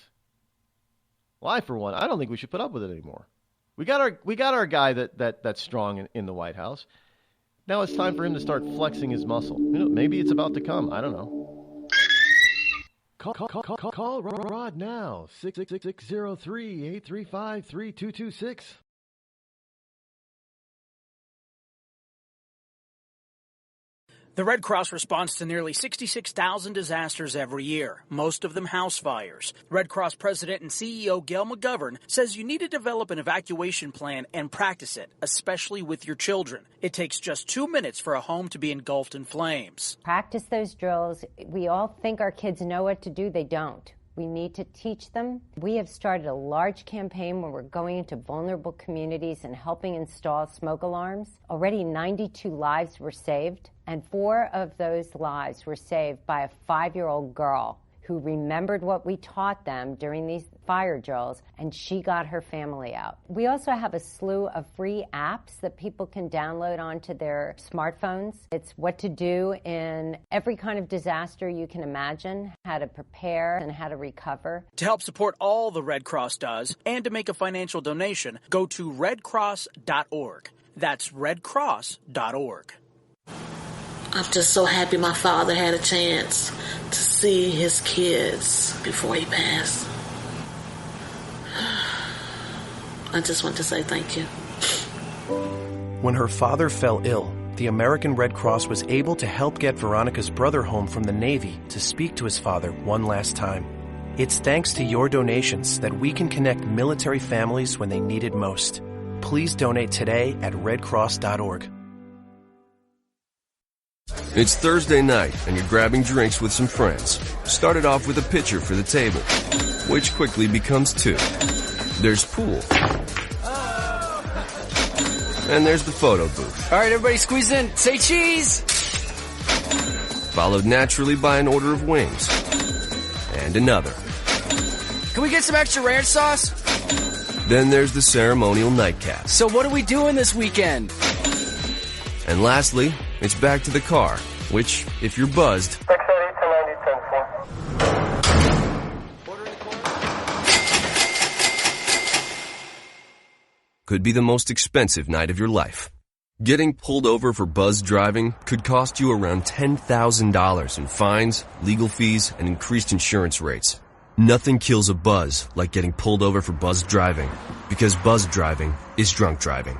Well, I, for one, I don't think we should put up with it anymore. We got our guy that's strong in the White House. Now it's time for him to start flexing his muscle. Maybe it's about to come. I don't know. Call Rod now. 666-603-835-3226. The Red Cross responds to nearly 66,000 disasters every year, most of them house fires. Red Cross President and CEO Gail McGovern says you need to develop an evacuation plan and practice it, especially with your children. It takes just 2 minutes for a home to be engulfed in flames. Practice those drills. We all think our kids know what to do. They don't. We need to teach them. We have started a large campaign where we're going into vulnerable communities and helping install smoke alarms. Already 92 lives were saved, and 4 of those lives were saved by a 5-year-old girl who remembered what we taught them during these fire drills, and she got her family out. We also have a slew of free apps that people can download onto their smartphones. It's what to do in every kind of disaster you can imagine, how to prepare and how to recover. To help support all the Red Cross does and to make a financial donation, go to redcross.org. That's redcross.org. I'm just so happy my father had a chance to see his kids before he passed. I just want to say thank you. When her father fell ill, the American Red Cross was able to help get Veronica's brother home from the Navy to speak to his father one last time. It's thanks to your donations that we can connect military families when they need it most. Please donate today at redcross.org. It's Thursday night, and you're grabbing drinks with some friends. Started off with a pitcher for the table, which quickly becomes 2. There's pool. And there's the photo booth. All right, everybody squeeze in. Say cheese! Followed naturally by an order of wings. And another. Can we get some extra ranch sauce? Then there's the ceremonial nightcap. So what are we doing this weekend? And lastly, it's back to the car, which, if you're buzzed, could be the most expensive night of your life. Getting pulled over for buzzed driving could cost you around $10,000 in fines, legal fees, and increased insurance rates. Nothing kills a buzz like getting pulled over for buzzed driving, because buzzed driving is drunk driving.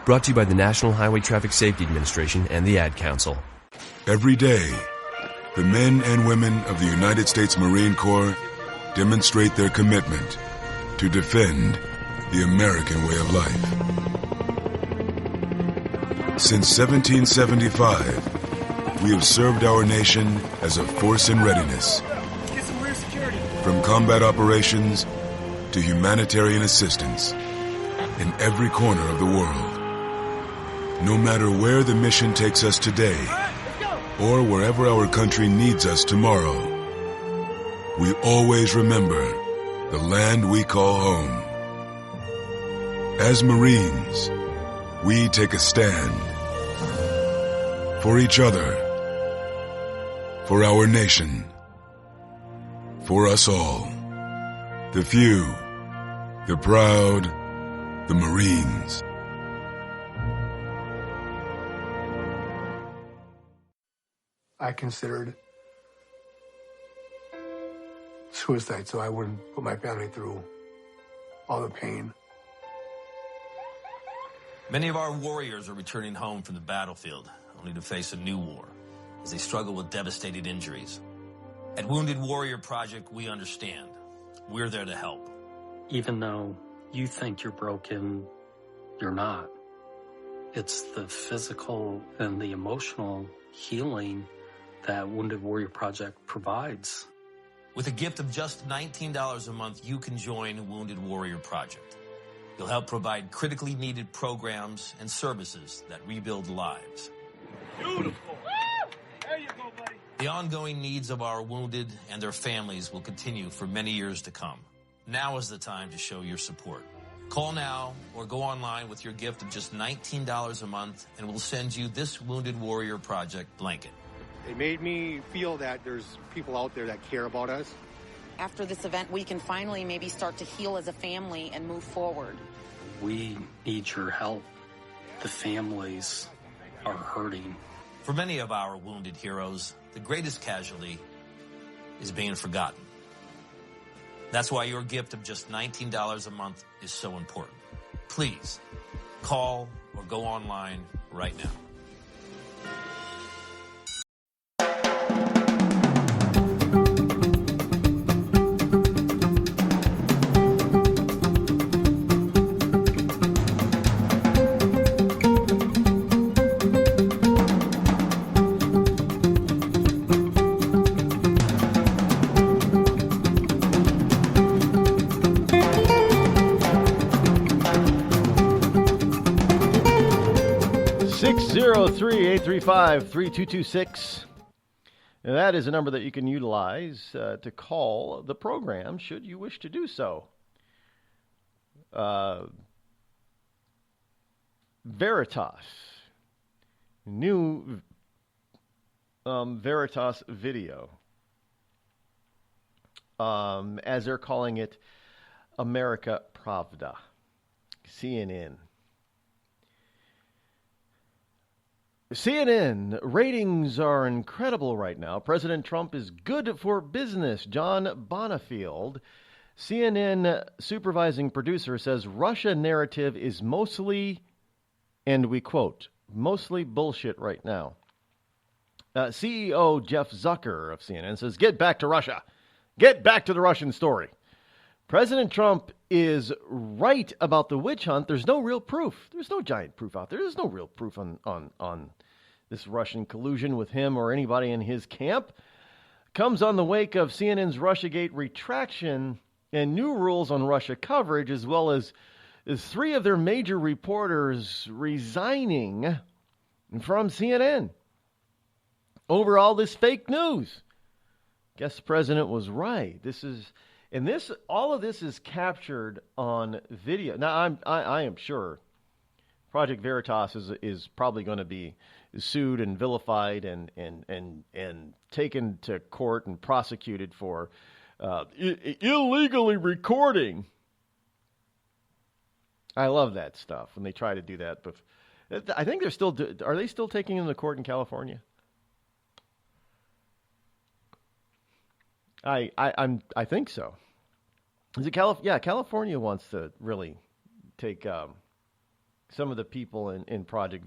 Brought to you by the National Highway Traffic Safety Administration and the Ad Council. Every day, the men and women of the United States Marine Corps demonstrate their commitment to defend the American way of life. Since 1775, we have served our nation as a force in readiness. Get some rear security. From combat operations to humanitarian assistance in every corner of the world. No matter where the mission takes us today, or wherever our country needs us tomorrow, we always remember the land we call home. As Marines, we take a stand for each other, for our nation, for us all. The few, the proud, the Marines. I considered suicide so I wouldn't put my family through all the pain. Many of our warriors are returning home from the battlefield, only to face a new war as they struggle with devastating injuries. At Wounded Warrior Project, we understand. We're there to help. Even though you think you're broken, you're not. It's the physical and the emotional healing that Wounded Warrior Project provides. With a gift of just $19 a month, you can join Wounded Warrior Project. You'll help provide critically needed programs and services that rebuild lives. Beautiful. There you go, buddy. The ongoing needs of our wounded and their families will continue for many years to come. Now is the time to show your support. Call now or go online with your gift of just $19 a month, and we'll send you this Wounded Warrior Project blanket. It made me feel that there's people out there that care about us. After this event, we can finally maybe start to heal as a family and move forward. We need your help. The families are hurting. For many of our wounded heroes, the greatest casualty is being forgotten. That's why your gift of just $19 a month is so important. Please call or go online right now. Three 835-3226. And that is a number that you can utilize to call the program should you wish to do so. Veritas. New Veritas video. As they're calling it, America Pravda. CNN. CNN, ratings are incredible right now. President Trump is good for business. John Bonifield, CNN supervising producer, says Russia narrative is mostly, and we quote, mostly bullshit right now. CEO Jeff Zucker of CNN says, get back to Russia. Get back to the Russian story. President Trump is right about the witch hunt. There's no real proof. There's no giant proof out there. There's no real proof on this Russian collusion with him or anybody in his camp. Comes on the wake of CNN's Russiagate retraction and new rules on Russia coverage, as well as three of their major reporters resigning from CNN over all this fake news. Guess the president was right. All of this is captured on video. Now, I am sure Project Veritas is probably going to be sued and vilified and taken to court and prosecuted for illegally recording. I love that stuff when they try to do that. But I think are they still taking them to court in California? I think so. Is it California wants to really take some of the people in Project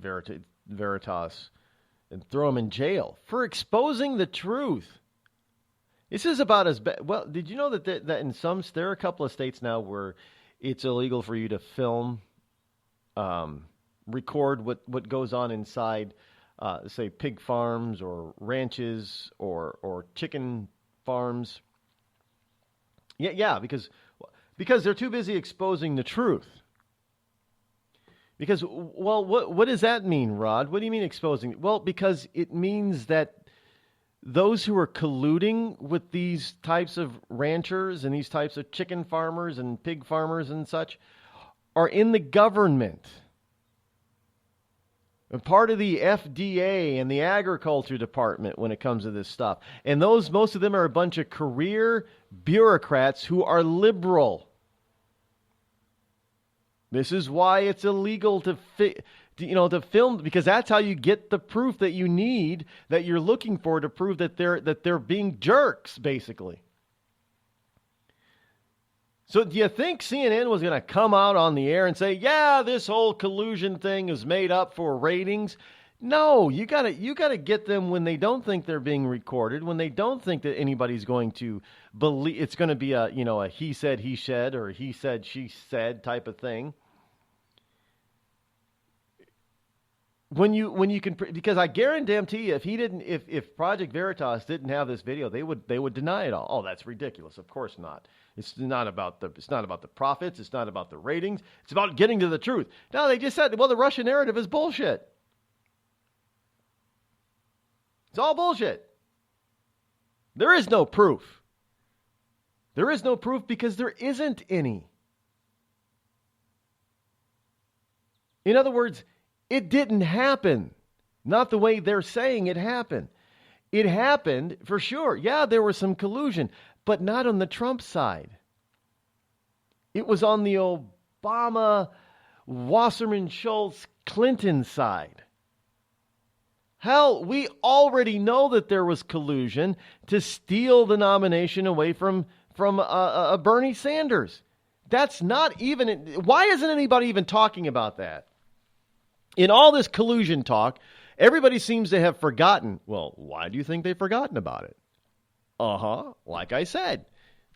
Veritas and throw them in jail for exposing the truth. This is about as bad. Well, did you know that in there are a couple of states now where it's illegal for you to film, record what goes on inside, say, pig farms or ranches or chicken farms. Yeah, because they're too busy exposing the truth. Because, well, what does that mean, Rod? What do you mean exposing? Well, because it means that those who are colluding with these types of ranchers and these types of chicken farmers and pig farmers and such are in the government. And part of the FDA and the agriculture department when it comes to this stuff. And most of them are a bunch of career bureaucrats who are liberal. This is why it's illegal to film, because that's how you get the proof that you need, that you're looking for to prove that they're being jerks, basically. So do you think CNN was going to come out on the air and say, yeah, this whole collusion thing is made up for ratings? No, you gotta get them when they don't think they're being recorded, when they don't think that anybody's going to believe it's going to be a he said he said or he said she said type of thing. When you can, because I guarantee you, if Project Veritas didn't have this video, they would deny it all. Oh, that's ridiculous. Of course not. It's not about the profits. It's not about the ratings. It's about getting to the truth. No, they just said, well, the Russian narrative is bullshit. It's all bullshit. There is no proof. There is no proof because there isn't any. In other words, it didn't happen. Not the way they're saying it happened. It happened for sure. Yeah, there was some collusion, but not on the Trump side. It was on the Obama, Wasserman, Schultz, Clinton side. Hell, we already know that there was collusion to steal the nomination away from Bernie Sanders. That's not even... Why isn't anybody even talking about that? In all this collusion talk, everybody seems to have forgotten. Well, why do you think they've forgotten about it? Like I said,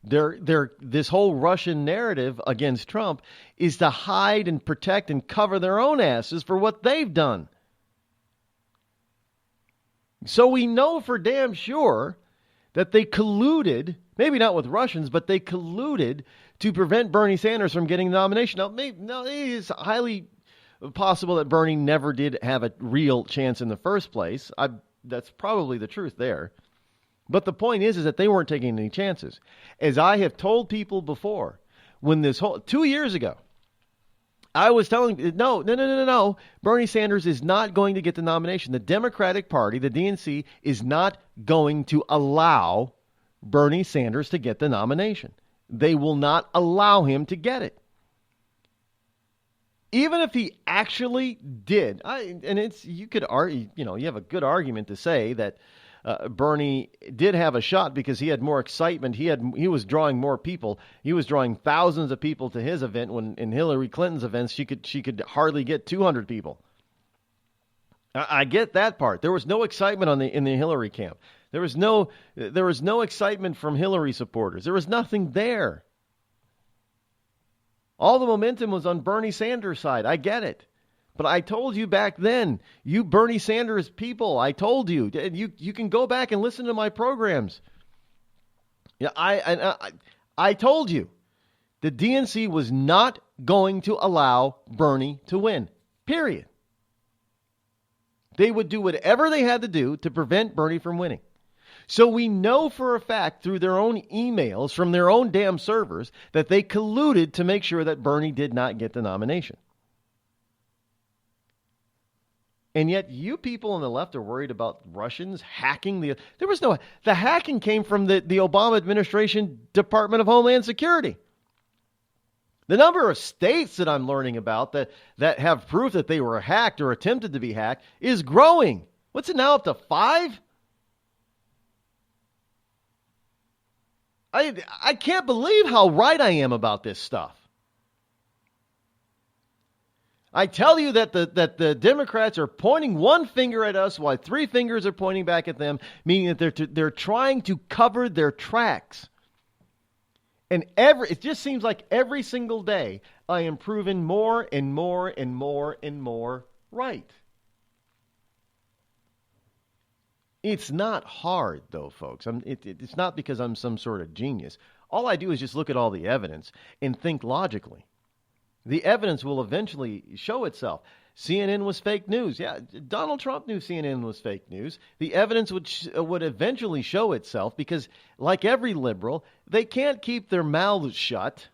this whole Russian narrative against Trump is to hide and protect and cover their own asses for what they've done. So we know for damn sure that they colluded, maybe not with Russians, but they colluded to prevent Bernie Sanders from getting the nomination. Now, it's highly possible that Bernie never did have a real chance in the first place. That's probably the truth there. But the point is that they weren't taking any chances. As I have told people before, when 2 years ago, I was telling, no. Bernie Sanders is not going to get the nomination. The Democratic Party, the DNC, is not going to allow Bernie Sanders to get the nomination. They will not allow him to get it. Even if he actually did, you could argue, you have a good argument to say that Bernie did have a shot because he had more excitement. He was drawing more people. He was drawing thousands of people to his event when in Hillary Clinton's events she could hardly get 200 people. I get that part. There was no excitement in the Hillary camp. There was no excitement from Hillary supporters. There was nothing there. All the momentum was on Bernie Sanders' side. I get it. But I told you back then, you Bernie Sanders people, I told you. You can go back and listen to my programs. Yeah, I told you. The DNC was not going to allow Bernie to win. Period. They would do whatever they had to do to prevent Bernie from winning. So we know for a fact through their own emails from their own damn servers that they colluded to make sure that Bernie did not get the nomination. And yet you people on the left are worried about Russians hacking the hacking came from the Obama administration Department of Homeland Security. The number of states that I'm learning about that have proof that they were hacked or attempted to be hacked is growing. What's it now, up to 5? I can't believe how right I am about this stuff. I tell you that the Democrats are pointing one finger at us while 3 fingers are pointing back at them, meaning that they're trying to cover their tracks. And it just seems like every single day I am proven more and more and more and more right. It's not hard, though, folks. It's not because I'm some sort of genius. All I do is just look at all the evidence and think logically. The evidence will eventually show itself. CNN was fake news. Yeah, Donald Trump knew CNN was fake news. The evidence would eventually show itself because, like every liberal, they can't keep their mouths shut.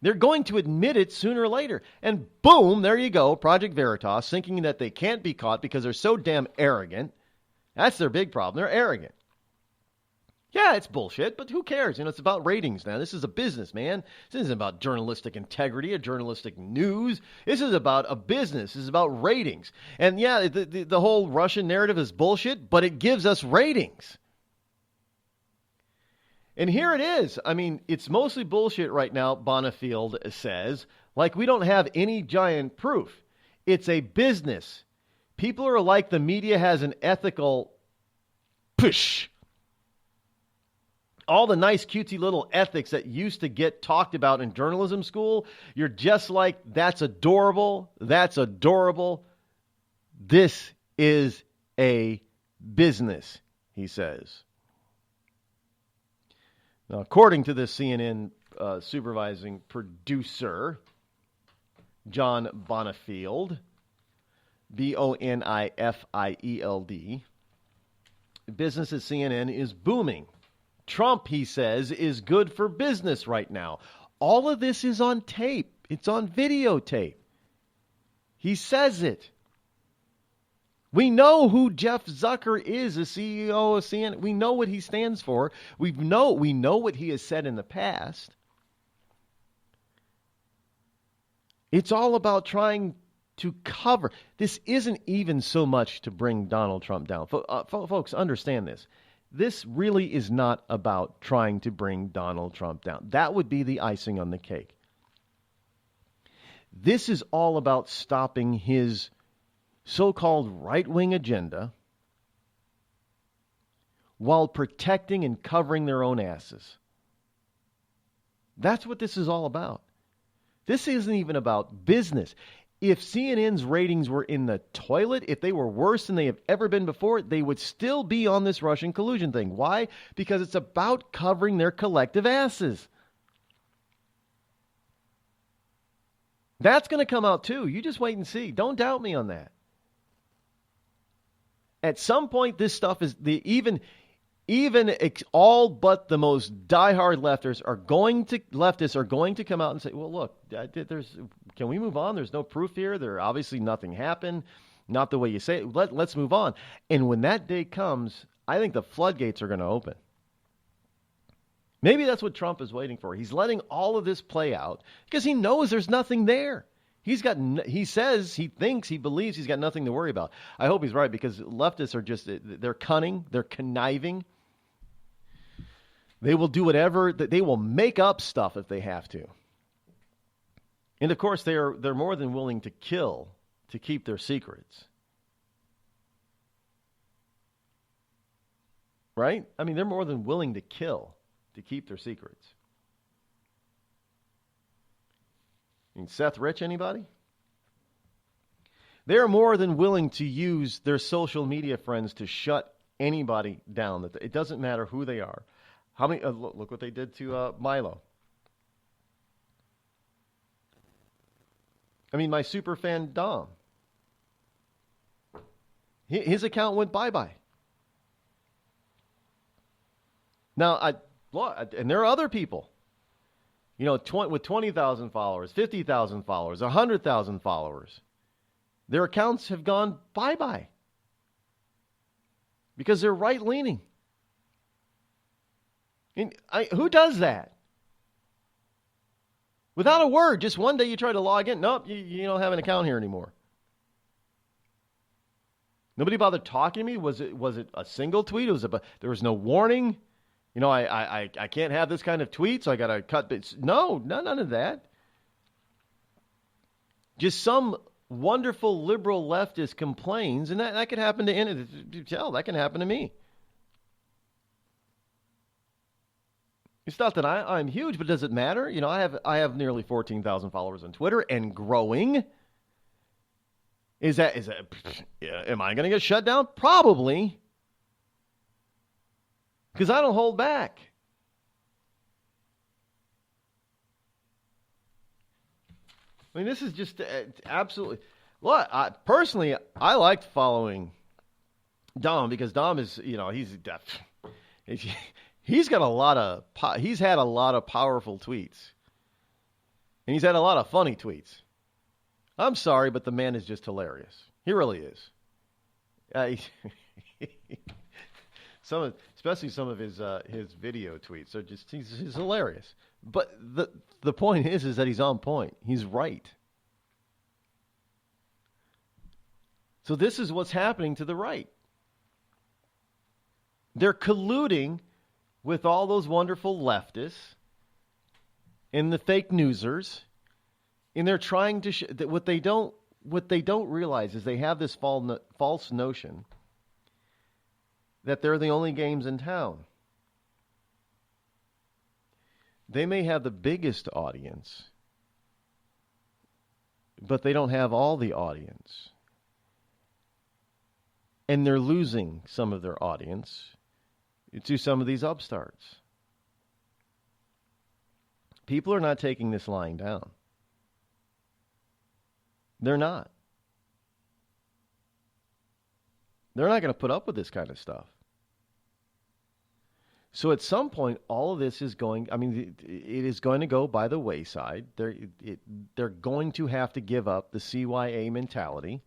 They're going to admit it sooner or later. And boom, there you go, Project Veritas, thinking that they can't be caught because they're so damn arrogant. That's their big problem. They're arrogant. Yeah, it's bullshit, but who cares? It's about ratings now. This is a business, man. This isn't about journalistic integrity or journalistic news. This is about a business. This is about ratings. And yeah, the whole Russian narrative is bullshit, but it gives us ratings. And here it is. It's mostly bullshit right now, Bonifield says. Like, we don't have any giant proof. It's a business. People are like the media has an ethical push. All the nice, cutesy little ethics that used to get talked about in journalism school, you're just like, that's adorable. That's adorable. This is a business, he says. Now, according to the CNN supervising producer, John Bonifield, Bonifield, business at CNN is booming. Trump, he says, is good for business right now. All of this is on tape. It's on videotape. He says it. We know who Jeff Zucker is, the CEO of CNN. We know what he stands for. We know what he has said in the past. It's all about trying to cover. This isn't even so much to bring Donald Trump down. Folks, understand this. This really is not about trying to bring Donald Trump down. That would be the icing on the cake. This is all about stopping his so-called right-wing agenda while protecting and covering their own asses. That's what this is all about. This isn't even about business. If CNN's ratings were in the toilet, if they were worse than they have ever been before, they would still be on this Russian collusion thing. Why? Because it's about covering their collective asses. That's going to come out too. You just wait and see. Don't doubt me on that. At some point, this stuff is even all but the most diehard leftists are going to come out and say, "Well, look, can we move on? There's no proof here. There obviously nothing happened, not the way you say it. Let's move on." And when that day comes, I think the floodgates are going to open. Maybe that's what Trump is waiting for. He's letting all of this play out because he knows there's nothing there. He says, he thinks, he believes he's got nothing to worry about. I hope he's right, because leftists are they're cunning, they're conniving. They will do whatever, they will make up stuff if they have to. And of course, they're more than willing to kill to keep their secrets. Right? I mean, they're more than willing to kill to keep their secrets. Seth Rich, anybody? They're more than willing to use their social media friends to shut anybody down. It doesn't matter who they are. How many? Look what they did to Milo. I mean, my super fan Dom. His account went bye-bye. Now, and there are other people. You know, with 20,000 followers, 50,000 followers, 100,000 followers, their accounts have gone bye-bye because they're right-leaning. Who does that? Without a word, just one day you try to log in. Nope, you don't have an account here anymore. Nobody bothered talking to me. Was it a single tweet? There was no warning. You know, I can't have this kind of tweet, so I got to cut bits. No, none of that. Just some wonderful liberal leftist complains, and that could happen to any. Hell, that can happen to me. It's not that I'm huge, but does it matter? You know, I have nearly 14,000 followers on Twitter and growing. Am I going to get shut down? Probably. Because I don't hold back. I mean, this is just absolutely... Well, personally, I liked following Dom because Dom is, you know, he's got a lot of... He's had a lot of powerful tweets. And he's had a lot of funny tweets. I'm sorry, but the man is just hilarious. He really is. Especially some of his video tweets are just he's hilarious. But the point is that he's on point. He's right. So this is what's happening to the right. They're colluding with all those wonderful leftists and the fake newsers, and they're trying to what they don't realize is they have this false notion that they're the only games in town. They may have the biggest audience, but they don't have all the audience. And they're losing some of their audience to some of these upstarts. People are not taking this lying down. They're not. They're not going to put up with this kind of stuff. So at some point, all of this is going, it is going to go by the wayside. They're going to have to give up the CYA mentality.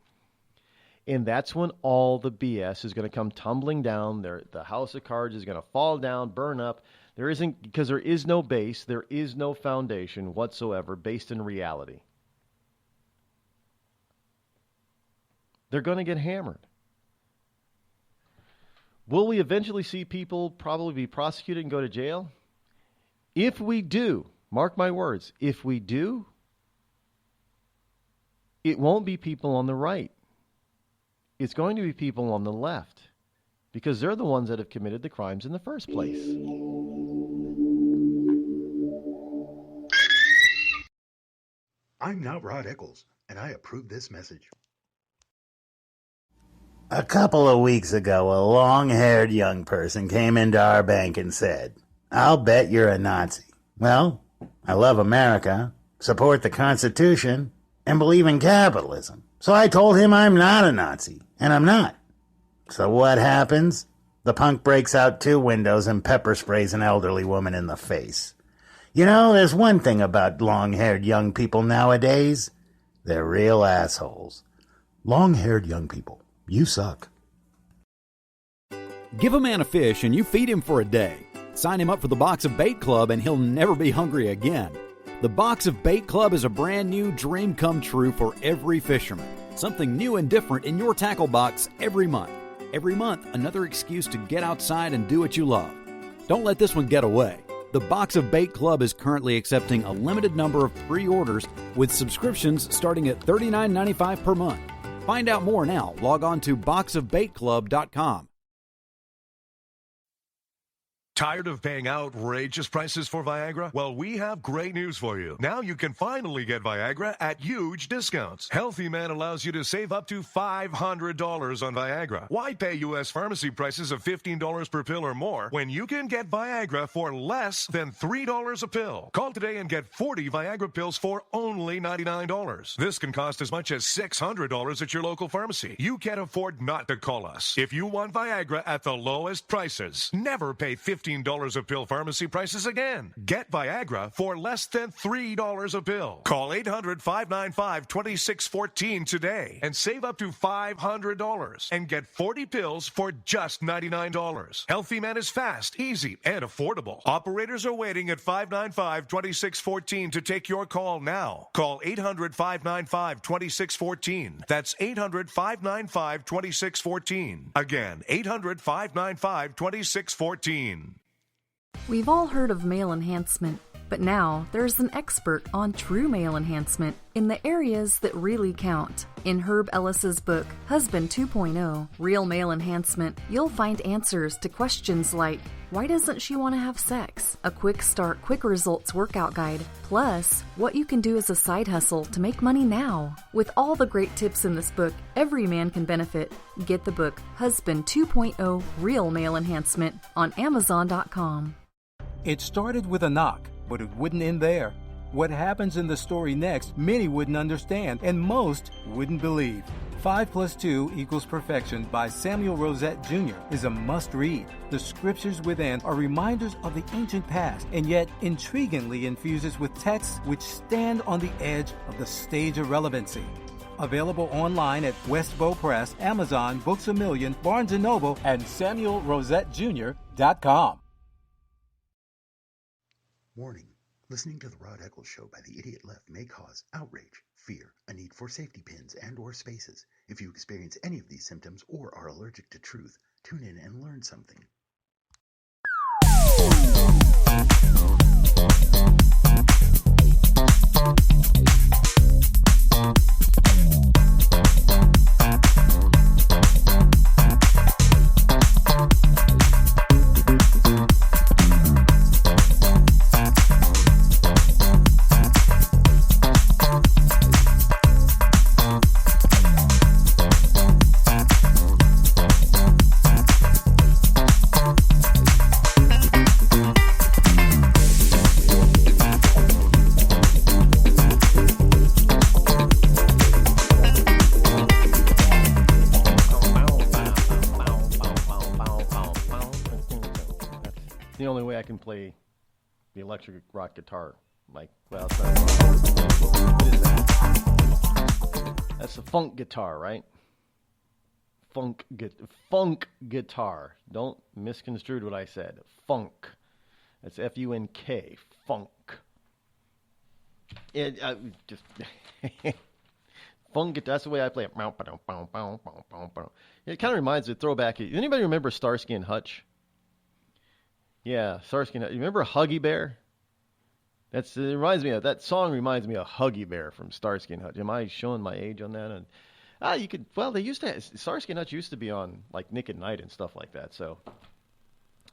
And that's when all the BS is going to come tumbling down. The house of cards is going to fall down, burn up. Because there is no base, there is no foundation whatsoever based in reality. They're going to get hammered. Will we eventually see people probably be prosecuted and go to jail? If we do, mark my words, if we do, it won't be people on the right. It's going to be people on the left, because they're the ones that have committed the crimes in the first place. I'm not Rod Eccles, and I approve this message. A couple of weeks ago, a long-haired young person came into our bank and said, "I'll bet you're a Nazi." Well, I love America, support the Constitution, and believe in capitalism. So I told him I'm not a Nazi, and I'm not. So what happens? The punk breaks out 2 windows and pepper sprays an elderly woman in the face. You know, there's one thing about long-haired young people nowadays. They're real assholes. Long-haired young people. You suck. Give a man a fish and you feed him for a day. Sign him up for the Box of Bait Club and he'll never be hungry again. The Box of Bait Club is a brand new dream come true for every fisherman. Something new and different in your tackle box every month. Every month, another excuse to get outside and do what you love. Don't let this one get away. The Box of Bait Club is currently accepting a limited number of pre-orders with subscriptions starting at $39.95 per month. Find out more now. Log on to boxofbaitclub.com. Tired of paying outrageous prices for Viagra? Well, we have great news for you. Now you can finally get Viagra at huge discounts. Healthy Man allows you to save up to $500 on Viagra. Why pay U.S. pharmacy prices of $15 per pill or more when you can get Viagra for less than $3 a pill? Call today and get 40 Viagra pills for only $99. This can cost as much as $600 at your local pharmacy. You can't afford not to call us. If you want Viagra at the lowest prices, never pay $15 a pill pharmacy prices again. Get Viagra for less than $3 a pill. Call 800-595-2614 today and save up to $500 and get 40 pills for just $99. Healthy Man is fast, easy, and affordable. Operators are waiting at 595-2614 to take your call now. Call 800-595-2614. That's 800-595-2614. Again, 800-595-2614. We've all heard of male enhancement, but now there's an expert on true male enhancement in the areas that really count. In Herb Ellis's book, Husband 2.0, Real Male Enhancement, you'll find answers to questions like, why doesn't she want to have sex? A quick start, quick results workout guide, plus what you can do as a side hustle to make money now. With all the great tips in this book, every man can benefit. Get the book, Husband 2.0, Real Male Enhancement, on Amazon.com. It started with a knock, but it wouldn't end there. What happens in the story next, many wouldn't understand, and most wouldn't believe. 5 + 2 = Perfection by Samuel Rosette Jr. is a must-read. The scriptures within are reminders of the ancient past, and yet intriguingly infuses with texts which stand on the edge of the stage of relevancy. Available online at Westbow Press, Amazon, Books A Million, Barnes & Noble, and SamuelRosetteJr.com. Warning. Listening to the Rod Eccles Show by the Idiot Left may cause outrage, fear, a need for safety pins and or spaces. If you experience any of these symptoms or are allergic to truth, tune in and learn something. can play the electric rock guitar. Like, well, it's not what is that? That's the funk guitar, right? Funk guitar. Don't misconstrue what I said. Funk. That's F-U-N-K. Funk. It just funk guitar. That's the way I play it. It kind of reminds me of throwback. Anybody remember Starsky and Hutch? Yeah, Starsky and Hutch. You remember Huggy Bear? That song reminds me of Huggy Bear from Starsky and Hutch. Am I showing my age on that? And they used to Starsky and Hutch used to be on like Nick at Night and stuff like that. So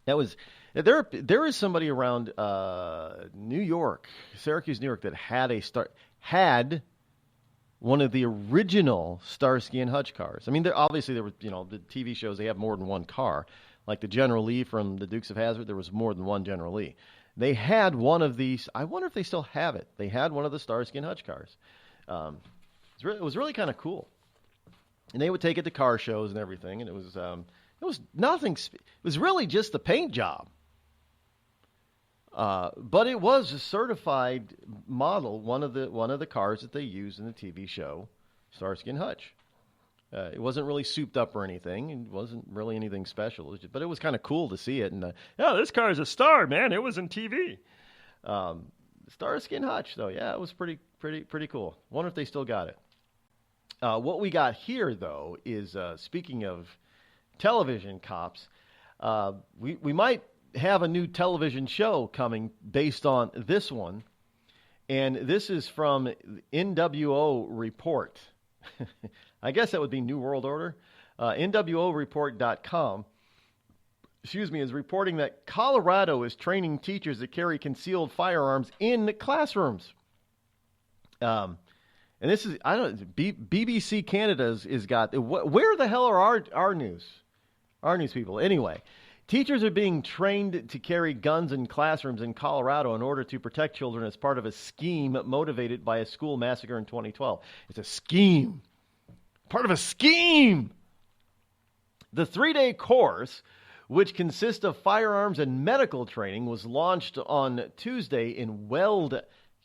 that was there is somebody around New York, Syracuse, New York, that had one of the original Starsky and Hutch cars. I mean, there were, the TV shows, they have more than one car. Like the General Lee from the Dukes of Hazzard, there was more than one General Lee. They had one of these. I wonder if they still have it. They had one of the Starsky and Hutch cars. It was really kind of cool. And they would take it to car shows and everything. And it was nothing. It was really just the paint job. But it was a certified model. One of the cars that they used in the TV show Starsky and Hutch. It wasn't really souped up or anything. It wasn't really anything special. But it was kind of cool to see it. And this car is a star, man. It was in TV. Starsky and Hutch, though. Yeah, it was pretty cool. Wonder if they still got it. What we got here, though, is speaking of television cops, we might have a new television show coming based on this one. And this is from NWO Report. I guess that would be New World Order. NWOreport.com, is reporting that Colorado is training teachers to carry concealed firearms in classrooms. And this is, BBC Canada's is got, where the hell are our news people? Anyway, teachers are being trained to carry guns in classrooms in Colorado in order to protect children as part of a scheme motivated by a school massacre in 2012. It's a scheme. Part of a scheme. The 3-day course, which consists of firearms and medical training, was launched on Tuesday in Weld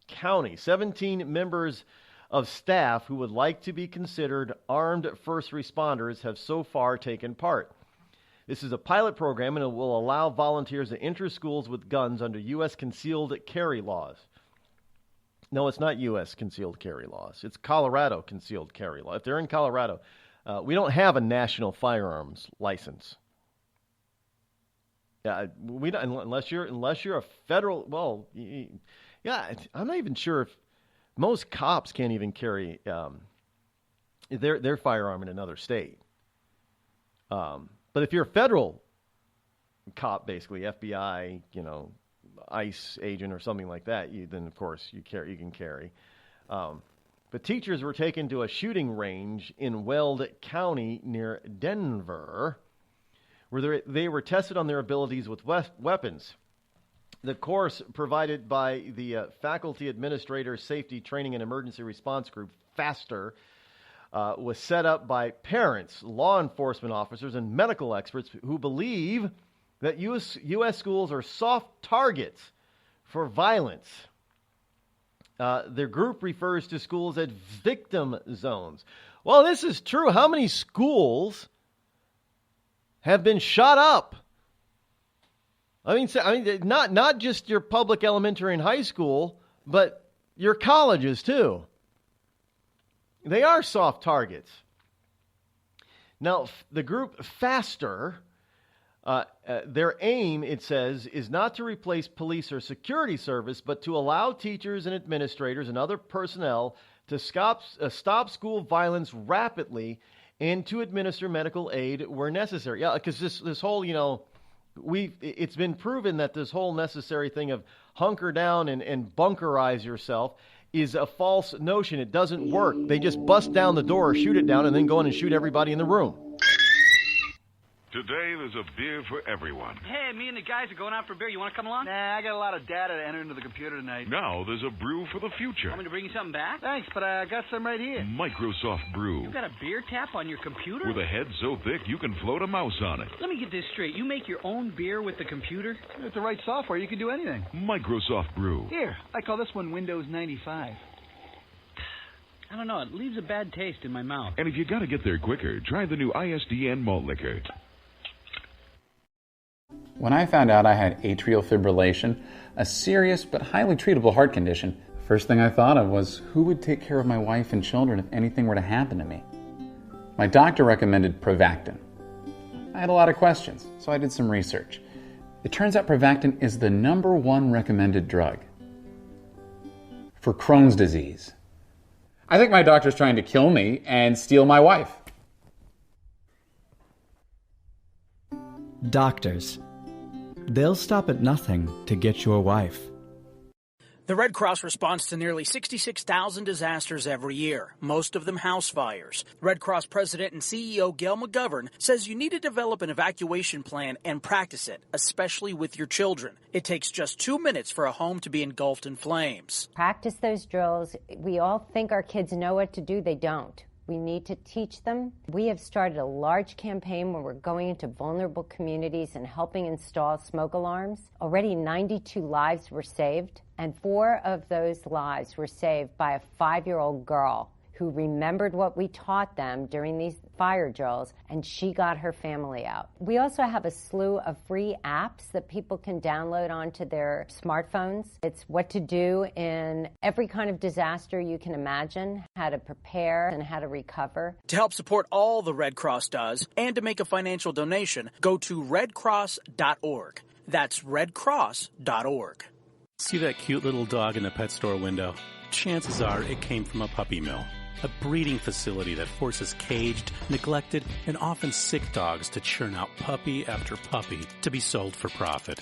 County. 17 members of staff who would like to be considered armed first responders have so far taken part. This is a pilot program, and it will allow volunteers to enter schools with guns under U.S. concealed carry laws. No, it's not U.S. concealed carry laws. It's Colorado concealed carry law. If they're in Colorado, we don't have a national firearms license. We don't, unless you're a federal. Well, yeah, I'm not even sure if most cops can't even carry their firearm in another state. But if you're a federal cop, basically FBI, ICE agent or something like that, then of course you can carry. But teachers were taken to a shooting range in Weld County near Denver, where they were tested on their abilities with weapons. The course provided by the Faculty Administrator Safety Training and Emergency Response Group, FASTER, was set up by parents, law enforcement officers, and medical experts who believe that U.S. schools are soft targets for violence. Their group refers to schools as victim zones. Well, this is true. How many schools have been shot up? I mean, not just your public elementary and high school, but your colleges too. They are soft targets. Now, the group FASTER, their aim, it says, is not to replace police or security service, but to allow teachers and administrators and other personnel to stop school violence rapidly and to administer medical aid where necessary. Yeah, because this whole, it's been proven that this whole necessary thing of hunker down and bunkerize yourself is a false notion. It doesn't work. They just bust down the door, shoot it down, and then go in and shoot everybody in the room. Today, there's a beer for everyone. Hey, me and the guys are going out for beer. You want to come along? Nah, I got a lot of data to enter into the computer tonight. Now, there's a brew for the future. Want me to bring you something back? Thanks, but I got some right here. Microsoft Brew. You got a beer tap on your computer? With a head so thick you can float a mouse on it. Let me get this straight. You make your own beer with the computer? With the right software, you can do anything. Microsoft Brew. Here, I call this one Windows 95. I don't know, it leaves a bad taste in my mouth. And if you got to get there quicker, try the new ISDN malt liquor. When I found out I had atrial fibrillation, a serious but highly treatable heart condition, the first thing I thought of was who would take care of my wife and children if anything were to happen to me. My doctor recommended Prevactin. I had a lot of questions, so I did some research. It turns out Prevactin is the #1 recommended drug for Crohn's disease. I think my doctor's trying to kill me and steal my wife. Doctors. They'll stop at nothing to get your wife. The Red Cross responds to nearly 66,000 disasters every year, most of them house fires. Red Cross President and CEO Gail McGovern says you need to develop an evacuation plan and practice it, especially with your children. It takes just 2 minutes for a home to be engulfed in flames. Practice those drills. We all think our kids know what to do. They don't. We need to teach them. We have started a large campaign where we're going into vulnerable communities and helping install smoke alarms. Already 92 lives were saved, and 4 of those lives were saved by a 5-year-old girl who remembered what we taught them during these fire drills, and she got her family out. We also have a slew of free apps that people can download onto their smartphones. It's what to do in every kind of disaster you can imagine, how to prepare and how to recover. To help support all the Red Cross does and to make a financial donation, go to redcross.org. That's redcross.org. See that cute little dog in the pet store window? Chances are it came from a puppy mill. A breeding facility that forces caged, neglected, and often sick dogs to churn out puppy after puppy to be sold for profit.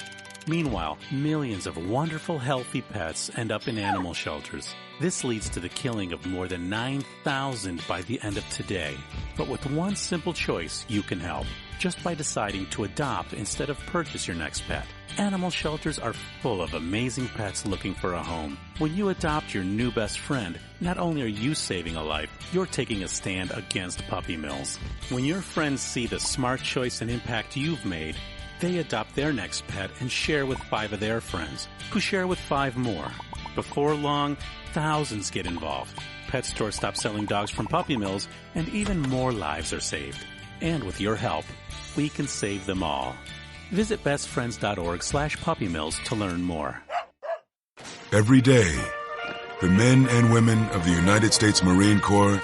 Meanwhile, millions of wonderful, healthy pets end up in animal shelters. This leads to the killing of more than 9,000 by the end of today. But with one simple choice, you can help. Just by deciding to adopt instead of purchase your next pet. Animal shelters are full of amazing pets looking for a home. When you adopt your new best friend, not only are you saving a life, you're taking a stand against puppy mills. When your friends see the smart choice and impact you've made, they adopt their next pet and share with 5 of their friends, who share with 5 more. Before long, thousands get involved. Pet stores stop selling dogs from puppy mills, and even more lives are saved. And with your help, we can save them all. Visit bestfriends.org/puppymills to learn more. Every day, the men and women of the United States Marine Corps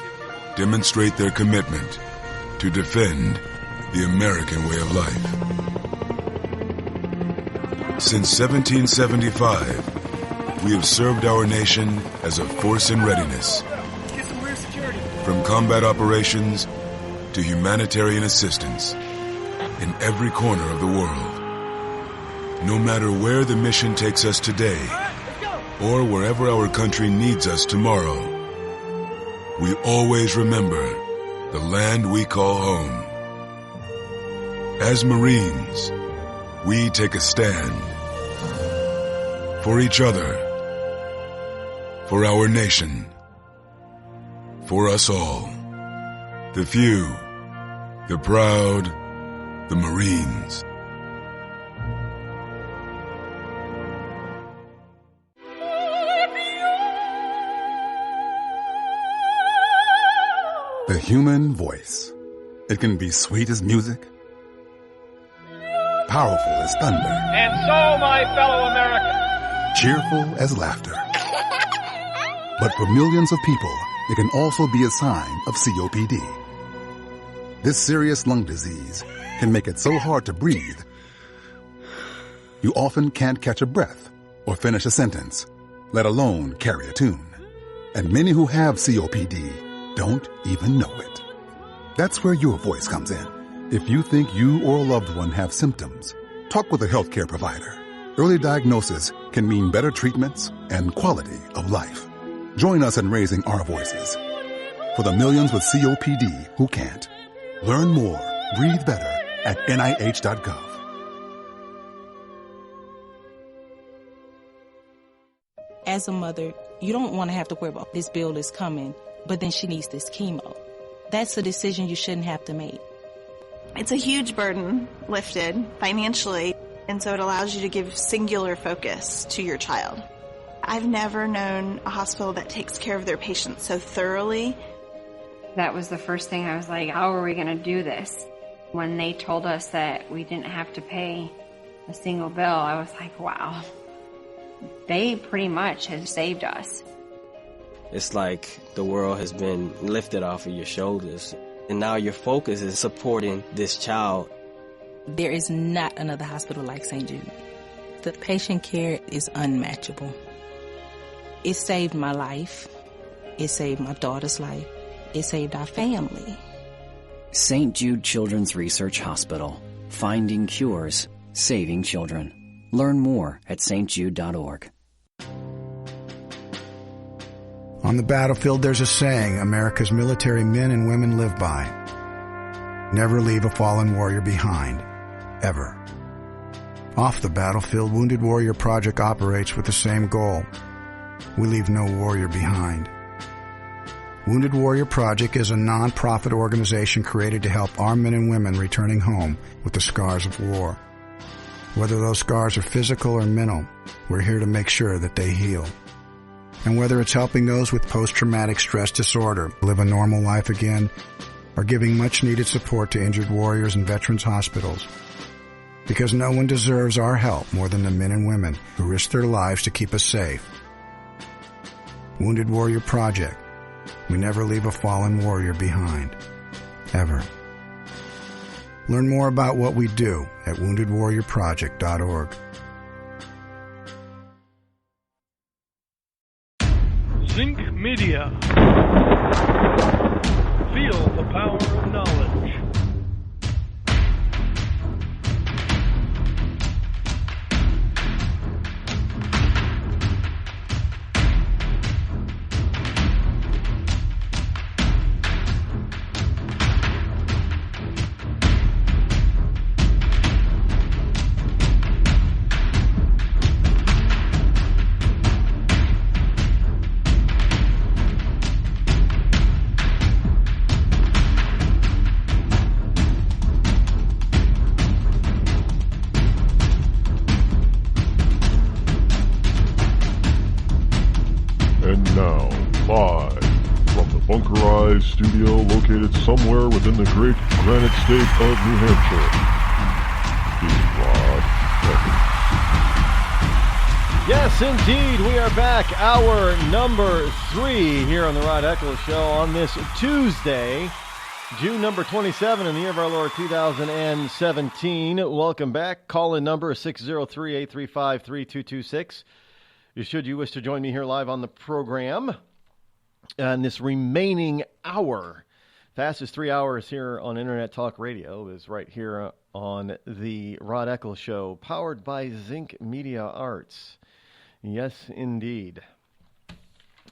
demonstrate their commitment to defend the American way of life. Since 1775, we have served our nation as a force in readiness. Get some rear security. From combat operations to humanitarian assistance in every corner of the world. No matter where the mission takes us today, or wherever our country needs us tomorrow, we always remember the land we call home. As Marines, we take a stand for each other, for our nation, for us all. The few, the proud, the Marines. The human voice. It can be sweet as music, powerful as thunder, And so, my fellow Americans, cheerful as laughter. But for millions of people, it can also be a sign of COPD. This serious lung disease can make it so hard to breathe, you often can't catch a breath or finish a sentence, let alone carry a tune. And many who have COPD don't even know it. That's where your voice comes in. If you think you or a loved one have symptoms, talk with a healthcare provider. Early diagnosis can mean better treatments and quality of life. Join us in raising our voices for the millions with COPD who can't. Learn more, breathe better, at nih.gov. As a mother, you don't want to have to worry about this bill is coming, but then she needs this chemo. That's a decision you shouldn't have to make. It's a huge burden lifted financially, and so it allows you to give singular focus to your child. I've never known a hospital that takes care of their patients so thoroughly. That was the first thing I was like, how are we going to do this? When they told us that we didn't have to pay a single bill, I was like, wow. They pretty much have saved us. It's like the world has been lifted off of your shoulders, and now your focus is supporting this child. There is not another hospital like St. Jude. The patient care is unmatchable. It saved my life. It saved my daughter's life. It saved our family. St. Jude Children's Research Hospital. Finding cures, saving children. Learn more at stjude.org. On the battlefield, there's a saying America's military men and women live by. Never leave a fallen warrior behind. Ever. Off the battlefield, Wounded Warrior Project operates with the same goal. We leave no warrior behind. Wounded Warrior Project is a non-profit organization created to help our men and women returning home with the scars of war. Whether those scars are physical or mental, we're here to make sure that they heal. And whether it's helping those with post-traumatic stress disorder live a normal life again, or giving much-needed support to injured warriors in veterans' hospitals. Because no one deserves our help more than the men and women who risk their lives to keep us safe. Wounded Warrior Project. We never leave a fallen warrior behind. Ever. Learn more about what we do at woundedwarriorproject.org. Zinc Media. Feel the power of knowledge. Studio located somewhere within the great granite state of New Hampshire. He's Rod Eccles. Yes, indeed, we are back. Hour number 3 here on the Rod Eccles Show on this Tuesday, June number 27 in the year of our Lord 2017. Welcome back. Call-in number is 603-835-3226. Should you wish to join me here live on the program. And this remaining hour, fastest 3 hours here on Internet Talk Radio, is right here on the Rod Eccles Show, powered by Zinc Media Arts. Yes, indeed.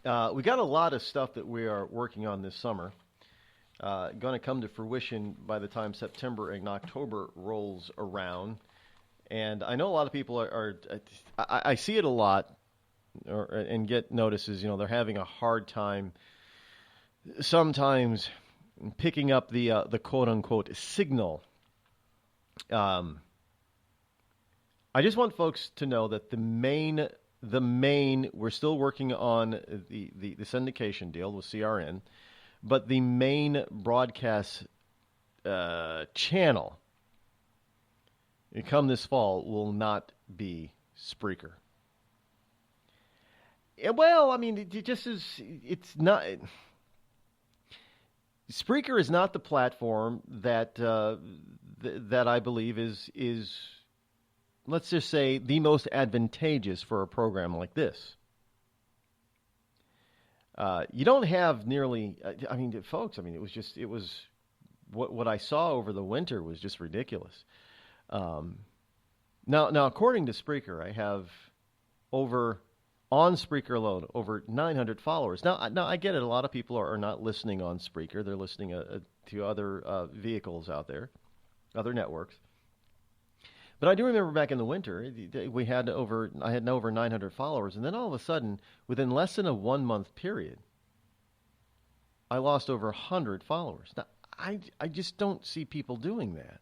We got a lot of stuff that we are working on this summer. Going to come to fruition by the time September and October rolls around. And I know a lot of people I see it a lot. And get notices, they're having a hard time sometimes picking up the quote-unquote signal. I just want folks to know that the main, we're still working on the syndication deal with CRN, but the main broadcast channel, come this fall, will not be Spreaker. Well, I mean, it's not. Spreaker is not the platform that that I believe is, let's just say, the most advantageous for a program like this. You don't have nearly. I mean, folks. I mean, it was what I saw over the winter was just ridiculous. Now, according to Spreaker, I have on Spreaker alone, over 900 followers. Now, I get it. A lot of people are not listening on Spreaker. They're listening to other vehicles out there. other networks. But I do remember back in the winter, I had over 900 followers, and then all of a sudden, within less than a 1 month period, I lost over 100 followers. Now, I just don't see people doing that.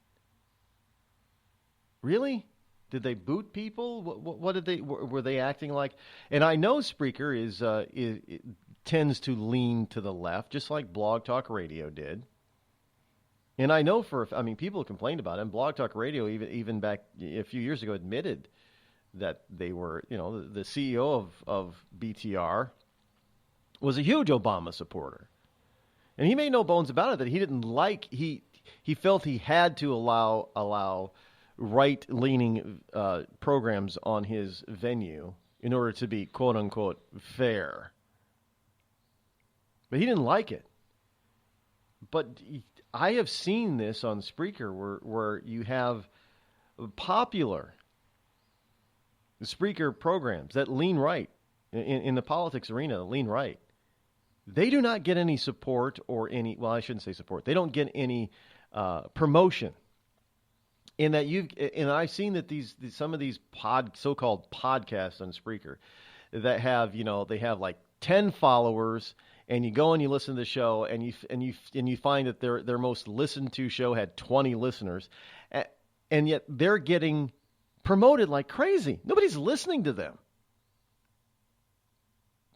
Really? Did they boot people? What did they were they acting like? And I know Spreaker tends to lean to the left, just like Blog Talk Radio did. And I know people complained about it. And Blog Talk Radio, even back a few years ago, admitted that they were, the CEO of BTR was a huge Obama supporter. And he made no bones about it that he didn't like, he felt he had to allow right-leaning programs on his venue in order to be, quote-unquote, fair. But he didn't like it. But I have seen this on Spreaker where you have popular Spreaker programs that lean right in the politics arena, lean right. They do not get any support or any, well, I shouldn't say support. They don't get any promotion. In that and I've seen that some of these so-called podcasts on Spreaker that have, they have like 10 followers, and you go and you listen to the show, and you find that their most listened to show had 20 listeners, and yet they're getting promoted like crazy. Nobody's listening to them,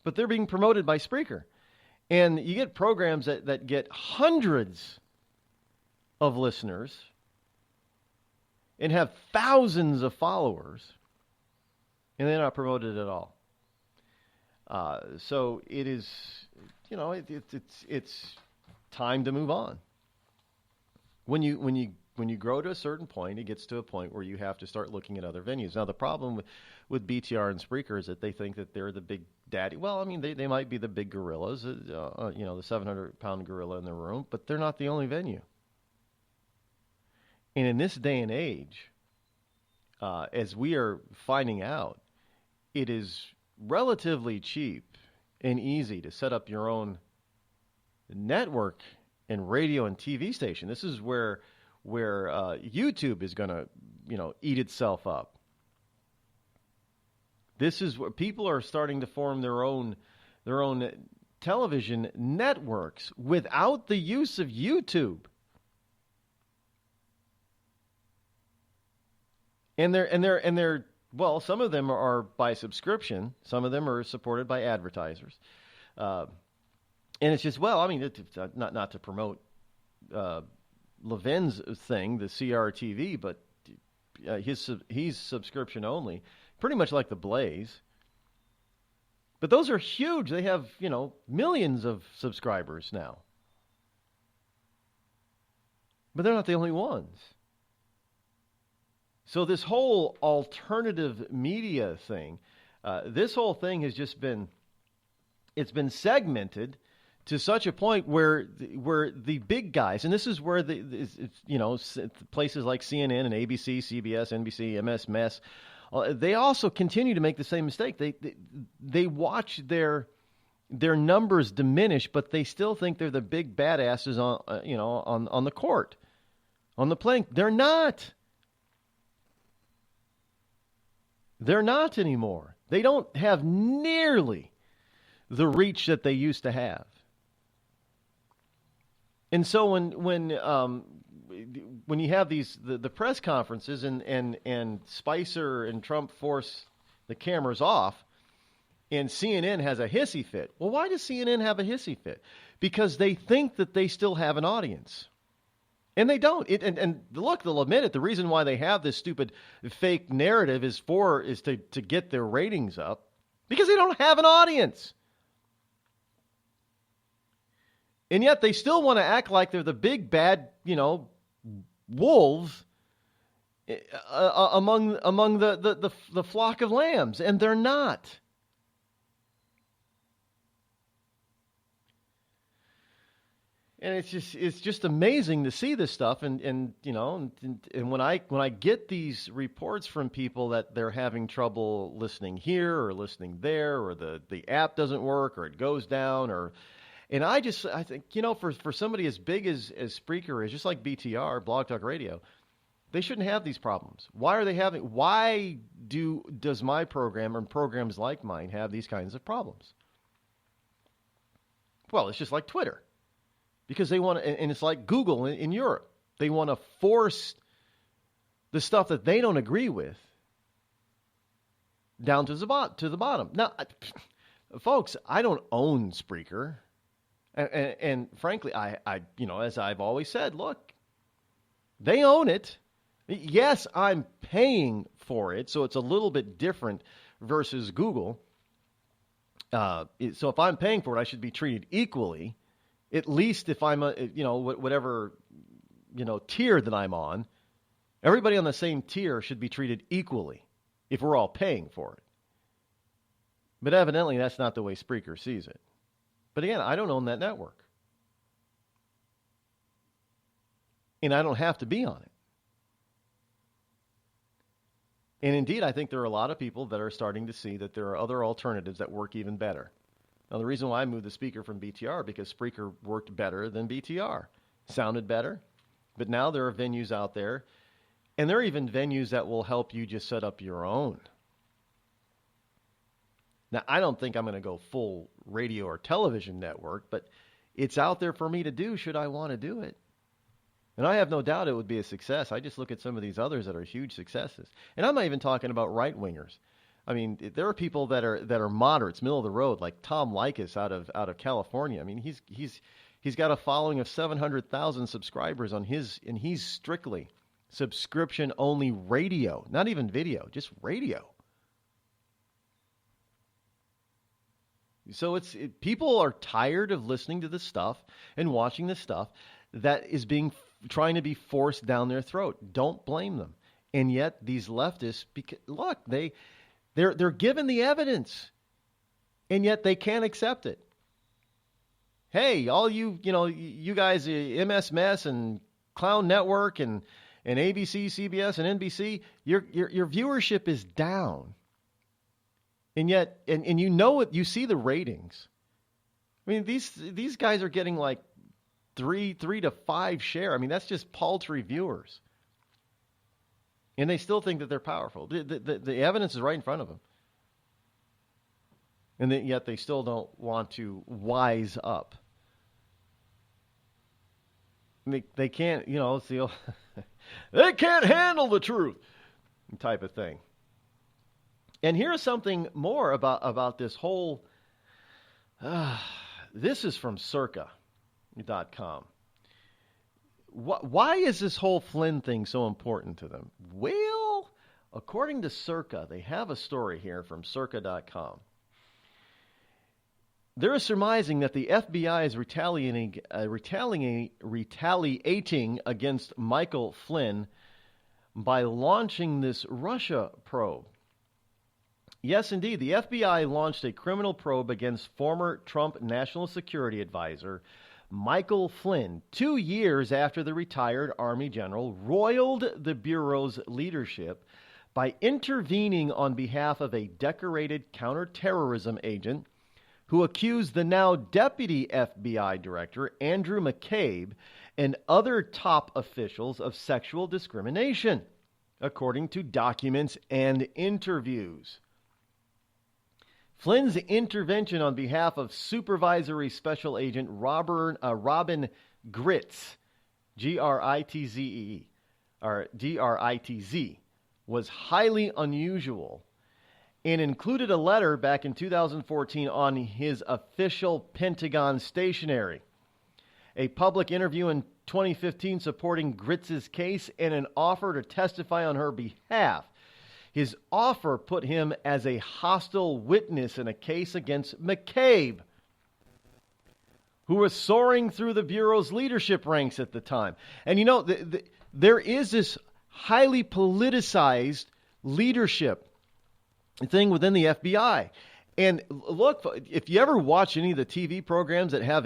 but they're being promoted by Spreaker, and you get programs that get hundreds of listeners and have thousands of followers, and they're not promoted at all. So it is, it's time to move on. When you grow to a certain point, it gets to a point where you have to start looking at other venues. Now, the problem with BTR and Spreaker is that they think that they're the big daddy. Well, I mean, they might be the big gorillas, the 700-pound gorilla in the room, but they're not the only venue. And in this day and age, as we are finding out, it is relatively cheap and easy to set up your own network and radio and TV station. This is where YouTube is going to, eat itself up. This is where people are starting to form their own television networks without the use of YouTube. And they're well, some of them are by subscription. Some of them are supported by advertisers. And it's just, not to promote Levin's thing, the CRTV, but he's subscription only, pretty much like the Blaze. But those are huge. They have, millions of subscribers now. But they're not the only ones. So this whole alternative media thing, this whole thing has just been segmented to such a point where the big guys, and this is where places like CNN and ABC, CBS, NBC, MS, MES, they also continue to make the same mistake. They watch their numbers diminish, but they still think they're the big badasses on the court, on the playing. They're not. They're not anymore. They don't have nearly the reach that they used to have. And so when you have the press conferences and Spicer and Trump force the cameras off, and CNN has a hissy fit. Well, why does CNN have a hissy fit? Because they think that they still have an audience. And they don't. And look, they'll admit it. The reason why they have this stupid fake narrative is to get their ratings up, because they don't have an audience. And yet they still want to act like they're the big bad, wolves among the flock of lambs, and they're not. And it's just amazing to see this stuff, and when I get these reports from people that they're having trouble listening here or listening there, or the app doesn't work, or it goes down, and I think for somebody as big as Spreaker is, just like BTR, Blog Talk Radio, They shouldn't have these problems. Why does my program and programs like mine have these kinds of problems? Well, it's just like Twitter. Because they want to, and it's like Google in Europe. They want to force the stuff that they don't agree with down to the bottom. Now, folks, I don't own Spreaker. And frankly, I as I've always said, look, they own it. Yes, I'm paying for it, so it's a little bit different versus Google. So if I'm paying for it, I should be treated equally. At least if I'm whatever tier that I'm on, everybody on the same tier should be treated equally if we're all paying for it. But evidently, that's not the way Spreaker sees it. But again, I don't own that network. And I don't have to be on it. And indeed, I think there are a lot of people that are starting to see that there are other alternatives that work even better. Now, the reason why I moved the speaker from BTR, because Spreaker worked better than BTR. Sounded better. But now there are venues out there, and there are even venues that will help you just set up your own. Now, I don't think I'm going to go full radio or television network, but it's out there for me to do should I want to do it. And I have no doubt it would be a success. I just look at some of these others that are huge successes. And I'm not even talking about right-wingers. I mean, there are people that are moderates, middle of the road, like Tom Likas out of California. I mean, he's got a following of 700,000 subscribers on his, and he's strictly subscription-only radio, not even video, just radio. So people are tired of listening to this stuff and watching this stuff that is trying to be forced down their throat. Don't blame them. And yet these leftists, look, they're given the evidence, and yet they can't accept it. Hey, all you guys, MS Mess and Clown Network and ABC, CBS, and NBC, your viewership is down. And yet, and you see the ratings. I mean, these guys are getting like 3 to 5 share. I mean, that's just paltry viewers. And they still think that they're powerful. The evidence is right in front of them. And yet they still don't want to wise up. They can't, it's the they can't handle the truth type of thing. And here's something more about this whole, this is from Circa.com. Why is this whole Flynn thing so important to them? Well, according to Circa, they have a story here from Circa.com. They're surmising that the FBI is retaliating against Michael Flynn by launching this Russia probe. Yes, indeed. The FBI launched a criminal probe against former Trump National Security Advisor Michael Flynn 2 years after the retired Army general roiled the Bureau's leadership by intervening on behalf of a decorated counterterrorism agent who accused the now deputy FBI director, Andrew McCabe, and other top officials of sexual discrimination, according to documents and interviews. Flynn's intervention on behalf of Supervisory Special Agent Robin Gritz, Gritze, or Gritz, was highly unusual and included a letter back in 2014 on his official Pentagon stationery, a public interview in 2015 supporting Gritz's case, and an offer to testify on her behalf. His offer put him as a hostile witness in a case against McCabe, who was soaring through the Bureau's leadership ranks at the time. And there is this highly politicized leadership thing within the FBI. And look, if you ever watch any of the TV programs that have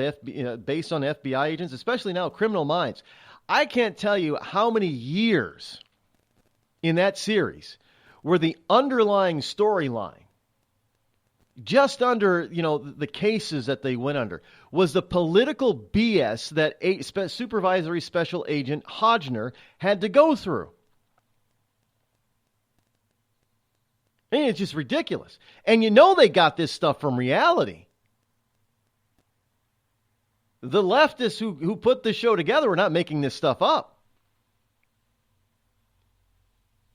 based on FBI agents, especially now Criminal Minds, I can't tell you how many years in that series where the underlying storyline, just under, the cases that they went under, was the political BS that Supervisory Special Agent Hodgner had to go through. I mean, it's just ridiculous. And you know they got this stuff from reality. The leftists who put this show together are not making this stuff up.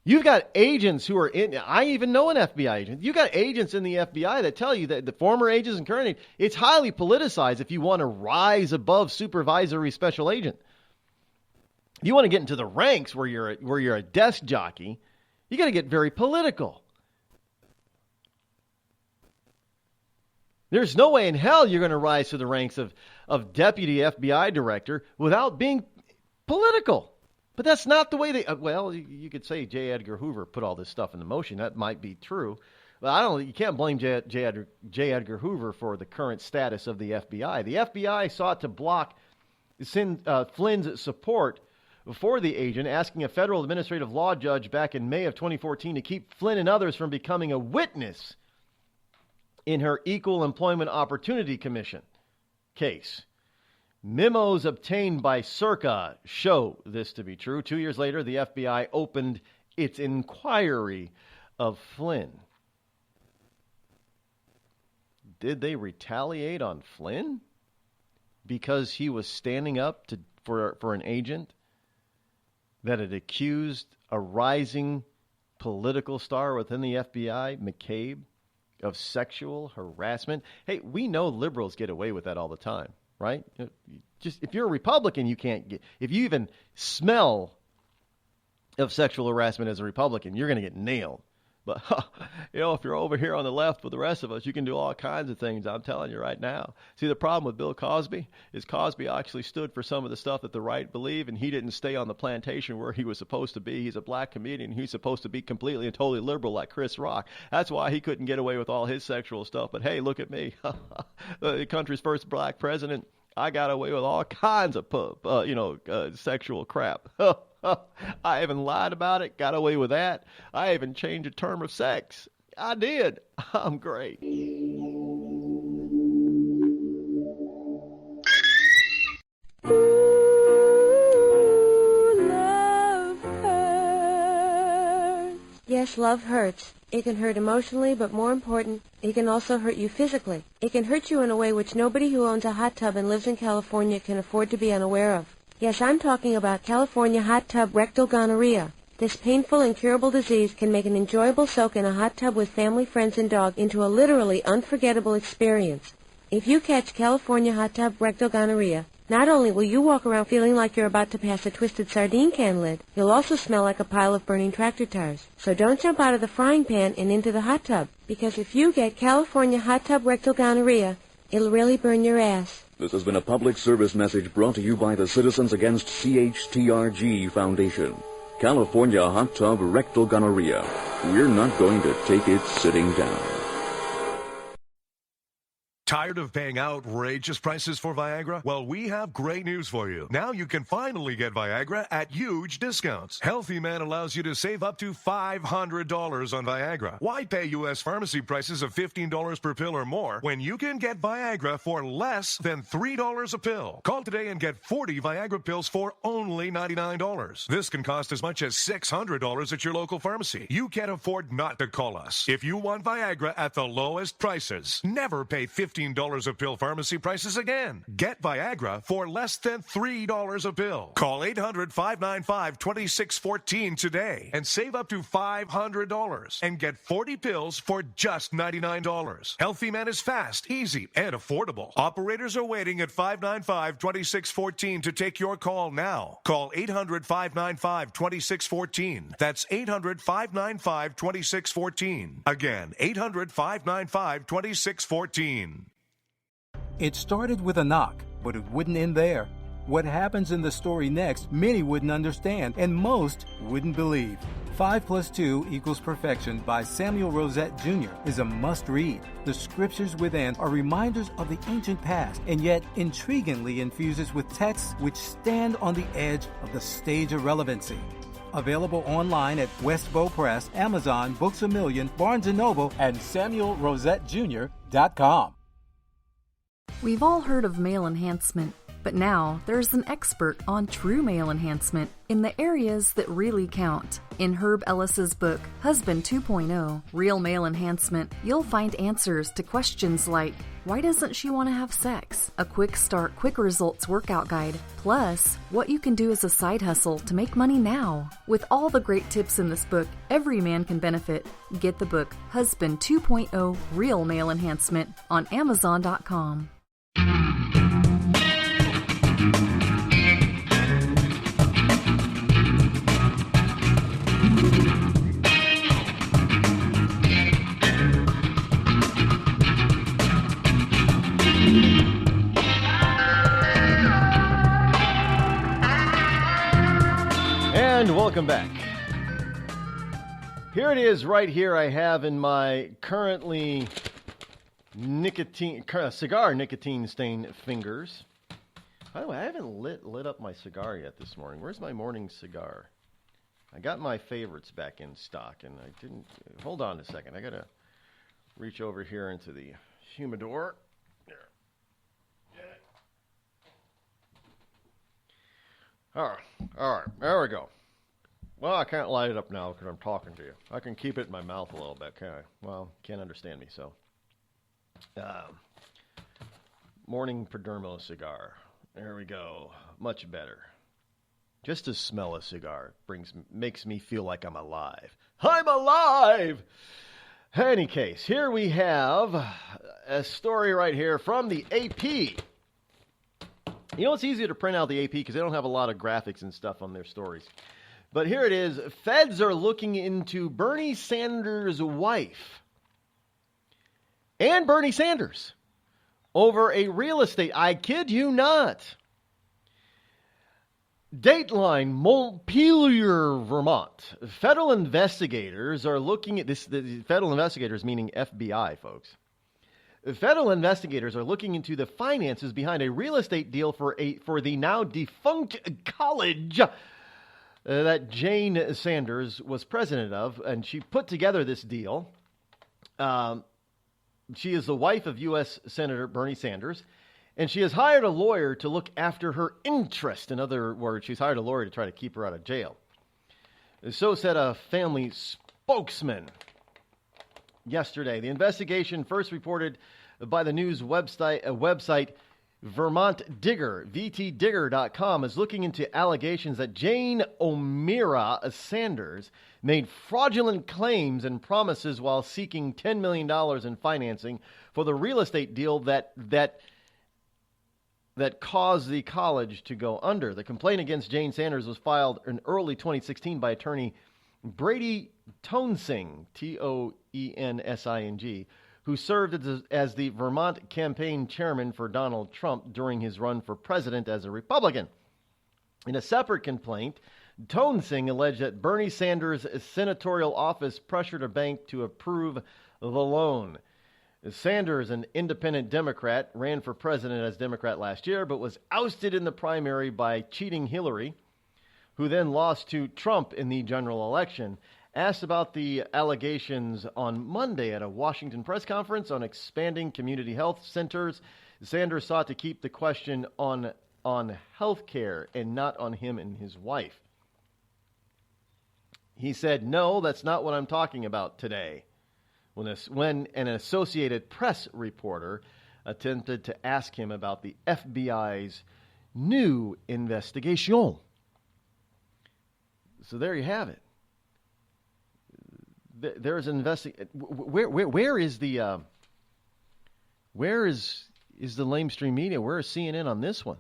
You've got agents who are in, I even know an FBI agent. You've got agents in the FBI that tell you that the former agents and current agents, it's highly politicized if you want to rise above supervisory special agent. If you want to get into the ranks where you're a desk jockey, you got to get very political. There's no way in hell you're going to rise to the ranks of deputy FBI director without being political. But that's not the way they, well, you could say J. Edgar Hoover put all this stuff into motion. That might be true. But you can't blame J. Edgar Hoover for the current status of the FBI. The FBI sought to block Flynn's support for the agent, asking a federal administrative law judge back in May of 2014 to keep Flynn and others from becoming a witness in her Equal Employment Opportunity Commission case. Memos obtained by Circa show this to be true. 2 years later, the FBI opened its inquiry of Flynn. Did they retaliate on Flynn because he was standing up for an agent that had accused a rising political star within the FBI, McCabe, of sexual harassment? Hey, we know liberals get away with that all the time. Right? Just if you're a Republican, you can't get, if you even smell of sexual harassment as a Republican, you're going to get nailed. But, if you're over here on the left with the rest of us, you can do all kinds of things, I'm telling you right now. See, the problem with Bill Cosby is Cosby actually stood for some of the stuff that the right believe, and he didn't stay on the plantation where he was supposed to be. He's a black comedian. He's supposed to be completely and totally liberal like Chris Rock. That's why he couldn't get away with all his sexual stuff. But, hey, look at me. The country's first black president. I got away with all kinds of, sexual crap. I even lied about it, got away with that. I even changed a term of sex. I did. I'm great. Yes, love hurts. It can hurt emotionally, but more important, it can also hurt you physically. It can hurt you in a way which nobody who owns a hot tub and lives in California can afford to be unaware of. Yes, I'm talking about California hot tub rectal gonorrhea. This painful, incurable disease can make an enjoyable soak in a hot tub with family, friends, and dog into a literally unforgettable experience. If you catch California hot tub rectal gonorrhea, not only will you walk around feeling like you're about to pass a twisted sardine can lid, you'll also smell like a pile of burning tractor tires. So don't jump out of the frying pan and into the hot tub, because if you get California hot tub rectal gonorrhea, it'll really burn your ass. This has been a public service message brought to you by the Citizens Against CHTRG Foundation. California hot tub rectal gonorrhea. We're not going to take it sitting down. Tired of paying outrageous prices for Viagra? Well, we have great news for you. Now you can finally get Viagra at huge discounts. Healthy Man allows you to save up to $500 on Viagra. Why pay U.S. pharmacy prices of $15 per pill or more when you can get Viagra for less than $3 a pill? Call today and get 40 Viagra pills for only $99. This can cost as much as $600 at your local pharmacy. You can't afford not to call us. If you want Viagra at the lowest prices, never pay $15 a pill pharmacy prices again. Get Viagra for less than $3 a pill. Call 800-595-2614 today and save up to $500 and get 40 pills for just $99. Healthy Man is fast, easy, and affordable. Operators are waiting at 595-2614 to take your call now. Call 800-595-2614. That's 800-595-2614. Again, 800-595-2614. It started with a knock, but it wouldn't end there. What happens in the story next, many wouldn't understand, and most wouldn't believe. 5 + 2 = Perfection by Samuel Rosette Jr. is a must-read. The scriptures within are reminders of the ancient past, and yet intriguingly infuses with texts which stand on the edge of the stage of relevancy. Available online at Westbow Press, Amazon, Books A Million, Barnes & Noble, and SamuelRosetteJr.com. We've all heard of male enhancement, But now, there's an expert on true male enhancement in the areas that really count. In Herb Ellis's book, Husband 2.0, Real Male Enhancement, you'll find answers to questions like, why doesn't she want to have sex? A quick start, quick results workout guide. Plus, what you can do as a side hustle to make money now. With all the great tips in this book, every man can benefit. Get the book, Husband 2.0, Real Male Enhancement, on Amazon.com. And welcome back. Here it is right here I have in my currently cigar nicotine stained fingers. By the way, I haven't lit up my cigar yet this morning. Where's my morning cigar? I got my favorites back in stock, and I didn't... Hold on a second. I got to reach over here into the humidor. There. All right. There we go. Well, I can't light it up now because I'm talking to you. I can keep it in my mouth a little bit, can I? Well, can't understand me, so... morning Perdermo cigar. There we go. Much better. Just to smell a cigar makes me feel like I'm alive. I'm alive! Any case, here we have a story right here from the AP. You know, it's easier to print out the AP because they don't have a lot of graphics and stuff on their stories. But here it is. Feds are looking into Bernie Sanders' wife and Bernie Sanders over a real estate. I kid you not. Dateline, Montpelier, Vermont. Federal investigators are looking at this. The federal investigators, meaning FBI, folks. Federal investigators are looking into the finances behind a real estate deal for the now defunct college that Jane Sanders was president of, and she put together this deal. She is the wife of U.S. Senator Bernie Sanders, and she has hired a lawyer to look after her interest. In other words, she's hired a lawyer to try to keep her out of jail. So said a family spokesman yesterday. The investigation, first reported by the news website Vermont Digger, VTDigger.com, is looking into allegations that Jane O'Meara Sanders made fraudulent claims and promises while seeking $10 million in financing for the real estate deal that caused the college to go under. The complaint against Jane Sanders was filed in early 2016 by attorney Brady Toensing, Toensing, who served as the Vermont campaign chairman for Donald Trump during his run for president as a Republican. In a separate complaint, Toensing alleged that Bernie Sanders' senatorial office pressured a bank to approve the loan. Sanders, an independent Democrat, ran for president as Democrat last year, but was ousted in the primary by cheating Hillary, who then lost to Trump in the general election. Asked about the allegations on Monday at a Washington press conference on expanding community health centers, Sanders sought to keep the question on health care and not on him and his wife. He said, "No, that's not what I'm talking about today," when an Associated Press reporter attempted to ask him about the FBI's new investigation. So there you have it. There is an investigation. Where is the lamestream media? Where is CNN on this one?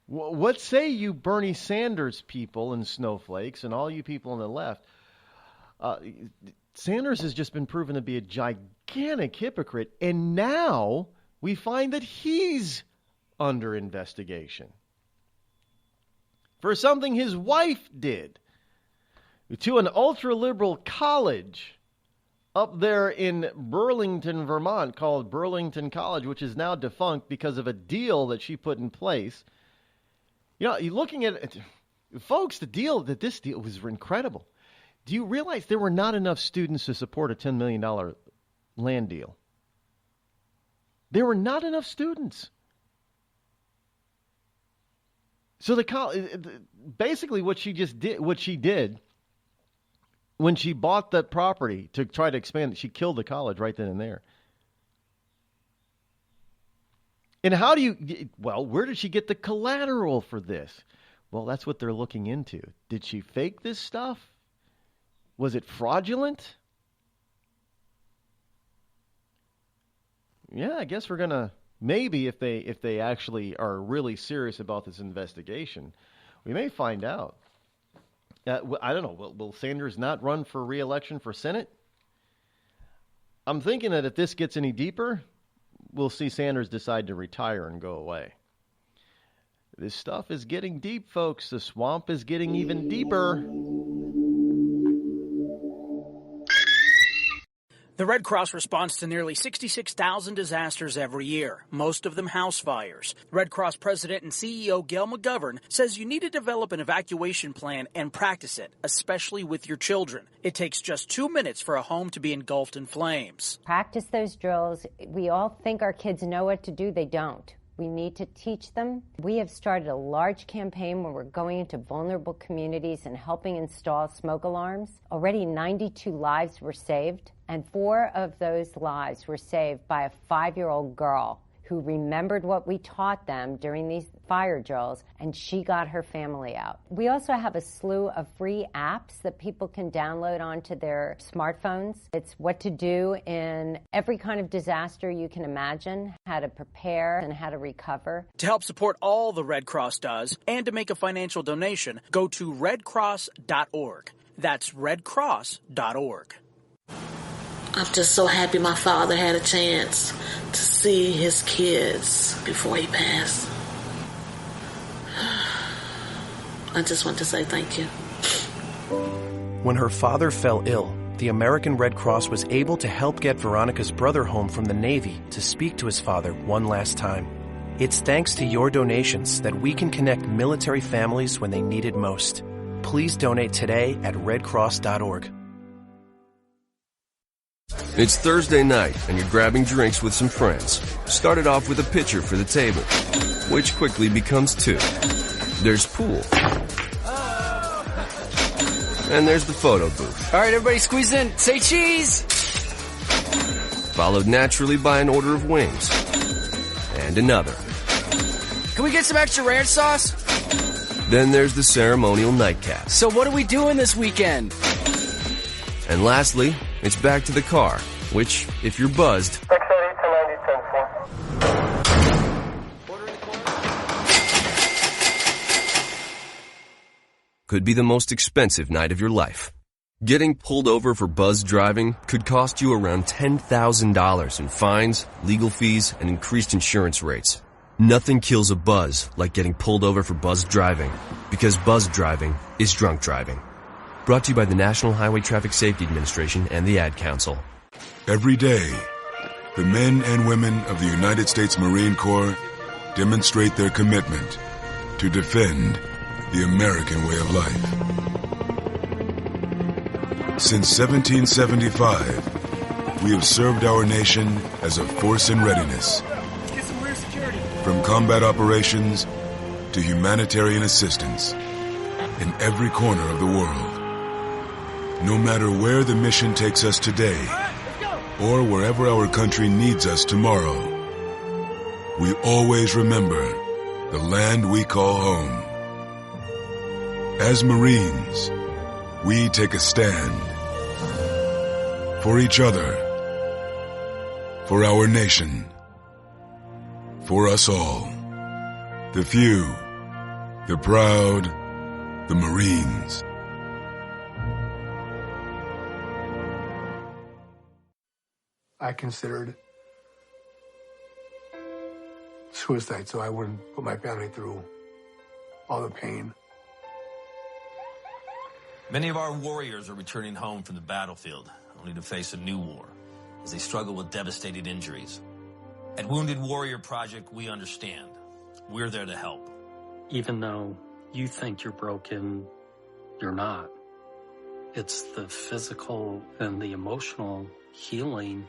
What say you Bernie Sanders people and snowflakes and all you people on the left? Sanders has just been proven to be a gigantic hypocrite, and now we find that he's under investigation for something his wife did to an ultra-liberal college up there in Burlington, Vermont, called Burlington College, which is now defunct because of a deal that she put in place. You know, you're looking at it, folks, this deal was incredible. Do you realize there were not enough students to support a $10 million land deal? There were not enough students. So basically what she did when she bought that property to try to expand it, she killed the college right then and there. And where did she get the collateral for this? Well, that's what they're looking into. Did she fake this stuff? Was it fraudulent? Yeah, I guess we're going to, maybe if they actually are really serious about this investigation, we may find out. I don't know. Will Sanders not run for re-election for Senate? I'm thinking that if this gets any deeper, we'll see Sanders decide to retire and go away. This stuff is getting deep, folks. The swamp is getting even deeper. The Red Cross responds to nearly 66,000 disasters every year, most of them house fires. Red Cross President and CEO Gail McGovern says you need to develop an evacuation plan and practice it, especially with your children. It takes just 2 minutes for a home to be engulfed in flames. Practice those drills. We all think our kids know what to do. They don't. We need to teach them. We have started a large campaign where we're going into vulnerable communities and helping install smoke alarms. Already 92 lives were saved, and 4 of those lives were saved by a 5-year-old girl who remembered what we taught them during these fire drills, and she got her family out. We also have a slew of free apps that people can download onto their smartphones. It's what to do in every kind of disaster you can imagine, how to prepare and how to recover. To help support all the Red Cross does and to make a financial donation, go to redcross.org. That's redcross.org. I'm just so happy my father had a chance to see his kids before he passed. I just want to say thank you. When her father fell ill, the American Red Cross was able to help get Veronica's brother home from the Navy to speak to his father one last time. It's thanks to your donations that we can connect military families when they need it most. Please donate today at redcross.org. It's Thursday night, and you're grabbing drinks with some friends. Started off with a pitcher for the table, which quickly becomes 2. There's pool. And there's the photo booth. All right, everybody squeeze in. Say cheese! Followed naturally by an order of wings. And another. Can we get some extra ranch sauce? Then there's the ceremonial nightcap. So what are we doing this weekend? And lastly, it's back to the car, which, if you're buzzed, could be the most expensive night of your life. Getting pulled over for buzz driving could cost you around $10,000 in fines, legal fees, and increased insurance rates. Nothing kills a buzz like getting pulled over for buzz driving, because buzz driving is drunk driving. Brought to you by the National Highway Traffic Safety Administration and the Ad Council. Every day, the men and women of the United States Marine Corps demonstrate their commitment to defend the American way of life. Since 1775, we have served our nation as a force in readiness. Get some rear security. From combat operations to humanitarian assistance in every corner of the world. No matter where the mission takes us today, or wherever our country needs us tomorrow, we always remember the land we call home. As Marines, we take a stand for each other, for our nation, for us all. The few, the proud, the Marines. I considered suicide so I wouldn't put my family through all the pain. Many of our warriors are returning home from the battlefield, only to face a new war as they struggle with devastating injuries. At Wounded Warrior Project, we understand. We're there to help. Even though you think you're broken, you're not. It's the physical and the emotional healing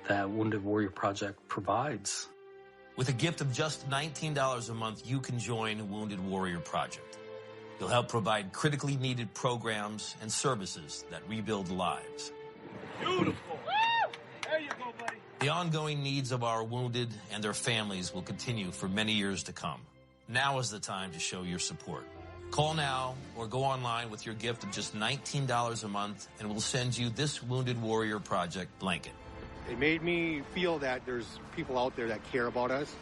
that Wounded Warrior Project provides. With a gift of just $19 a month, you can join Wounded Warrior Project. You'll help provide critically needed programs and services that rebuild lives. Beautiful. Woo! There you go, buddy. The ongoing needs of our wounded and their families will continue for many years to come. Now is the time to show your support. Call now or go online with your gift of just $19 a month, and we'll send you this Wounded Warrior Project blanket. It made me feel that there's people out there that care about us.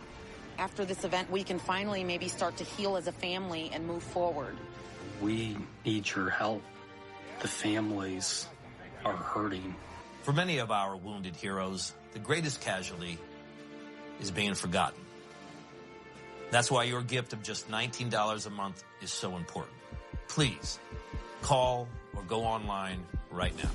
After this event, we can finally maybe start to heal as a family and move forward. We need your help. The families are hurting. For many of our wounded heroes, the greatest casualty is being forgotten. That's why your gift of just $19 a month is so important. Please, call or go online right now.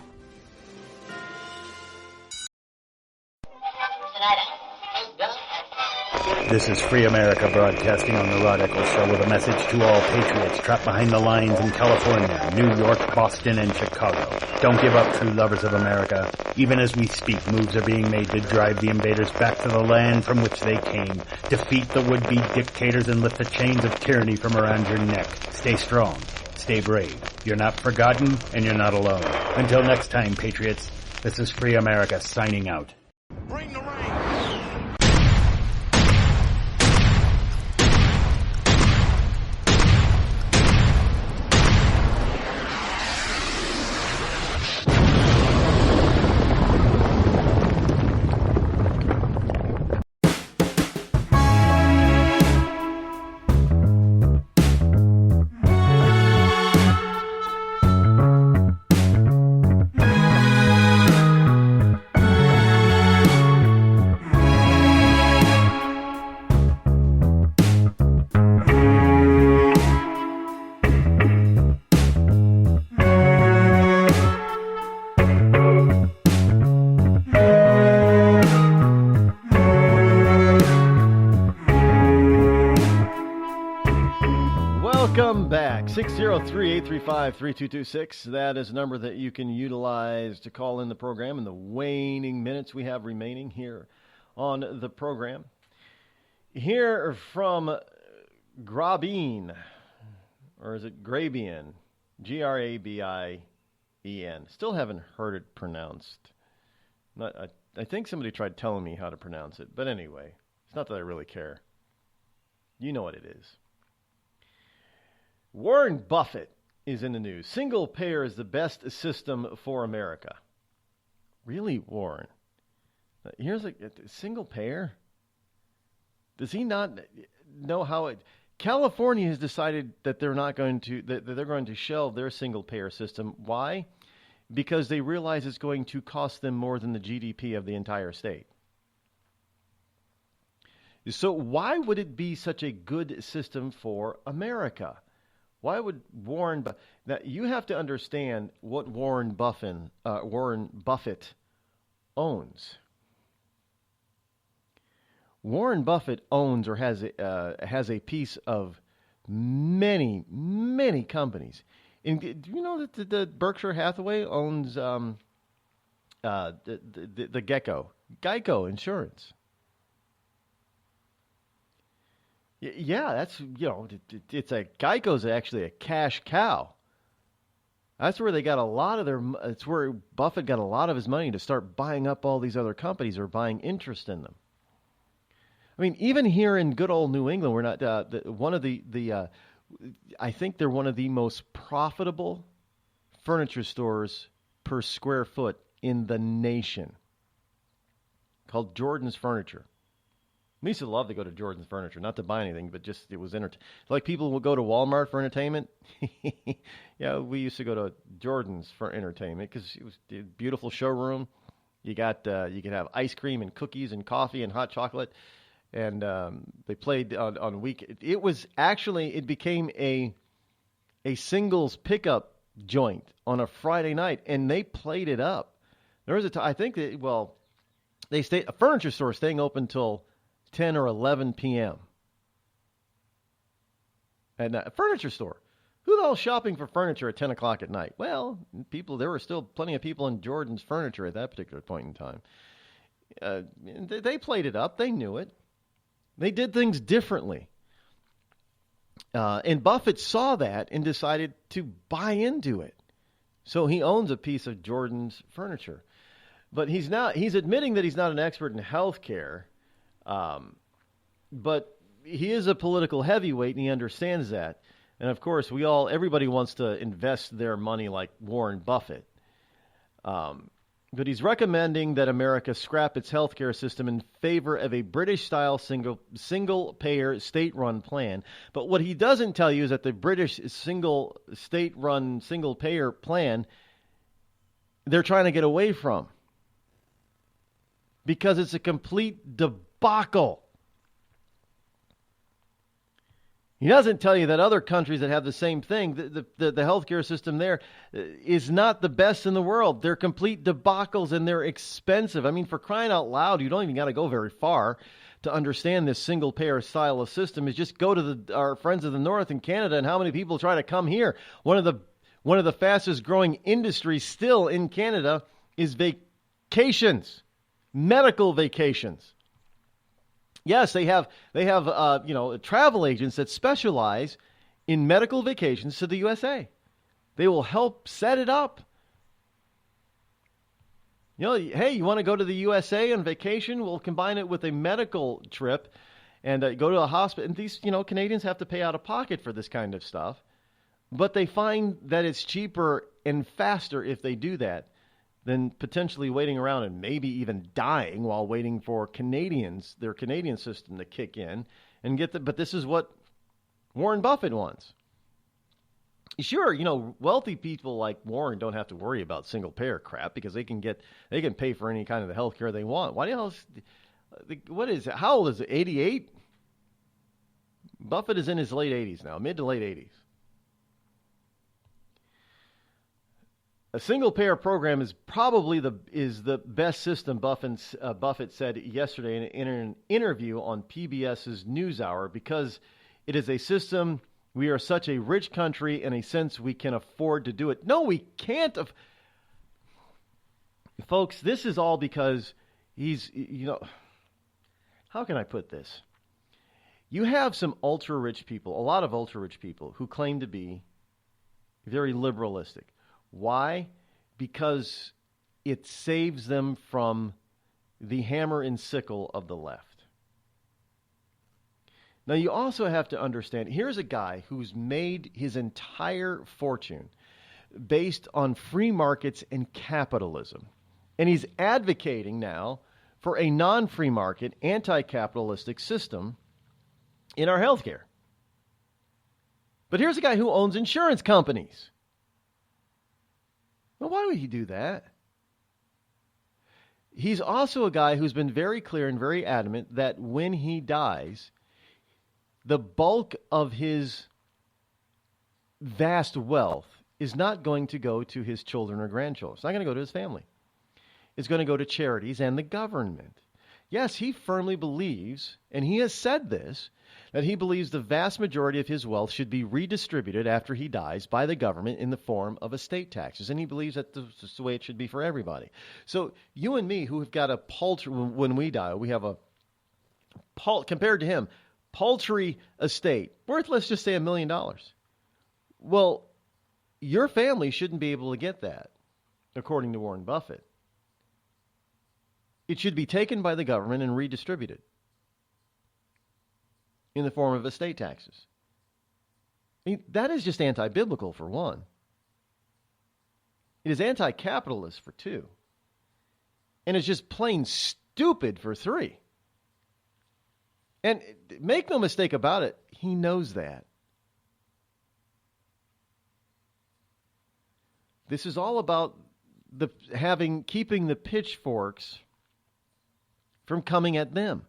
This is Free America broadcasting on the Rod Eccles Show with a message to all patriots trapped behind the lines in California, New York, Boston, and Chicago. Don't give up, true lovers of America. Even as we speak, moves are being made to drive the invaders back to the land from which they came. Defeat the would-be dictators and lift the chains of tyranny from around your neck. Stay strong. Stay brave. You're not forgotten, and you're not alone. Until next time, patriots, this is Free America signing out. Bring the rain. Welcome back. 603-835-3226. That is a number that you can utilize to call in the program in the waning minutes we have remaining here on the program. Here from Grabien, or is it Grabien? Grabien. Still haven't heard it pronounced. I think somebody tried telling me how to pronounce it, but anyway, it's not that I really care. You know what it is. Warren Buffett is in the news. Single payer is the best system for America. Really, Warren? Here's a single payer? Does he not know how it... California has decided that they're going to shelve their single payer system. Why? Because they realize it's going to cost them more than the GDP of the entire state. So why would it be such a good system for America? Why would Warren Buffett... Now, you have to understand what Warren Buffett owns. Warren Buffett owns or has a piece of many, many companies. And do you know that the Berkshire Hathaway owns the Geico Insurance? Yeah, that's, it's Geico's actually a cash cow. That's where they got a lot of it's where Buffett got a lot of his money to start buying up all these other companies or buying interest in them. I mean, even here in good old New England, we're not, I think they're one of the most profitable furniture stores per square foot in the nation, called Jordan's Furniture. We used to love to go to Jordan's Furniture, not to buy anything, but just it was like people will go to Walmart for entertainment. Yeah, we used to go to Jordan's for entertainment because it was a beautiful showroom. You could have ice cream and cookies and coffee and hot chocolate, and they played on week. It became a singles pickup joint on a Friday night, and they played it up. There was I think that a furniture store staying open till 10 or 11 p.m. And a furniture store. Who the hell's shopping for furniture at 10 o'clock at night? Well, there were still plenty of people in Jordan's Furniture at that particular point in time. They played it up. They knew it. They did things differently. And Buffett saw that and decided to buy into it. So he owns a piece of Jordan's furniture. But he's admitting that he's not an expert in healthcare. But he is a political heavyweight, and he understands that. And of course, everybody wants to invest their money like Warren Buffett. But he's recommending that America scrap its healthcare system in favor of a British-style single-payer state-run plan. But what he doesn't tell you is that the British state-run single-payer plan, they're trying to get away from. Because it's a complete debacle. He doesn't tell you that other countries that have the same thing, the healthcare system there is not the best in the world. They're complete debacles and they're expensive. I mean, for crying out loud, you don't even got to go very far to understand this single-payer style of system. Is just go to our friends of the North in Canada and how many people try to come here. One of the fastest-growing industries still in Canada is vacations, medical vacations. Yes, they have travel agents that specialize in medical vacations to the USA. They will help set it up. Hey, you want to go to the USA on vacation? We'll combine it with a medical trip and go to a hospital. And these, Canadians have to pay out of pocket for this kind of stuff. But they find that it's cheaper and faster if they do that than potentially waiting around and maybe even dying while waiting for their Canadian system to kick in and but this is what Warren Buffett wants. Sure, wealthy people like Warren don't have to worry about single payer crap because they can pay for any kind of the health care they want. Why the hell how old is it? 88? Buffett is in his late 80s now, mid to late 80s. A single-payer program is probably the best system, Buffett said yesterday in an interview on PBS's NewsHour, because it is a system. We are such a rich country in a sense we can afford to do it. No, we can't. Folks, this is all because he's, how can I put this? You have some ultra-rich people, a lot of ultra-rich people who claim to be very liberalistic. Why? Because it saves them from the hammer and sickle of the left. Now, you also have to understand, here's a guy who's made his entire fortune based on free markets and capitalism. And he's advocating now for a non-free market, anti-capitalistic system in our healthcare. But here's a guy who owns insurance companies. Well, why would he do that? He's also a guy who's been very clear and very adamant that when he dies, the bulk of his vast wealth is not going to go to his children or grandchildren. It's not going to go to his family. It's going to go to charities and the government. Yes, he firmly believes, and he has said this, that he believes the vast majority of his wealth should be redistributed after he dies by the government in the form of estate taxes. And he believes that that's the way it should be for everybody. So you and me, who have got a paltry, when we die, we have compared to him, paltry estate, worth, let's just say, $1 million. Well, your family shouldn't be able to get that, according to Warren Buffett. It should be taken by the government and redistributed in the form of estate taxes. I mean, that is just anti-biblical, for one. It is anti-capitalist, for two. And it's just plain stupid, for three. And make no mistake about it, he knows that. This is all about keeping the pitchforks from coming at them.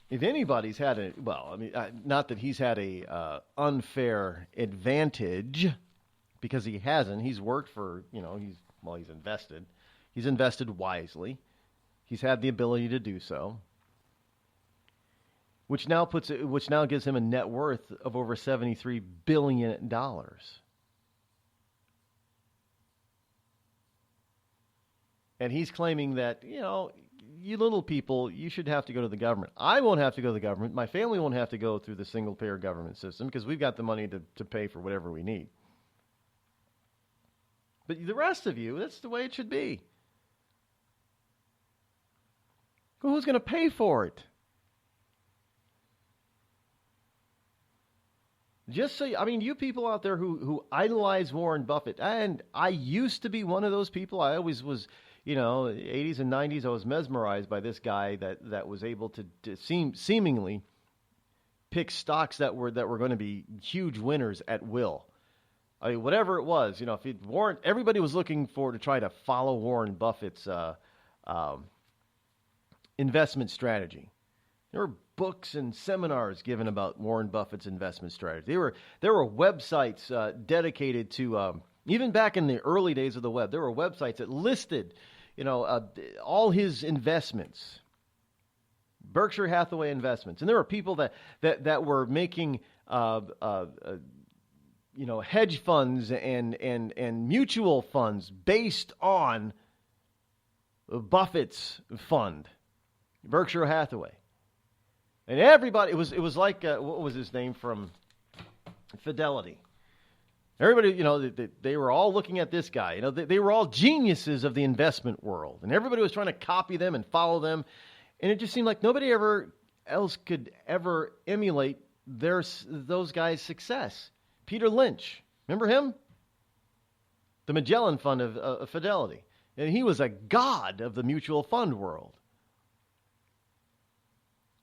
If anybody's had not that he's had a unfair advantage, because he hasn't. He's worked for, he's invested. He's invested wisely. He's had the ability to do so, which now gives him a net worth of over $73 billion. And he's claiming that, you little people, you should have to go to the government. I won't have to go to the government. My family won't have to go through the single-payer government system because we've got the money to pay for whatever we need. But the rest of you, that's the way it should be. Who's going to pay for it? Just so, you people out there who idolize Warren Buffett, and I used to be one of those people. I always was, 80s and 90s, I was mesmerized by this guy that was able to seemingly pick stocks that were going to be huge winners at will. Whatever it was, if everybody was looking to try to follow Warren Buffett's investment strategy. There were books and seminars given about Warren Buffett's investment strategy. There were websites dedicated to even back in the early days of the web. There were websites that listed, all his investments, Berkshire Hathaway investments, and there were people that were making hedge funds and mutual funds based on Buffett's fund, Berkshire Hathaway. And everybody, it was like, what was his name from Fidelity? Everybody, they were all looking at this guy. They were all geniuses of the investment world. And everybody was trying to copy them and follow them. And it just seemed like nobody else could ever emulate those guys' success. Peter Lynch, remember him? The Magellan Fund of Fidelity. And he was a god of the mutual fund world.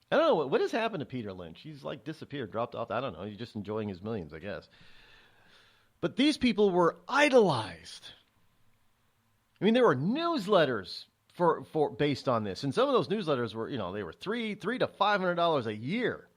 I don't know, what has happened to Peter Lynch? He's disappeared, dropped off. I don't know. He's just enjoying his millions, I guess. But these people were idolized. There were newsletters for based on this. And some of those newsletters were, they were $300 to $500 a year.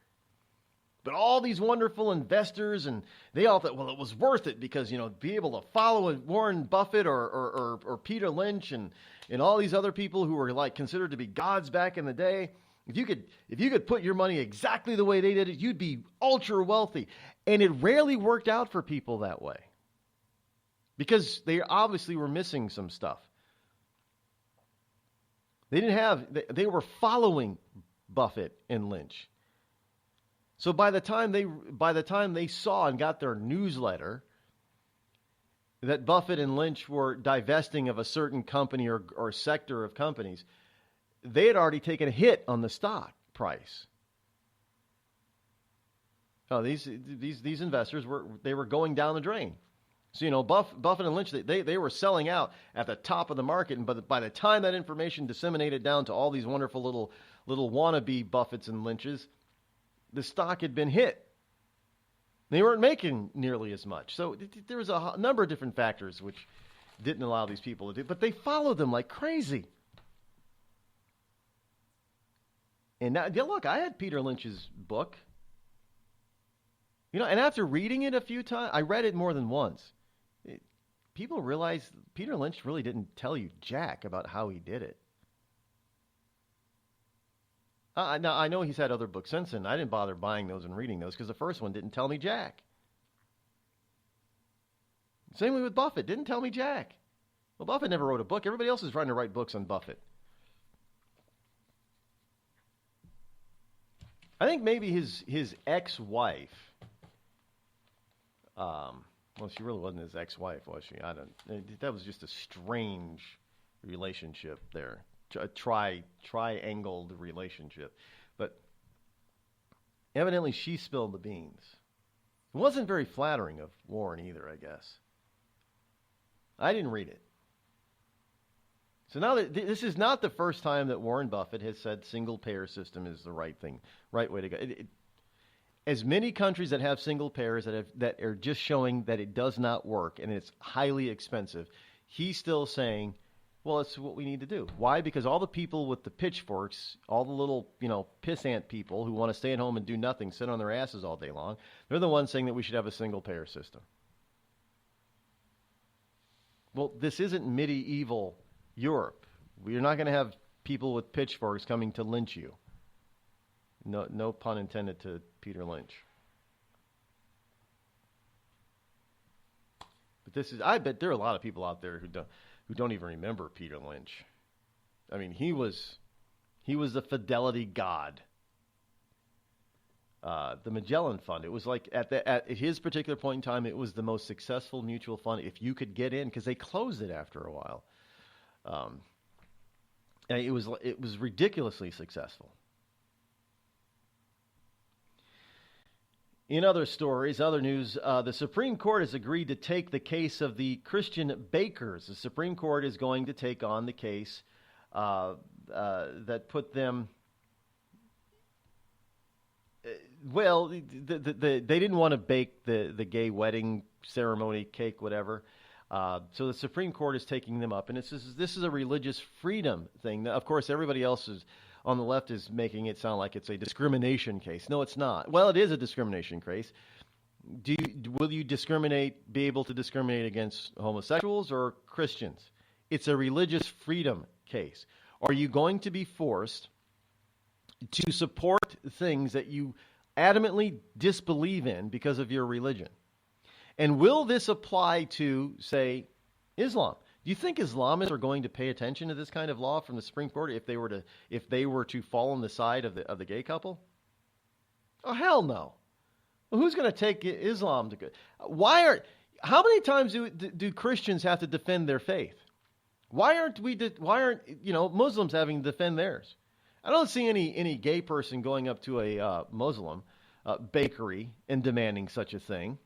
But all these wonderful investors, and they all thought, well, it was worth it because, be able to follow Warren Buffett or Peter Lynch and all these other people who were considered to be gods back in the day. If you could put your money exactly the way they did it, you'd be ultra wealthy. And it rarely worked out for people that way because they obviously were missing some stuff. They were following Buffett and Lynch. So by the time they saw and got their newsletter that Buffett and Lynch were divesting of a certain company or sector of companies, they had already taken a hit on the stock price. Oh, these investors were going down the drain. So Buffett and Lynch they were selling out at the top of the market, and by the time that information disseminated down to all these wonderful little wannabe Buffetts and Lynches, the stock had been hit. They weren't making nearly as much. So there was a number of different factors which didn't allow these people to do, but they followed them like crazy. And now, look, I had Peter Lynch's book. And after reading it a few times, I read it more than once. People realize Peter Lynch really didn't tell you jack about how he did it. Now, I know he's had other books since then. I didn't bother buying those and reading those because the first one didn't tell me jack. Same way with Buffett. Didn't tell me jack. Well, Buffett never wrote a book. Everybody else is trying to write books on Buffett. I think maybe his ex-wife, she really wasn't his ex-wife, was she? That was just a strange relationship there, a triangled relationship. But evidently she spilled the beans. It wasn't very flattering of Warren either, I guess. I didn't read it. So now this is not the first time that Warren Buffett has said single-payer system is the right thing, right way to go. As many countries that have single payers that are just showing that it does not work and it's highly expensive, he's still saying, well, it's what we need to do. Why? Because all the people with the pitchforks, all the little, pissant people who want to stay at home and do nothing, sit on their asses all day long, they're the ones saying that we should have a single-payer system. Well, this isn't medieval Europe. We're not going to have people with pitchforks coming to lynch you. No pun intended to Peter Lynch. But I bet there are a lot of people out there who don't even remember Peter Lynch. I mean, he was the fidelity god. The Magellan Fund, it was like at his particular point in time, it was the most successful mutual fund if you could get in, because they closed it after a while. And it was ridiculously successful. In other stories, other news, the Supreme Court has agreed to take the case of the Christian bakers. The Supreme Court is going to take on the case that put them. Well, they didn't want to bake the gay wedding ceremony cake, whatever. So the Supreme Court is taking them up, and this is a religious freedom thing. Of course, everybody else on the left is making it sound like it's a discrimination case. No, it's not. Well, it is a discrimination case. Will you be able to discriminate against homosexuals or Christians? It's a religious freedom case. Are you going to be forced to support things that you adamantly disbelieve in because of your religion? And will this apply to, say, Islam? Do you think Islamists are going to pay attention to this kind of law from the Supreme Court if they were to fall on the side of the gay couple? Oh, hell no. Well, who's going to take Islam to good? How many times do Christians have to defend their faith? Why aren't Muslims having to defend theirs? I don't see any gay person going up to a Muslim bakery and demanding such a thing.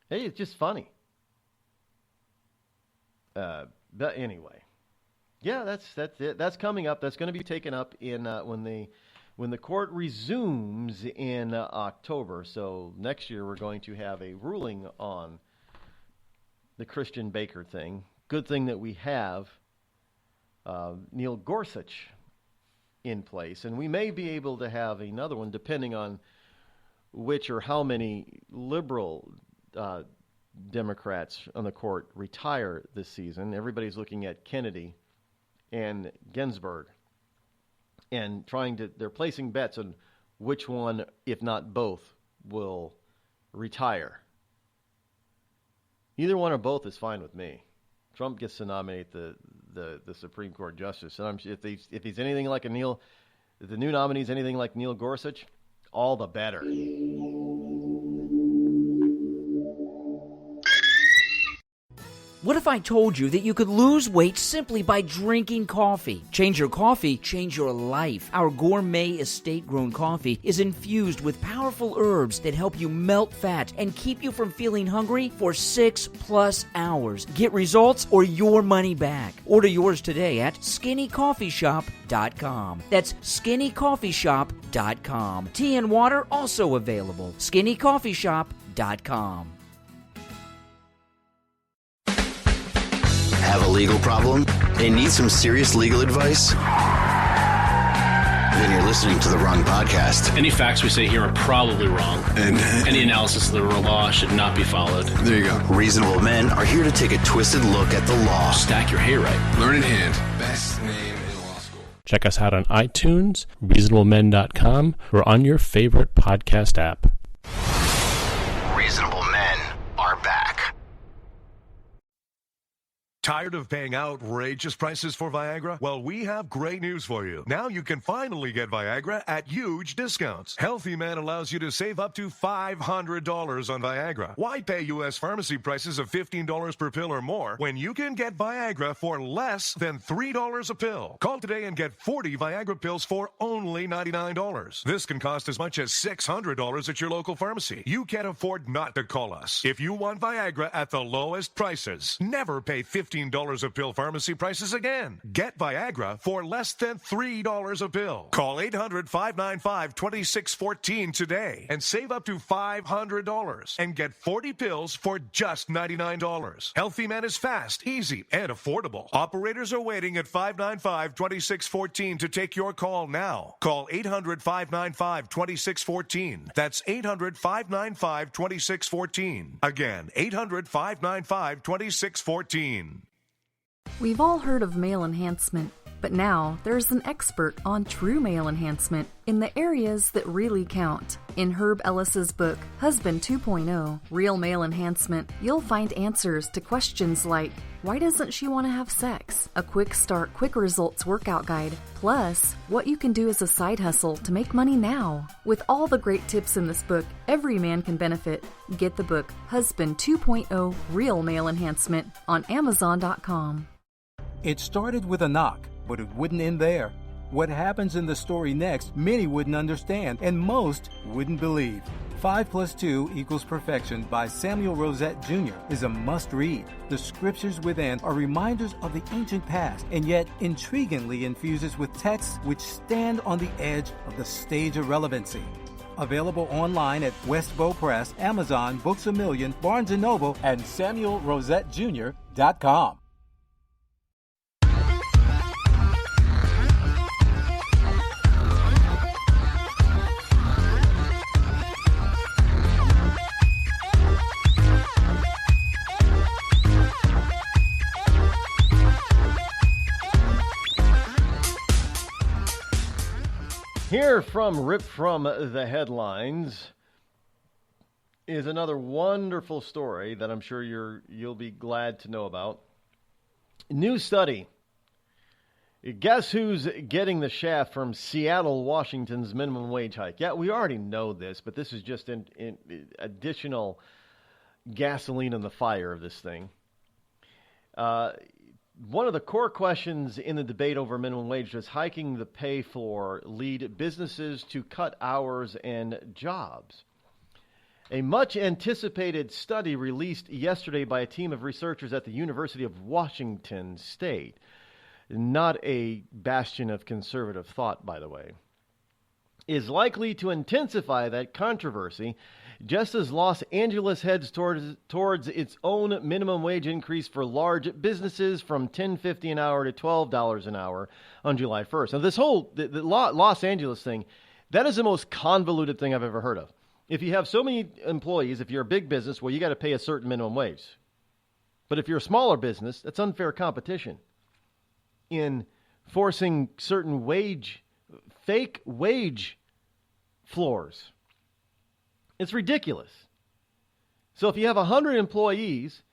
Hey, it's just funny. But anyway, yeah, that's it. That's coming up. That's going to be taken up in when the court resumes in October. So next year we're going to have a ruling on the Christian baker thing. Good thing that we have Neil Gorsuch in place, and we may be able to have another one depending on which or how many liberal Democrats on the court retire this season. Everybody's looking at Kennedy and Ginsburg and they're placing bets on which one, if not both, will retire. Either one or both is fine with me. Trump gets to nominate the Supreme Court justice, and if he's anything like if the new nominee's anything like Neil Gorsuch, all the better. What if I told you that you could lose weight simply by drinking coffee? Change your coffee, change your life. Our gourmet estate-grown coffee is infused with powerful herbs that help you melt fat and keep you from feeling hungry for 6+ hours. Get results or your money back. Order yours today at skinnycoffeeshop.com. That's skinnycoffeeshop.com. Tea and water also available. skinnycoffeeshop.com. Have a legal problem and need some serious legal advice? Then you're listening to the wrong podcast. Any facts we say here are probably wrong, and any analysis of the law should not be followed. There you go. Reasonable Men are here to take a twisted look at the law. Stack your hair right. Learn in hand. Best name in law school. Check us out on iTunes, reasonablemen.com, or on your favorite podcast app. Reasonable Men are back. Tired of paying outrageous prices for Viagra? Well, we have great news for you. Now you can finally get Viagra at huge discounts. Healthy Man allows you to save up to $500 on Viagra. Why pay U.S. pharmacy prices of $15 per pill or more when you can get Viagra for less than $3 a pill? Call today and get 40 Viagra pills for only $99. This can cost as much as $600 at your local pharmacy. You can't afford not to call us. If you want Viagra at the lowest prices, never pay $15 a pill pharmacy prices again. Get Viagra for less than $3 a pill. Call 800-595-2614 today and save up to $500 and get 40 pills for just $99. Healthy Man is fast, easy, and affordable. Operators are waiting at 595-2614 to take your call now. Call 800-595-2614. That's 800-595-2614. Again, 800-595-2614. We've all heard of male enhancement. But now there's an expert on true male enhancement in the areas that really count. In Herb Ellis's book, Husband 2.0, Real Male Enhancement, you'll find answers to questions like, why doesn't she want to have sex? A quick start, quick results workout guide, plus what you can do as a side hustle to make money now. With all the great tips in this book, every man can benefit. Get the book, Husband 2.0, Real Male Enhancement, on Amazon.com. It started with a knock, but it wouldn't end there. What happens in the story next, many wouldn't understand, and most wouldn't believe. 5 + 2 = Perfection by Samuel Rosette Jr. is a must-read. The scriptures within are reminders of the ancient past, and yet intriguingly infuses with texts which stand on the edge of the stage of relevancy. Available online at Westbow Press, Amazon, Books A Million, Barnes & Noble, and SamuelRosetteJr.com. Here from Rip From the Headlines is another wonderful story that I'm sure you'll be glad to know about. New study. Guess who's getting the shaft from Seattle, Washington's minimum wage hike? Yeah, we already know this, but this is just in additional gasoline in the fire of this thing. One of the core questions in the debate over minimum wage does hiking the pay floor lead businesses to cut hours and jobs? A much-anticipated study released yesterday by a team of researchers at the University of Washington State, not a bastion of conservative thought, by the way, is likely to intensify that controversy just as Los Angeles heads towards its own minimum wage increase for large businesses from $10.50 an hour to $12 an hour on July 1st. Now, this whole the Los Angeles thing, that is the most convoluted thing I've ever heard of. If you have so many employees, if you're a big business, well, you got to pay a certain minimum wage. But if you're a smaller business, that's unfair competition in forcing certain fake wage floors. It's ridiculous. So if you have 100 employees,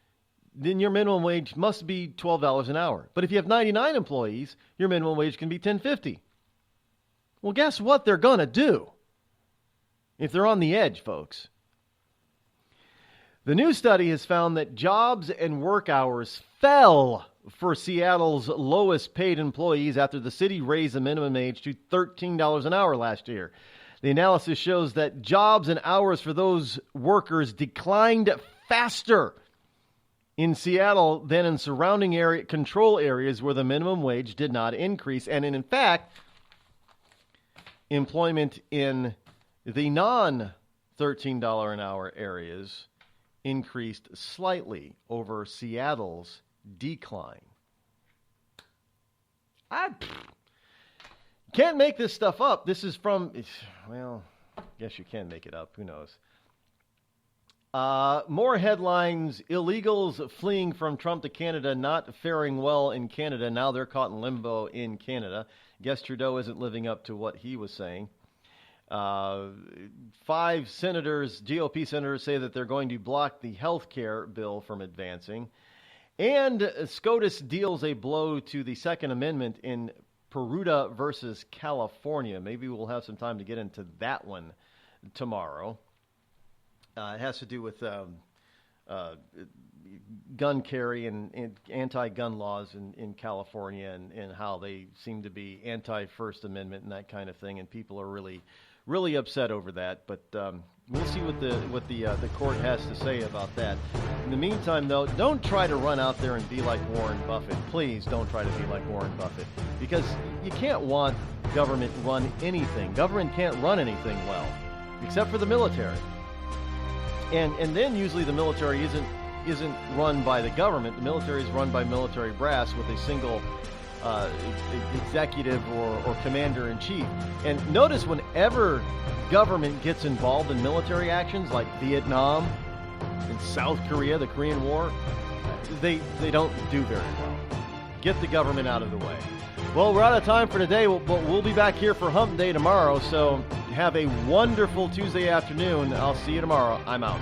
then your minimum wage must be $12 an hour. But if you have 99 employees, your minimum wage can be $10.50. Well, guess what they're going to do if they're on the edge, folks? The new study has found that jobs and work hours fell for Seattle's lowest paid employees after the city raised the minimum wage to $13 an hour last year. The analysis shows that jobs and hours for those workers declined faster in Seattle than in surrounding control areas where the minimum wage did not increase. And in fact, employment in the non-$13 an hour areas increased slightly over Seattle's decline. Can't make this stuff up. This is from, well, I guess you can make it up. Who knows? More headlines. Illegals fleeing from Trump to Canada not faring well in Canada. Now they're caught in limbo in Canada. Guess Trudeau isn't living up to what he was saying. 5 senators, GOP senators, say that they're going to block the health care bill from advancing. And SCOTUS deals a blow to the Second Amendment in Peruta versus California. Maybe we'll have some time to get into that one tomorrow. It has to do with gun carry and anti-gun laws in California and how they seem to be anti-First Amendment and that kind of thing. And people are really upset over that. But we'll see what the court has to say about that. In the meantime, though, don't try to run out there and be like Warren Buffett. Please don't try to be like Warren Buffett, because you can't want government run anything. Government can't run anything well, except for the military. And then usually the military isn't run by the government. The military is run by military brass with a single executive or commander-in-chief. And notice whenever government gets involved in military actions like Vietnam and South Korea, the Korean War, they don't do very well. Get the government out of the way. Well, we're out of time for today, but we'll be back here for Hump Day tomorrow, so have a wonderful Tuesday afternoon. I'll see you tomorrow. I'm out.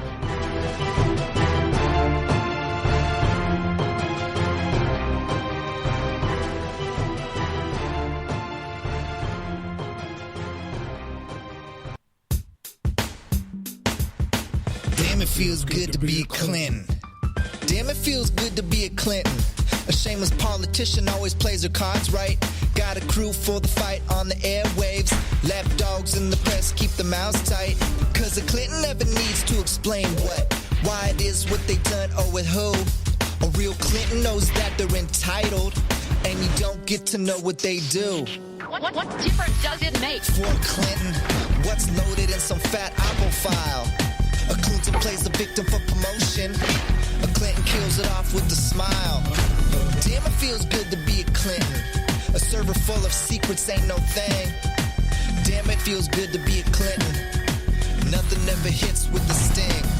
Damn, it feels good to be a Clinton. Damn, it feels good to be a Clinton. A shameless politician always plays her cards right. Got a crew for the fight on the airwaves. Lapdogs in the press keep their mouths tight. Cause a Clinton never needs to explain what, why it is what they done or with who. A real Clinton knows that they're entitled, and you don't get to know what they do. What difference does it make? For a Clinton, what's loaded in some fat Oppo file? A Clinton plays the victim for promotion. A Clinton kills it off with a smile. Damn, it feels good to be a Clinton. A server full of secrets ain't no thing. Damn, it feels good to be a Clinton. Nothing ever hits with the sting.